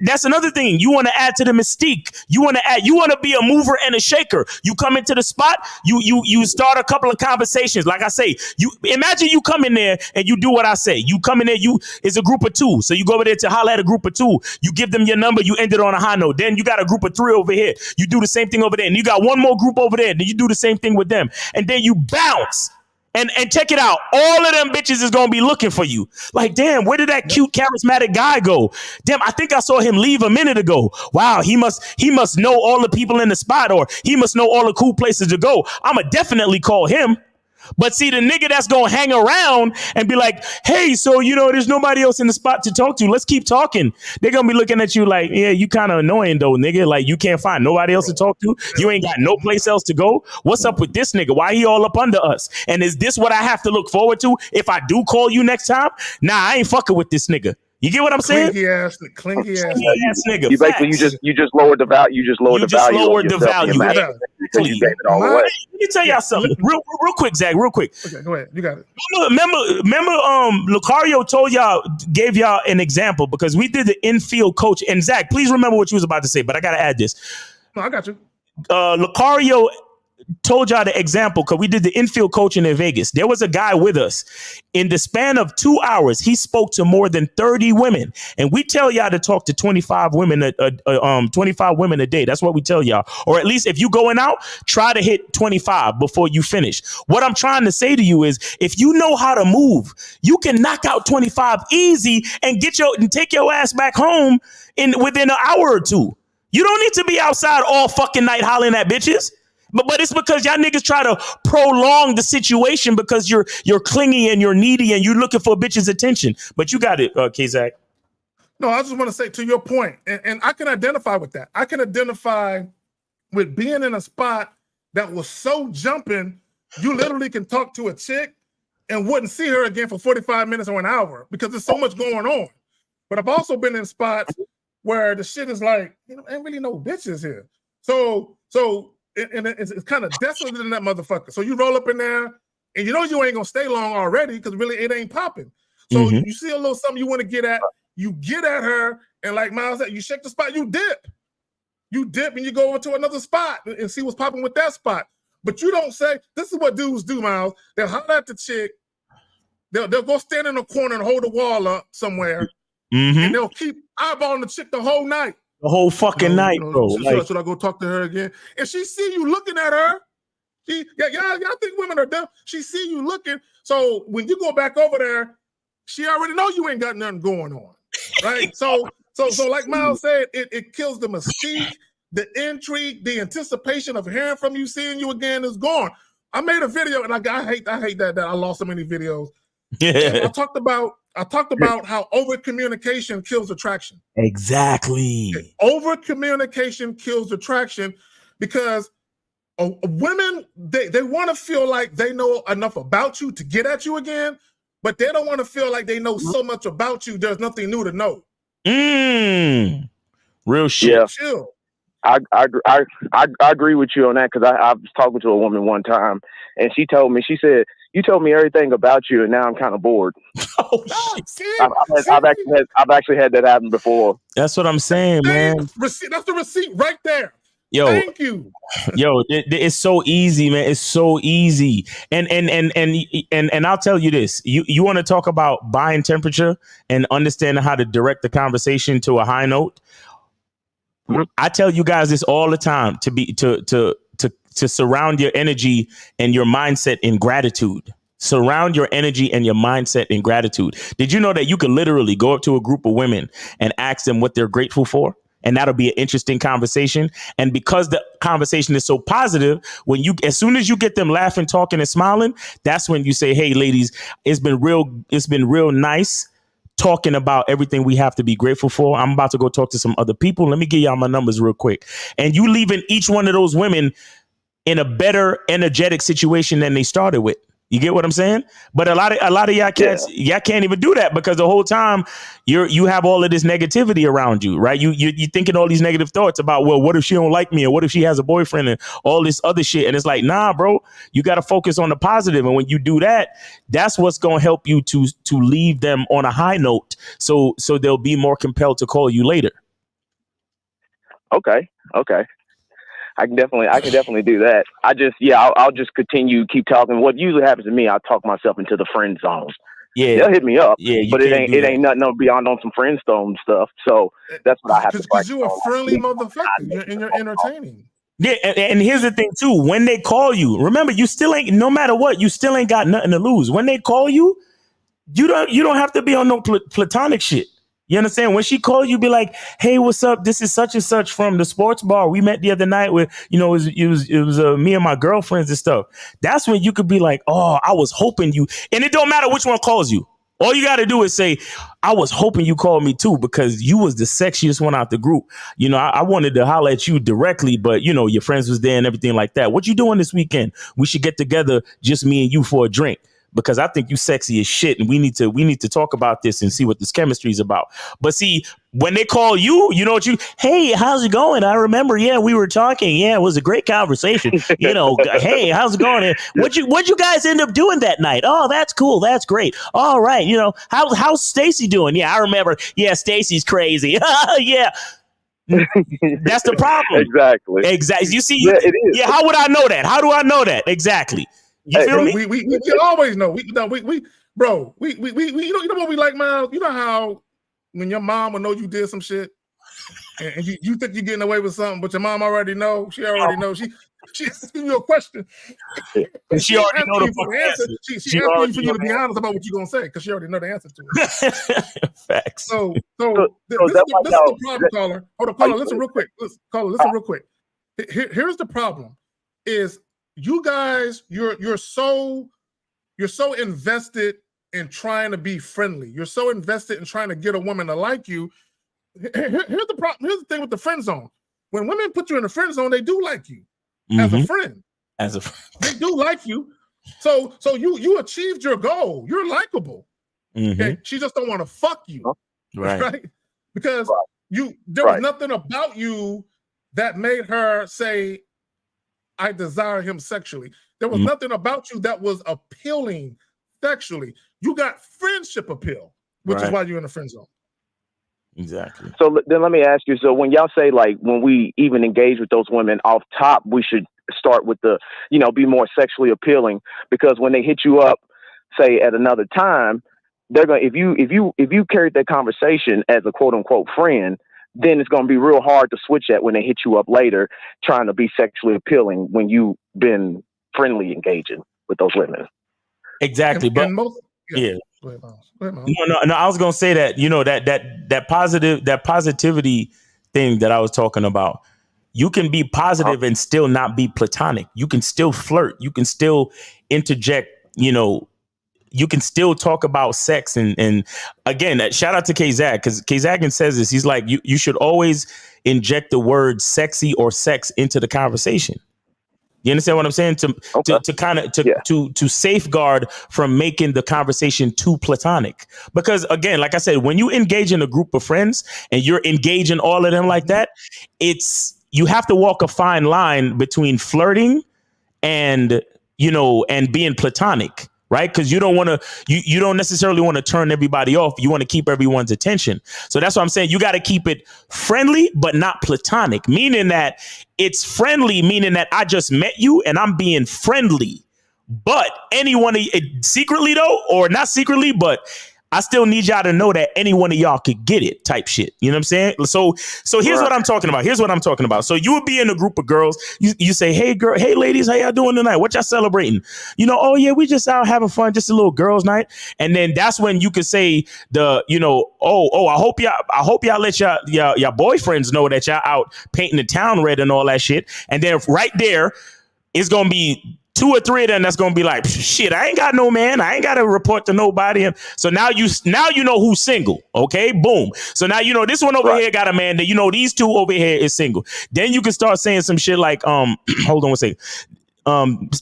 That's another thing. You want to add to the mystique. You want to be a mover and a shaker. You come into the spot. You start a couple of conversations. Like I say, you imagine you come in there and you do what I say. You come in there. It's a group of two. So you go over there to holler at a group of two. You give them your number. You end it on a high note. Then you got a group of three over here. You do the same thing over there. And you got one more group over there. Then you do the same thing with them. And then you bounce. And check it out. All of them bitches is gonna be looking for you. Like, damn, where did that cute, charismatic guy go? Damn, I think I saw him leave a minute ago. Wow, he must know all the people in the spot, or he must know all the cool places to go. I'ma definitely call him. But see, the nigga that's gonna hang around and be like, hey, so there's nobody else in the spot to talk to. Let's keep talking. They're gonna be looking at you like, yeah, you kind of annoying though, nigga. Like, you can't find nobody else to talk to. You ain't got no place else to go. What's up with this nigga? Why he all up under us? And is this what I have to look forward to if I do call you next time? Nah, I ain't fucking with this nigga. You get what I'm saying? Clingy ass nigga. You basically you just lowered the value. You just lowered the value. So you gave it all away. Let me tell y'all something real quick, Zach. Real quick. Okay, go ahead. You got it. Remember, Lucario gave y'all an example, because we did the infield coach. And Zach, please remember what you was about to say, but I gotta add this. No, I got you. Lucario told y'all the example, because we did the infield coaching in Vegas. There was a guy with us. In the span of 2 hours, he spoke to more than 30 women. And we tell y'all to talk to 25 women a day. That's what we tell y'all. Or at least if you going out, try to hit 25 before you finish. What I'm trying to say to you is, if you know how to move, you can knock out 25 easy and take your ass back home within an hour or two. You don't need to be outside all fucking night hollering at bitches. But it's because y'all niggas try to prolong the situation because you're clingy and you're needy and you're looking for a bitch's attention. But you got it, K-Zach. No, I just want to say, to your point, and I can identify with that. I can identify with being in a spot that was so jumping, you literally can talk to a chick and wouldn't see her again for 45 minutes or an hour because there's so much going on. But I've also been in spots where the shit is like, ain't really no bitches here. So it's kind of desolate in that motherfucker. So you roll up in there and you ain't gonna stay long already because really it ain't popping. So you see a little something you want to get at, you get at her, and like Miles said, you shake the spot, you dip and you go over to another spot and see what's popping with that spot. But you don't say, this is what dudes do, Miles. They'll holler at the chick, they'll go stand in a corner and hold the wall up somewhere, and they'll keep eyeballing the chick the whole night. The whole fucking night, bro. Should I go talk to her again? And she see you looking at her. Y'all think women are dumb. She see you looking. So when you go back over there, she already know you ain't got nothing going on, right? so like Miles said, it kills the mystique, the intrigue, the anticipation of hearing from you, seeing you again is gone. I made a video, and I hate that I lost so many videos. Yeah. I talked about how over communication kills attraction. Exactly. Over communication kills attraction because women they want to feel like they know enough about you to get at you again, but they don't want to feel like they know so much about you. There's nothing new to know. Real shit. Yeah. Chill. I agree with you on that because I was talking to a woman one time and she said, you told me everything about you and now I'm kind of bored. Oh shit! I've actually had that happen before. That's what I'm saying, man. That's the receipt right there. Yo, thank you. Yo, it's so easy, man. It's so easy. And I'll tell you this. You want to talk about buying temperature and understanding how to direct the conversation to a high note. I tell you guys this all the time to surround your energy and your mindset in gratitude. Surround your energy and your mindset in gratitude. Did you know that you could literally go up to a group of women and ask them what they're grateful for? And that'll be an interesting conversation. And because the conversation is so positive, as soon as you get them laughing, talking, and smiling, that's when you say, hey, ladies, it's been real nice talking about everything we have to be grateful for. I'm about to go talk to some other people. Let me give y'all my numbers real quick. And you leaving each one of those women in a better energetic situation than they started with. You get what I'm saying? But a lot of y'all cats, y'all can't even do that because the whole time you have all of this negativity around you, right? You thinking all these negative thoughts about, well, what if she don't like me, or what if she has a boyfriend, and all this other shit. And it's like, nah, bro, you got to focus on the positive. And when you do that, that's what's going to help you to leave them on a high note, so they'll be more compelled to call you later. Okay. I can definitely do that. I'll just keep talking. What usually happens to me, I talk myself into the friend zone. Yeah, they'll hit me up. Yeah, but it ain't nothing beyond on some friend zone stuff. So that's what I have to. Because you're a friendly motherfucker and you're entertaining. Yeah, and here's the thing too. When they call you, remember, you still ain't. No matter what, you still ain't got nothing to lose. When they call you, you don't have to be on no platonic shit. You understand? When she called you, be like, hey, what's up? This is such and such from the sports bar we met the other night with, it was me and my girlfriends and stuff. That's when you could be like, oh, I was hoping you, and it don't matter which one calls you. All you got to do is say, I was hoping you called me too, because you was the sexiest one out the group. I wanted to holler at you directly, but your friends was there and everything like that. What you doing this weekend? We should get together, just me and you, for a drink, because I think you sexy as shit, and we need to talk about this and see what this chemistry is about. But see, when they call you, hey, how's it going? I remember, we were talking. Yeah, it was a great conversation. Hey, how's it going? What'd you guys end up doing that night? Oh, that's cool. That's great. All right. How's Stacy doing? Yeah, I remember. Yeah, Stacy's crazy. Yeah. That's the problem. Exactly. You see, it is. Yeah, how would I know that? How do I know that? Exactly. You feel me? We always know. You know what we like, Miles? You know how when your mom will know you did some shit and you think you're getting away with something, but your mom already know. She already knows. She asking you a question. She already know the answer. She asking you for you to be honest about what you're gonna say, because she already know the answer to it. Facts. So this is the problem, caller. Hold on, caller. Listen real quick. Listen real quick. Here's the problem: is you guys, you're so invested in trying to be friendly. You're so invested in trying to get a woman to like you. Here's the problem. Here's the thing with the friend zone. When women put you in the friend zone, they do like you as a friend. They do like you. So you achieved your goal. You're likable. Okay? She just don't want to fuck you, right? Because there was nothing about you that made her say, I desire him sexually. There was nothing about you that was appealing sexually. You got friendship appeal, which is why you're in the friend zone. Exactly. So then let me ask you, so when y'all say, like, when we even engage with those women off top, we should start with the, be more sexually appealing, because when they hit you up, say at another time, they're going to, if you carried that conversation as a quote unquote friend, then it's going to be real hard to switch that when they hit you up later, trying to be sexually appealing when you've been friendly engaging with those women. Exactly. But yeah. Go ahead, No, I was going to say that, that positivity thing that I was talking about, you can be positive and still not be platonic. You can still flirt. You can still interject, you can still talk about sex. And again, shout out to K-Zag, because K-Zagan says this. He's like, you should always inject the word sexy or sex into the conversation. You understand what I'm saying? To safeguard from making the conversation too platonic. Because again, like I said, when you engage in a group of friends and you're engaging all of them like that, you have to walk a fine line between flirting and being platonic. Right. Because you don't want to you don't necessarily want to turn everybody off. You want to keep everyone's attention. So that's what I'm saying. You got to keep it friendly, but not platonic, meaning that it's friendly, meaning that I just met you and I'm being friendly. But anyone secretly, though, or not secretly, but I still need y'all to know that any one of y'all could get it type shit. You know what I'm saying? So here's what I'm talking about. Here's what I'm talking about. So you would be in a group of girls. You say, hey, ladies, how y'all doing tonight? What y'all celebrating? Oh, yeah, we just out having fun. Just a little girls' night. And then that's when you could say I hope y'all let y'all boyfriends know that y'all out painting the town red and all that shit. And then right there, it's going to be 2 or 3 of them that's gonna be like, shit, I ain't got no man. I ain't got to report to nobody. And so now you know who's single. Okay, boom. So now this one over here got a man. That these 2 over here is single. Then you can start saying some shit like, hold on one second.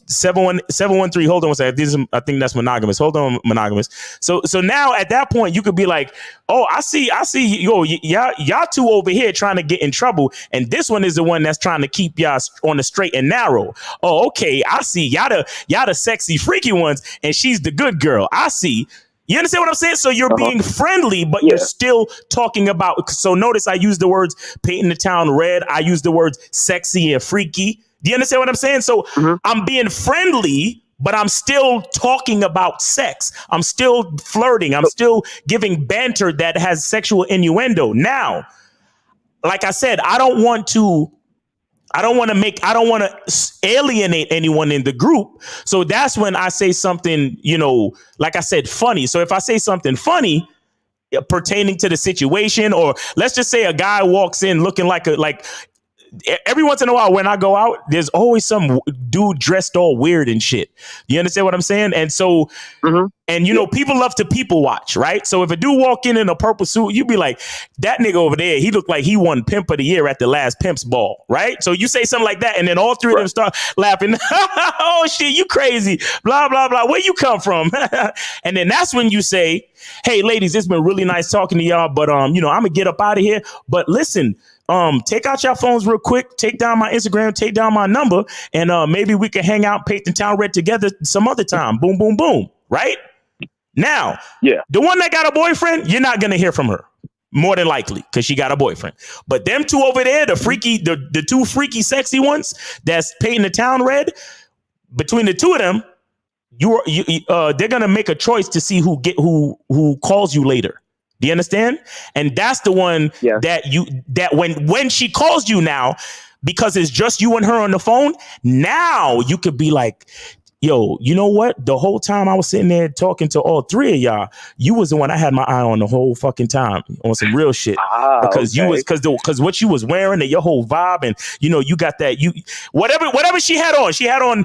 713. Hold on one second. I think that's monogamous. Hold on, monogamous. So now at that point you could be like, oh, I see. Yo, y'all 2 over here trying to get in trouble, and this one is the one that's trying to keep y'all on the straight and narrow. Oh, okay. I see. Y'all the sexy, freaky ones, and she's the good girl. I see. You understand what I'm saying? So you're being friendly, but you're still talking about. So notice I use the words painting the town red. I use the words sexy and freaky. Do you understand what I'm saying? So I'm being friendly, but I'm still talking about sex. I'm still flirting. I'm still giving banter that has sexual innuendo. Now, like I said, I don't want to alienate anyone in the group. So that's when I say something, like I said, funny. So if I say something funny pertaining to the situation, or let's just say a guy walks in looking like every once in a while when I go out, there's always some dude dressed all weird and shit. You understand what I'm saying? And so, people love to people watch, right? So if a dude walk in a purple suit, you be like, that nigga over there, he looked like he won Pimp of the Year at the last Pimp's Ball, right? So you say something like that, and then all 3 of them start laughing. Oh shit, you crazy, blah, blah, blah. Where you come from? And then that's when you say, hey, ladies, it's been really nice talking to y'all, but I'm gonna get up out of here. But listen, take out your phones real quick, take down my Instagram, take down my number, and maybe we can hang out, paint the town red together some other time. Boom, boom, boom. Right? Now, the one that got a boyfriend, you're not going to hear from her. More than likely, because she got a boyfriend. But them 2 over there, the 2 freaky, sexy ones that's painting the town red, between the 2 of them, they're going to make a choice to see who calls you later. Do you understand? And that's the one that when she calls you now, because it's just you and her on the phone, now you could be like, yo, you know what? The whole time I was sitting there talking to all 3 of y'all, you was the one I had my eye on the whole fucking time on some real shit. Because you was because what you was wearing and your whole vibe, and you got that whatever she had on,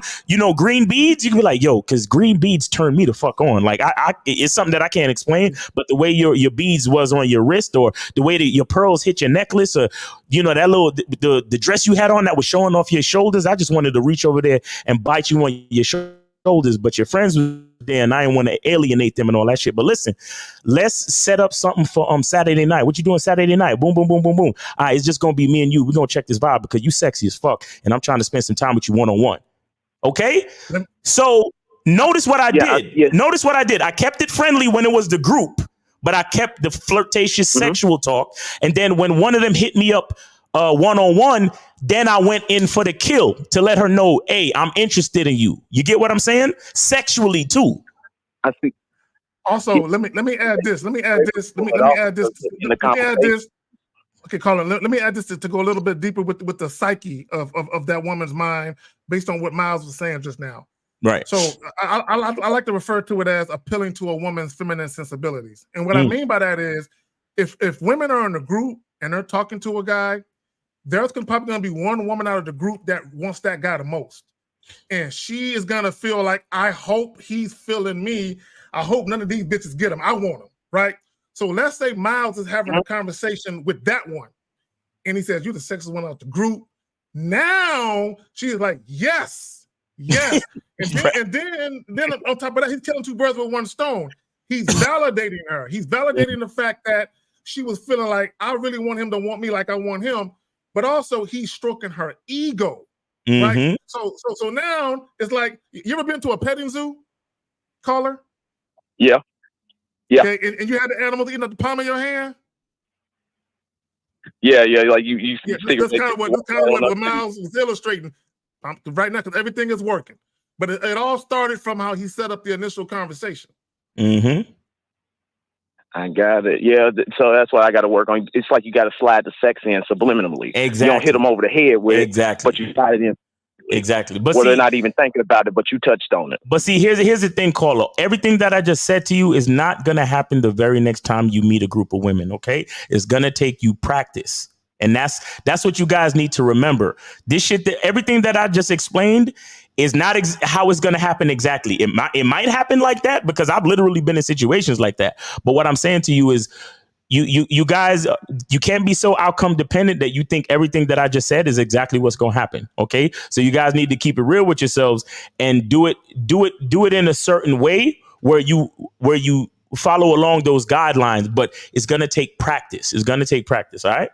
green beads. You can be like, yo, because green beads turn me the fuck on. Like I it's something that I can't explain, but the way your beads was on your wrist, or the way that your pearls hit your necklace, or that little the dress you had on that was showing off your shoulders. I just wanted to reach over there and bite you on your shoulders, but your friends were there and I didn't want to alienate them and all that shit. But listen, let's set up something for Saturday night. What you doing Saturday night? Boom, boom, boom, boom, boom. All right, it's just gonna be me and you. We're gonna check this vibe because you sexy as fuck, and I'm trying to spend some time with you one-on-one. Okay? So notice what I did. Notice what I did. I kept it friendly when it was the group, but I kept the flirtatious sexual talk. And then when one of them hit me up one-on-one, then I went in for the kill to let her know, hey, I'm interested in you. You get what I'm saying? Sexually too. I think. Also, let me add this. Let me add this. Okay, Colin, let me add this to go a little bit deeper with the psyche of that woman's mind based on what Miles was saying just now. Right. So I like to refer to it as appealing to a woman's feminine sensibilities. And what I mean by that is if women are in a group and they're talking to a guy there's probably going to be one woman out of the group that wants that guy the most. And she is going to feel like, I hope he's feeling me. I hope none of these bitches get him. I want him, right? So let's say Miles is having a conversation with that one. And he says, you're the sexiest one out the group. Now she's like, yes. And then on top of that, he's killing two birds with one stone. He's validating her. He's validating the fact that she was feeling like, I really want him to want me like I want him. But also he's stroking her ego. Right. So now it's like, you ever been to a petting zoo, caller? Yeah. Okay, and you had the animals eating at the palm of your hand? Yeah. Like you that's kind of what Miles was illustrating right now, because everything is working. But it all started from how he set up the initial conversation. I got it. Yeah. So that's what I got to work on. It's like you got to slide the sex in subliminally. Exactly. You don't hit them over the head with it, but you slide it in. Exactly. But they're not even thinking about it, but you touched on it. But see, here's the thing, caller. Everything that I just said to you is not going to happen the very next time you meet a group of women. OK, it's going to take you practice. And that's what you guys need to remember. This shit, everything that I just explained is not how it's going to happen exactly. It might happen like that because I've literally been in situations like that. But what I'm saying to you is you guys, you can't be so outcome dependent that you think everything that I just said is exactly what's going to happen. OK, so you guys need to keep it real with yourselves and do it in a certain way where you follow along those guidelines. But it's going to take practice. It's going to take practice. All right.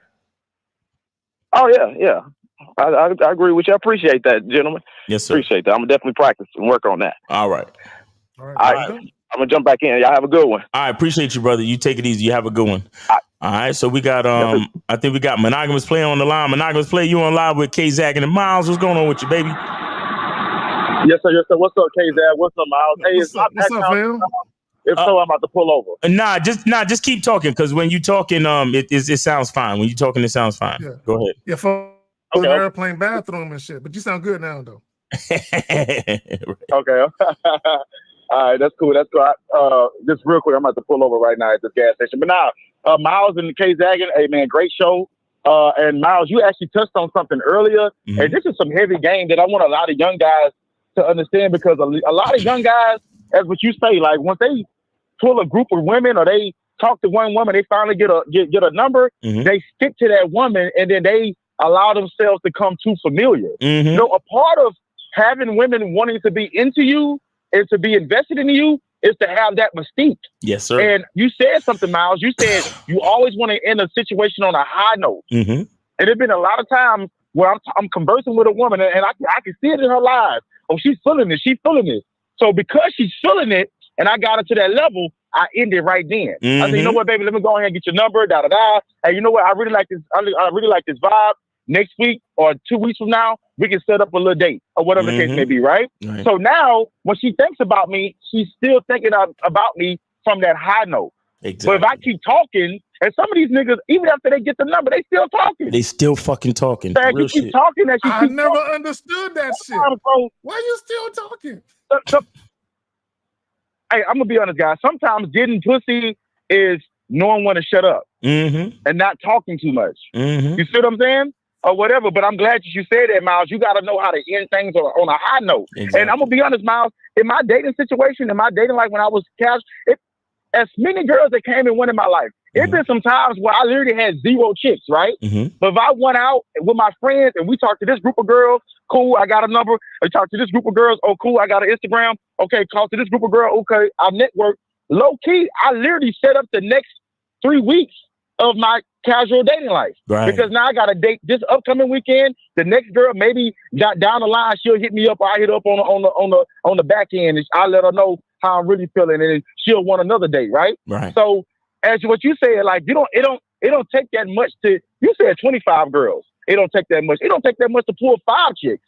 Oh, yeah. I agree with you. I appreciate that, gentlemen. Yes, sir. Appreciate that. I'm going to definitely practice and work on that. All right. All right. I'm going to jump back in. Y'all have a good one. I appreciate you, brother. You take it easy. You have a good one. All right. So we got, I think we got Monogamous Play on the line. Monogamous Play, you on live with K-Zach and Miles. What's going on with you, baby? Yes, sir. What's up, K-Zach? What's up, Miles? Hey, what's up, man? If so, I'm about to pull over. Just keep talking, because when you talking, it sounds fine. When you talking, it sounds fine. Yeah. Go ahead. Yeah, for the airplane bathroom and shit. But you sound good now, though. Okay. All right, that's cool. Just real quick, I'm about to pull over right now at this gas station. But now, Miles and K-Zaggin, hey man, great show. And Miles, you actually touched on something earlier, and this is some heavy game that I want a lot of young guys to understand, because a lot of young guys, as what you say, like once they pull a group of women or they talk to one woman, they finally get a number, they stick to that woman, and then they allow themselves to come too familiar. You know, a part of having women wanting to be into you and to be invested in you is to have that mystique. Yes, sir. And you said something, Miles. You said you always want to end a situation on a high note. And there's been a lot of times where I'm conversing with a woman and I can see it in her lives. Oh, she's feeling this. She's feeling this. So because she's feeling it, and I got her to that level, I ended right then. I said, you know what, baby, let me go ahead and get your number, da-da-da. Hey, you know what? I really like this. I really like this vibe. Next week or 2 weeks from now, we can set up a little date or whatever the case may be, right? So now when she thinks about me, she's still thinking about me from that high note. Exactly. But if I keep talking, and some of these niggas, even after they get the number, they still talking. They still fucking talking. You keep talking. I never understood that shit. Why are you still talking? Hey, I'm gonna be honest, guys. Sometimes getting pussy is knowing when to shut up and not talking too much. You see what I'm saying? Or whatever. But I'm glad you said that, Miles. You got to know how to end things on a high note. Exactly. And I'm gonna be honest, Miles. In my dating situation, in my dating life when I was casual, as many girls that came and went in my life, it's been some times where I literally had 0 chicks, right? But if I went out with my friends and we talked to this group of girls, cool, I got a number. I talked to this group of girls, oh, cool, I got an Instagram. Okay, talk to this group of girls, okay, I network. Low key, I literally set up the next 3 weeks of my casual dating life. Right. Because now I got a date this upcoming weekend. The next girl, maybe down the line, she'll hit me up, or I hit up on the back end, and I'll let her know how I'm really feeling, and she'll want another date, right? Right. So as what you said, like it don't take that much to. You said 25 girls. It don't take that much. It don't take that much to pull 5 chicks.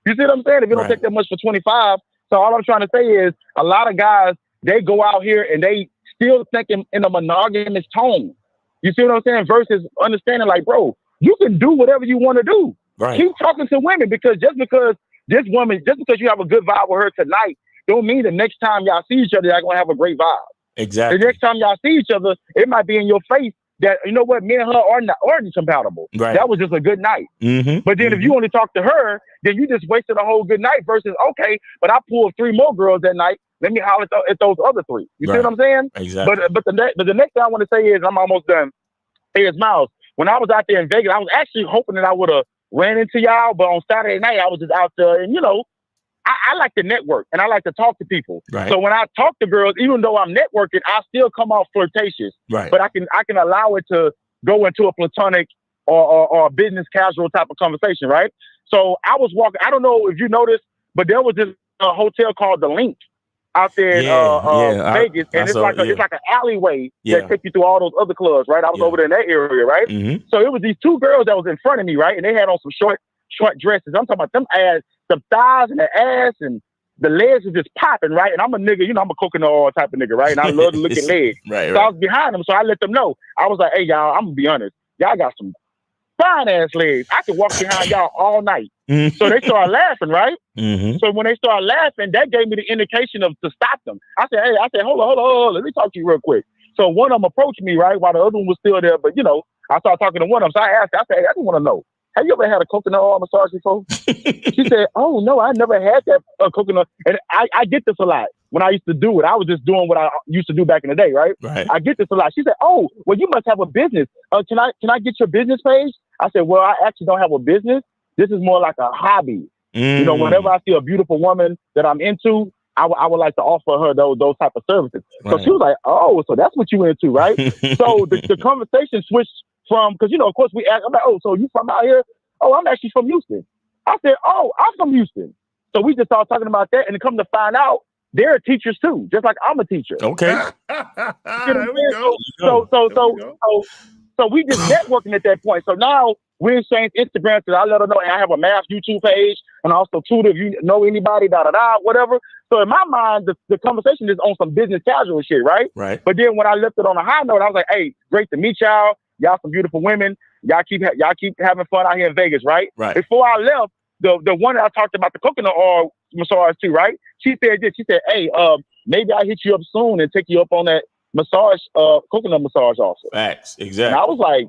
You see what I'm saying? If it don't take that much for 25. So all I'm trying to say is a lot of guys, they go out here and they still thinking in a monogamous tone. You see what I'm saying? Versus understanding, like, bro, you can do whatever you want to do. Right. Keep talking to women, because just because you have a good vibe with her tonight, don't mean the next time y'all see each other, y'all gonna have a great vibe. Exactly. The next time y'all see each other, it might be in your face that, you know what, me and her are not compatible. Right. That was just a good night. But then if you only talk to her, then you just wasted a whole good night versus, okay, but I pulled 3 more girls that night. Let me holler at those other 3. You see what I'm saying? Exactly. But the next thing I want to say is, I'm almost done, is Miles, when I was out there in Vegas, I was actually hoping that I would have ran into y'all, but on Saturday night, I was just out there, and, you know, I like to network and I like to talk to people. Right. So when I talk to girls, even though I'm networking, I still come off flirtatious. Right. But I can allow it to go into a platonic or a business casual type of conversation, right? So I was walking. I don't know if you noticed, but there was this hotel called The Link out there in Vegas, and it's like an alleyway that takes you through all those other clubs, right? I was over there in that area, right? So it was these 2 girls that was in front of me, right? And they had on some short dresses. I'm talking about them ass. The thighs and the ass and the legs are just popping, right? And I'm a nigga, you know, I'm a coconut oil type of nigga, right? And I love to look at legs. Right. So I was behind them, so I let them know. I was like, hey, y'all, I'm gonna be honest. Y'all got some fine ass legs. I could walk behind y'all all night. So they started laughing, right? So when they started laughing, that gave me the indication of to stop them. I said, hold on, let me talk to you real quick. So one of them approached me, right, while the other one was still there. But, you know, I started talking to one of them. So I asked her, I said, hey, I just want to know, have you ever had a coconut oil massage before? She said, oh, no, I never had that coconut. And I get this a lot when I used to do it. I was just doing what I used to do back in the day, right? I get this a lot. She said, oh, well, you must have a business. Can I get your business page? I said, well, I actually don't have a business. This is more like a hobby. You know, whenever I see a beautiful woman that I'm into, I would like to offer her those type of services. So she was like, oh, so that's what you into, right? So the conversation switched from, because, you know, of course we asked, I'm like, oh, so you from out here? Oh, I'm actually from Houston. I said, oh, I'm from Houston. So we just started talking about that, and to come to find out, they're teachers too, just like I'm a teacher. Okay. There we go. So we just networking at that point. So now we exchange Instagram, because I let her know, hey, I have a math YouTube page, and also tutor if you know anybody, whatever. So in my mind, the conversation is on some business casual shit, right? Right. But then when I left it on a high note, I was like, hey, great to meet y'all. Y'all some beautiful women. Y'all keep having fun out here in Vegas, right? Right. Before I left, the one that I talked about, the coconut oil massage too, right? She said this. She said, hey, maybe I'll hit you up soon and take you up on that massage, coconut massage also. Facts. Exactly. And I was like,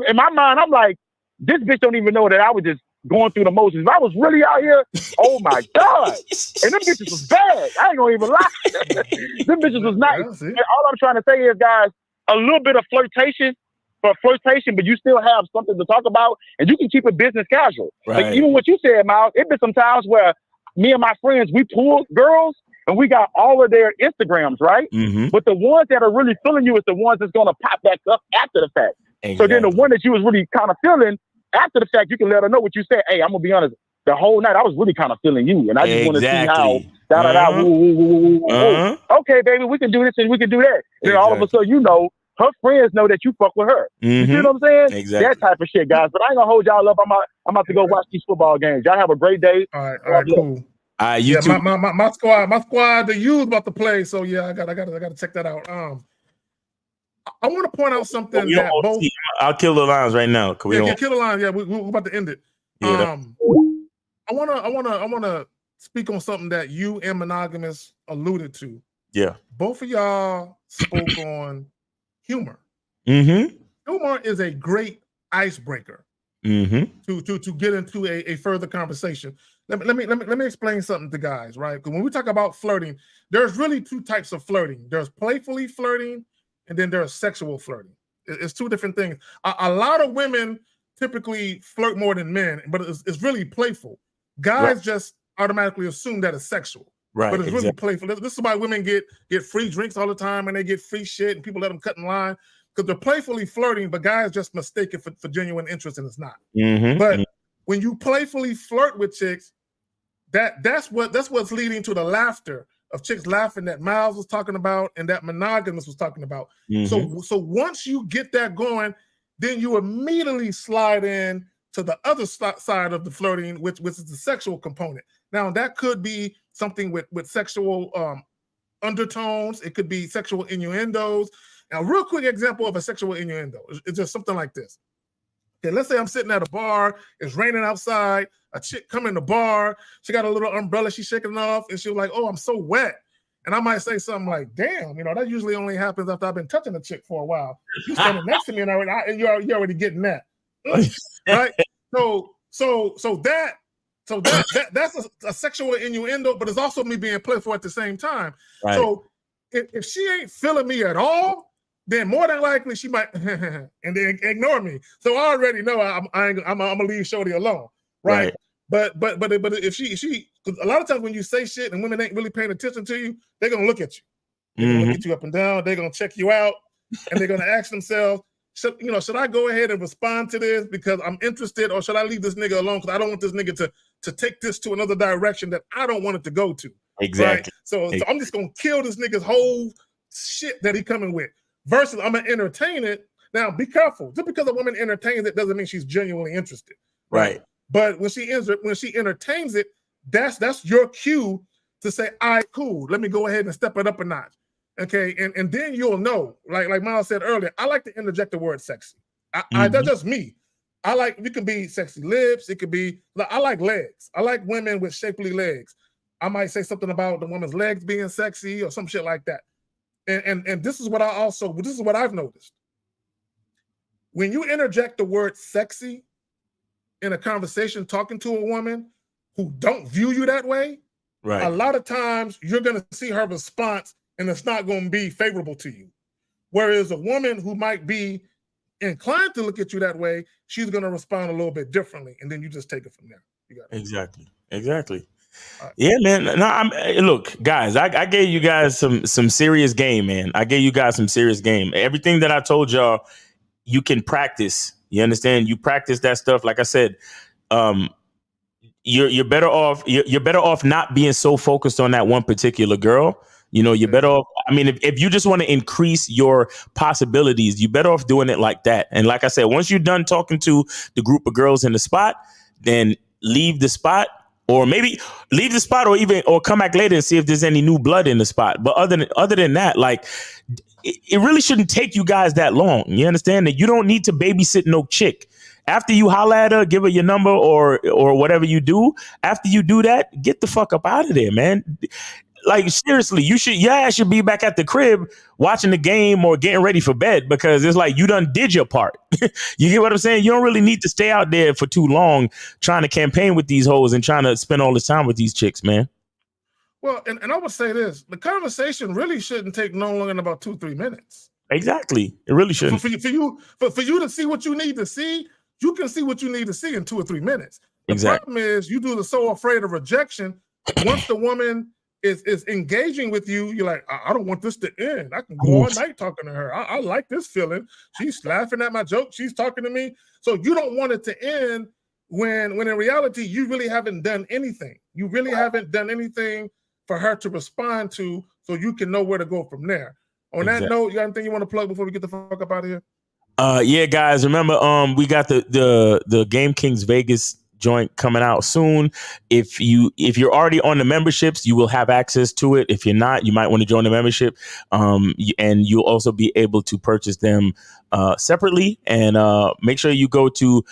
in my mind, I'm like, this bitch don't even know that I was just going through the motions. If I was really out here, oh my God. And them bitches was bad. I ain't gonna even lie. Them bitches was nice. And all I'm trying to say is, guys, a little bit of flirtation, but you still have something to talk about, and you can keep it business casual. Right. Like even what you said, Miles, it been some times where me and my friends, we pulled girls and we got all of their Instagrams, right? But the ones that are really feeling you is the ones that's gonna pop back up after the fact. Exactly. So then the one that you was really kind of feeling after the fact, you can let her know what you said. Hey, I'm gonna be honest, the whole night I was really kind of feeling you, and I just want to see how okay, baby, we can do this and we can do that. Then all of a sudden, you know, her friends know that you fuck with her. You see what I'm saying? Exactly. That type of shit, guys. But I ain't gonna hold y'all up. I'm about to go watch these football games. Y'all have a great day. All right, cool. You too. My squad, the youth about to play. So yeah, I gotta check that out. I want to point out something that both. I'll kill the lines right now. Kill the lines. Yeah, we're about to end it. Yeah. I wanna speak on something that you and Monogamous alluded to. Yeah. Both of y'all spoke on humor. Humor is a great icebreaker to get into a further conversation. Let me explain something to guys, right? Because when we talk about flirting, there's really 2 types of flirting. There's playfully flirting, and then there's sexual flirting. It's 2 different things. A lot of women typically flirt more than men, but it's really playful. Guys just automatically assume that it's sexual. Right, but it's really playful. This is why women get free drinks all the time, and they get free shit, and people let them cut in line because they're playfully flirting, but guys just mistake it for genuine interest, and it's not. But when you playfully flirt with chicks, that's what's leading to the laughter of chicks laughing that Miles was talking about and that Monogamous was talking about. So once you get that going, then you immediately slide in to the other side of the flirting, which is the sexual component. Now that could be something with sexual undertones. It could be sexual innuendos. Now, a real quick example of a sexual innuendo is just something like this. Okay, let's say I'm sitting at a bar. It's raining outside. A chick come in the bar. She got a little umbrella. She's shaking it off, and she was like, "Oh, I'm so wet." And I might say something like, damn, that usually only happens after I've been touching a chick for a while. You standing next to me and you're already getting that. Right? So that's a sexual innuendo, but it's also me being playful at the same time. Right. So if she ain't feeling me at all, then more than likely she might and then ignore me. So I already know I'm gonna leave Shorty alone, right? But if she, because a lot of times when you say shit and women ain't really paying attention to you, they're gonna look at you. They're gonna look at you up and down. They're gonna check you out, and they're gonna ask themselves, should I go ahead and respond to this because I'm interested, or should I leave this nigga alone because I don't want this nigga to take this to another direction that I don't want it to go to. Exactly. Right? So I'm just gonna kill this nigga's whole shit that he coming with. Versus I'm gonna entertain it. Now be careful. Just because a woman entertains it doesn't mean she's genuinely interested. Right. But when she entertains it, that's your cue to say, all right, cool. Let me go ahead and step it up a notch. Okay. And then you'll know, like Miles said earlier, I like to interject the word sexy. That's just me. It could be sexy lips. It could be, I like legs. I like women with shapely legs. I might say something about the woman's legs being sexy or some shit like that. And this is what I've noticed. When you interject the word sexy in a conversation talking to a woman who don't view you that way, right, a lot of times you're going to see her response and it's not going to be favorable to you. Whereas a woman who might be inclined to look at you that way, she's going to respond a little bit differently, and then you just take it from there. You got it. Exactly. Yeah, man. No, look, guys. I gave you guys some serious game, man. I gave you guys some serious game. Everything that I told y'all, you can practice. You understand? You practice that stuff. Like I said, you're better off. You're better off not being so focused on that one particular girl. You're better off. I mean, if you just want to increase your possibilities, you're better off doing it like that. And like I said, once you're done talking to the group of girls in the spot, then leave the spot. Or maybe leave the spot, or come back later and see if there's any new blood in the spot. But other than that, like it really shouldn't take you guys that long. You understand that you don't need to babysit no chick. After you holler at her, give her your number or whatever you do. After you do that, get the fuck up out of there, man. Like seriously, your ass should be back at the crib watching the game or getting ready for bed, because it's like you done did your part. You get what I'm saying? You don't really need to stay out there for too long trying to campaign with these hoes and trying to spend all this time with these chicks, man. Well, and I would say this: the conversation really shouldn't take no longer than about 2-3 minutes. Exactly, it really shouldn't. For you to see what you need to see, you can see what you need to see in 2 or 3 minutes. The problem is you do the so afraid of rejection. Once the woman is engaging with you, you're like, I don't want this to end. I can go all night talking to her. I like this feeling. She's laughing at my joke. She's talking to me. So you don't want it to end when in reality, you really haven't done anything. You really haven't done anything for her to respond to, so you can know where to go from there. On that note, you got anything you want to plug before we get the fuck up out of here? Yeah, guys, remember, we got the Game Kings Vegas joint coming out soon. If you're already on the memberships, you will have access to it. If you're not, you might want to join the membership, and you'll also be able to purchase them separately. And make sure you go to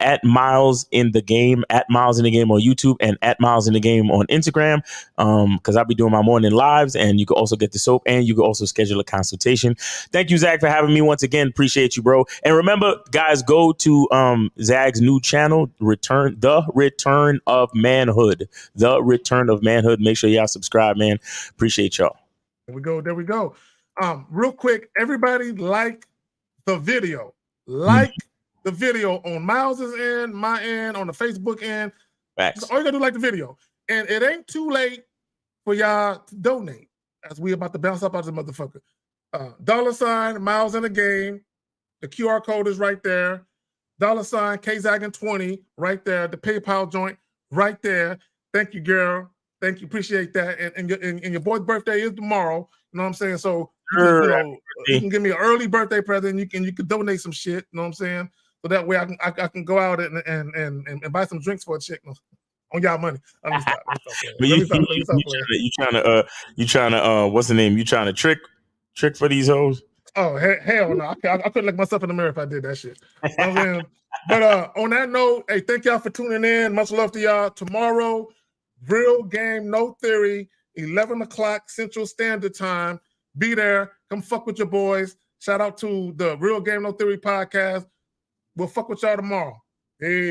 at Miles in the Game on YouTube, and at Miles in the Game on Instagram, because I'll be doing my morning lives, and you can also get the soap, and you can also schedule a consultation. Thank you, Zach, for having me once again. Appreciate you, bro. And remember, guys, go to Zach's new channel, The Return of Manhood. Make sure y'all subscribe, man. Appreciate y'all. There we go. Real quick, everybody like the video. Like the video on Miles's end, my end, on the Facebook end. Facts. All you gotta do, like the video. And it ain't too late for y'all to donate, as we about to bounce up out of the motherfucker. $ Miles in the Game. The QR code is right there. $ KZaggin20 right there. The PayPal joint right there. Thank you, girl. Thank you. Appreciate that. And your boy's birthday is tomorrow. You know what I'm saying? So you can give me an early birthday present. You can donate some shit. You know what I'm saying? So that way I can go out and buy some drinks for a chick on y'all money. I'm just you trying to what's the name? You trying to trick for these hoes? Oh, hell no. I couldn't look myself in the mirror if I did that shit. You know what I'm saying? But on that note, hey, thank y'all for tuning in. Much love to y'all. Tomorrow, real game, no theory. 11 o'clock Central Standard Time. Be there. Come fuck with your boys. Shout out to the Real Game No Theory podcast. We'll fuck with y'all tomorrow. Hey.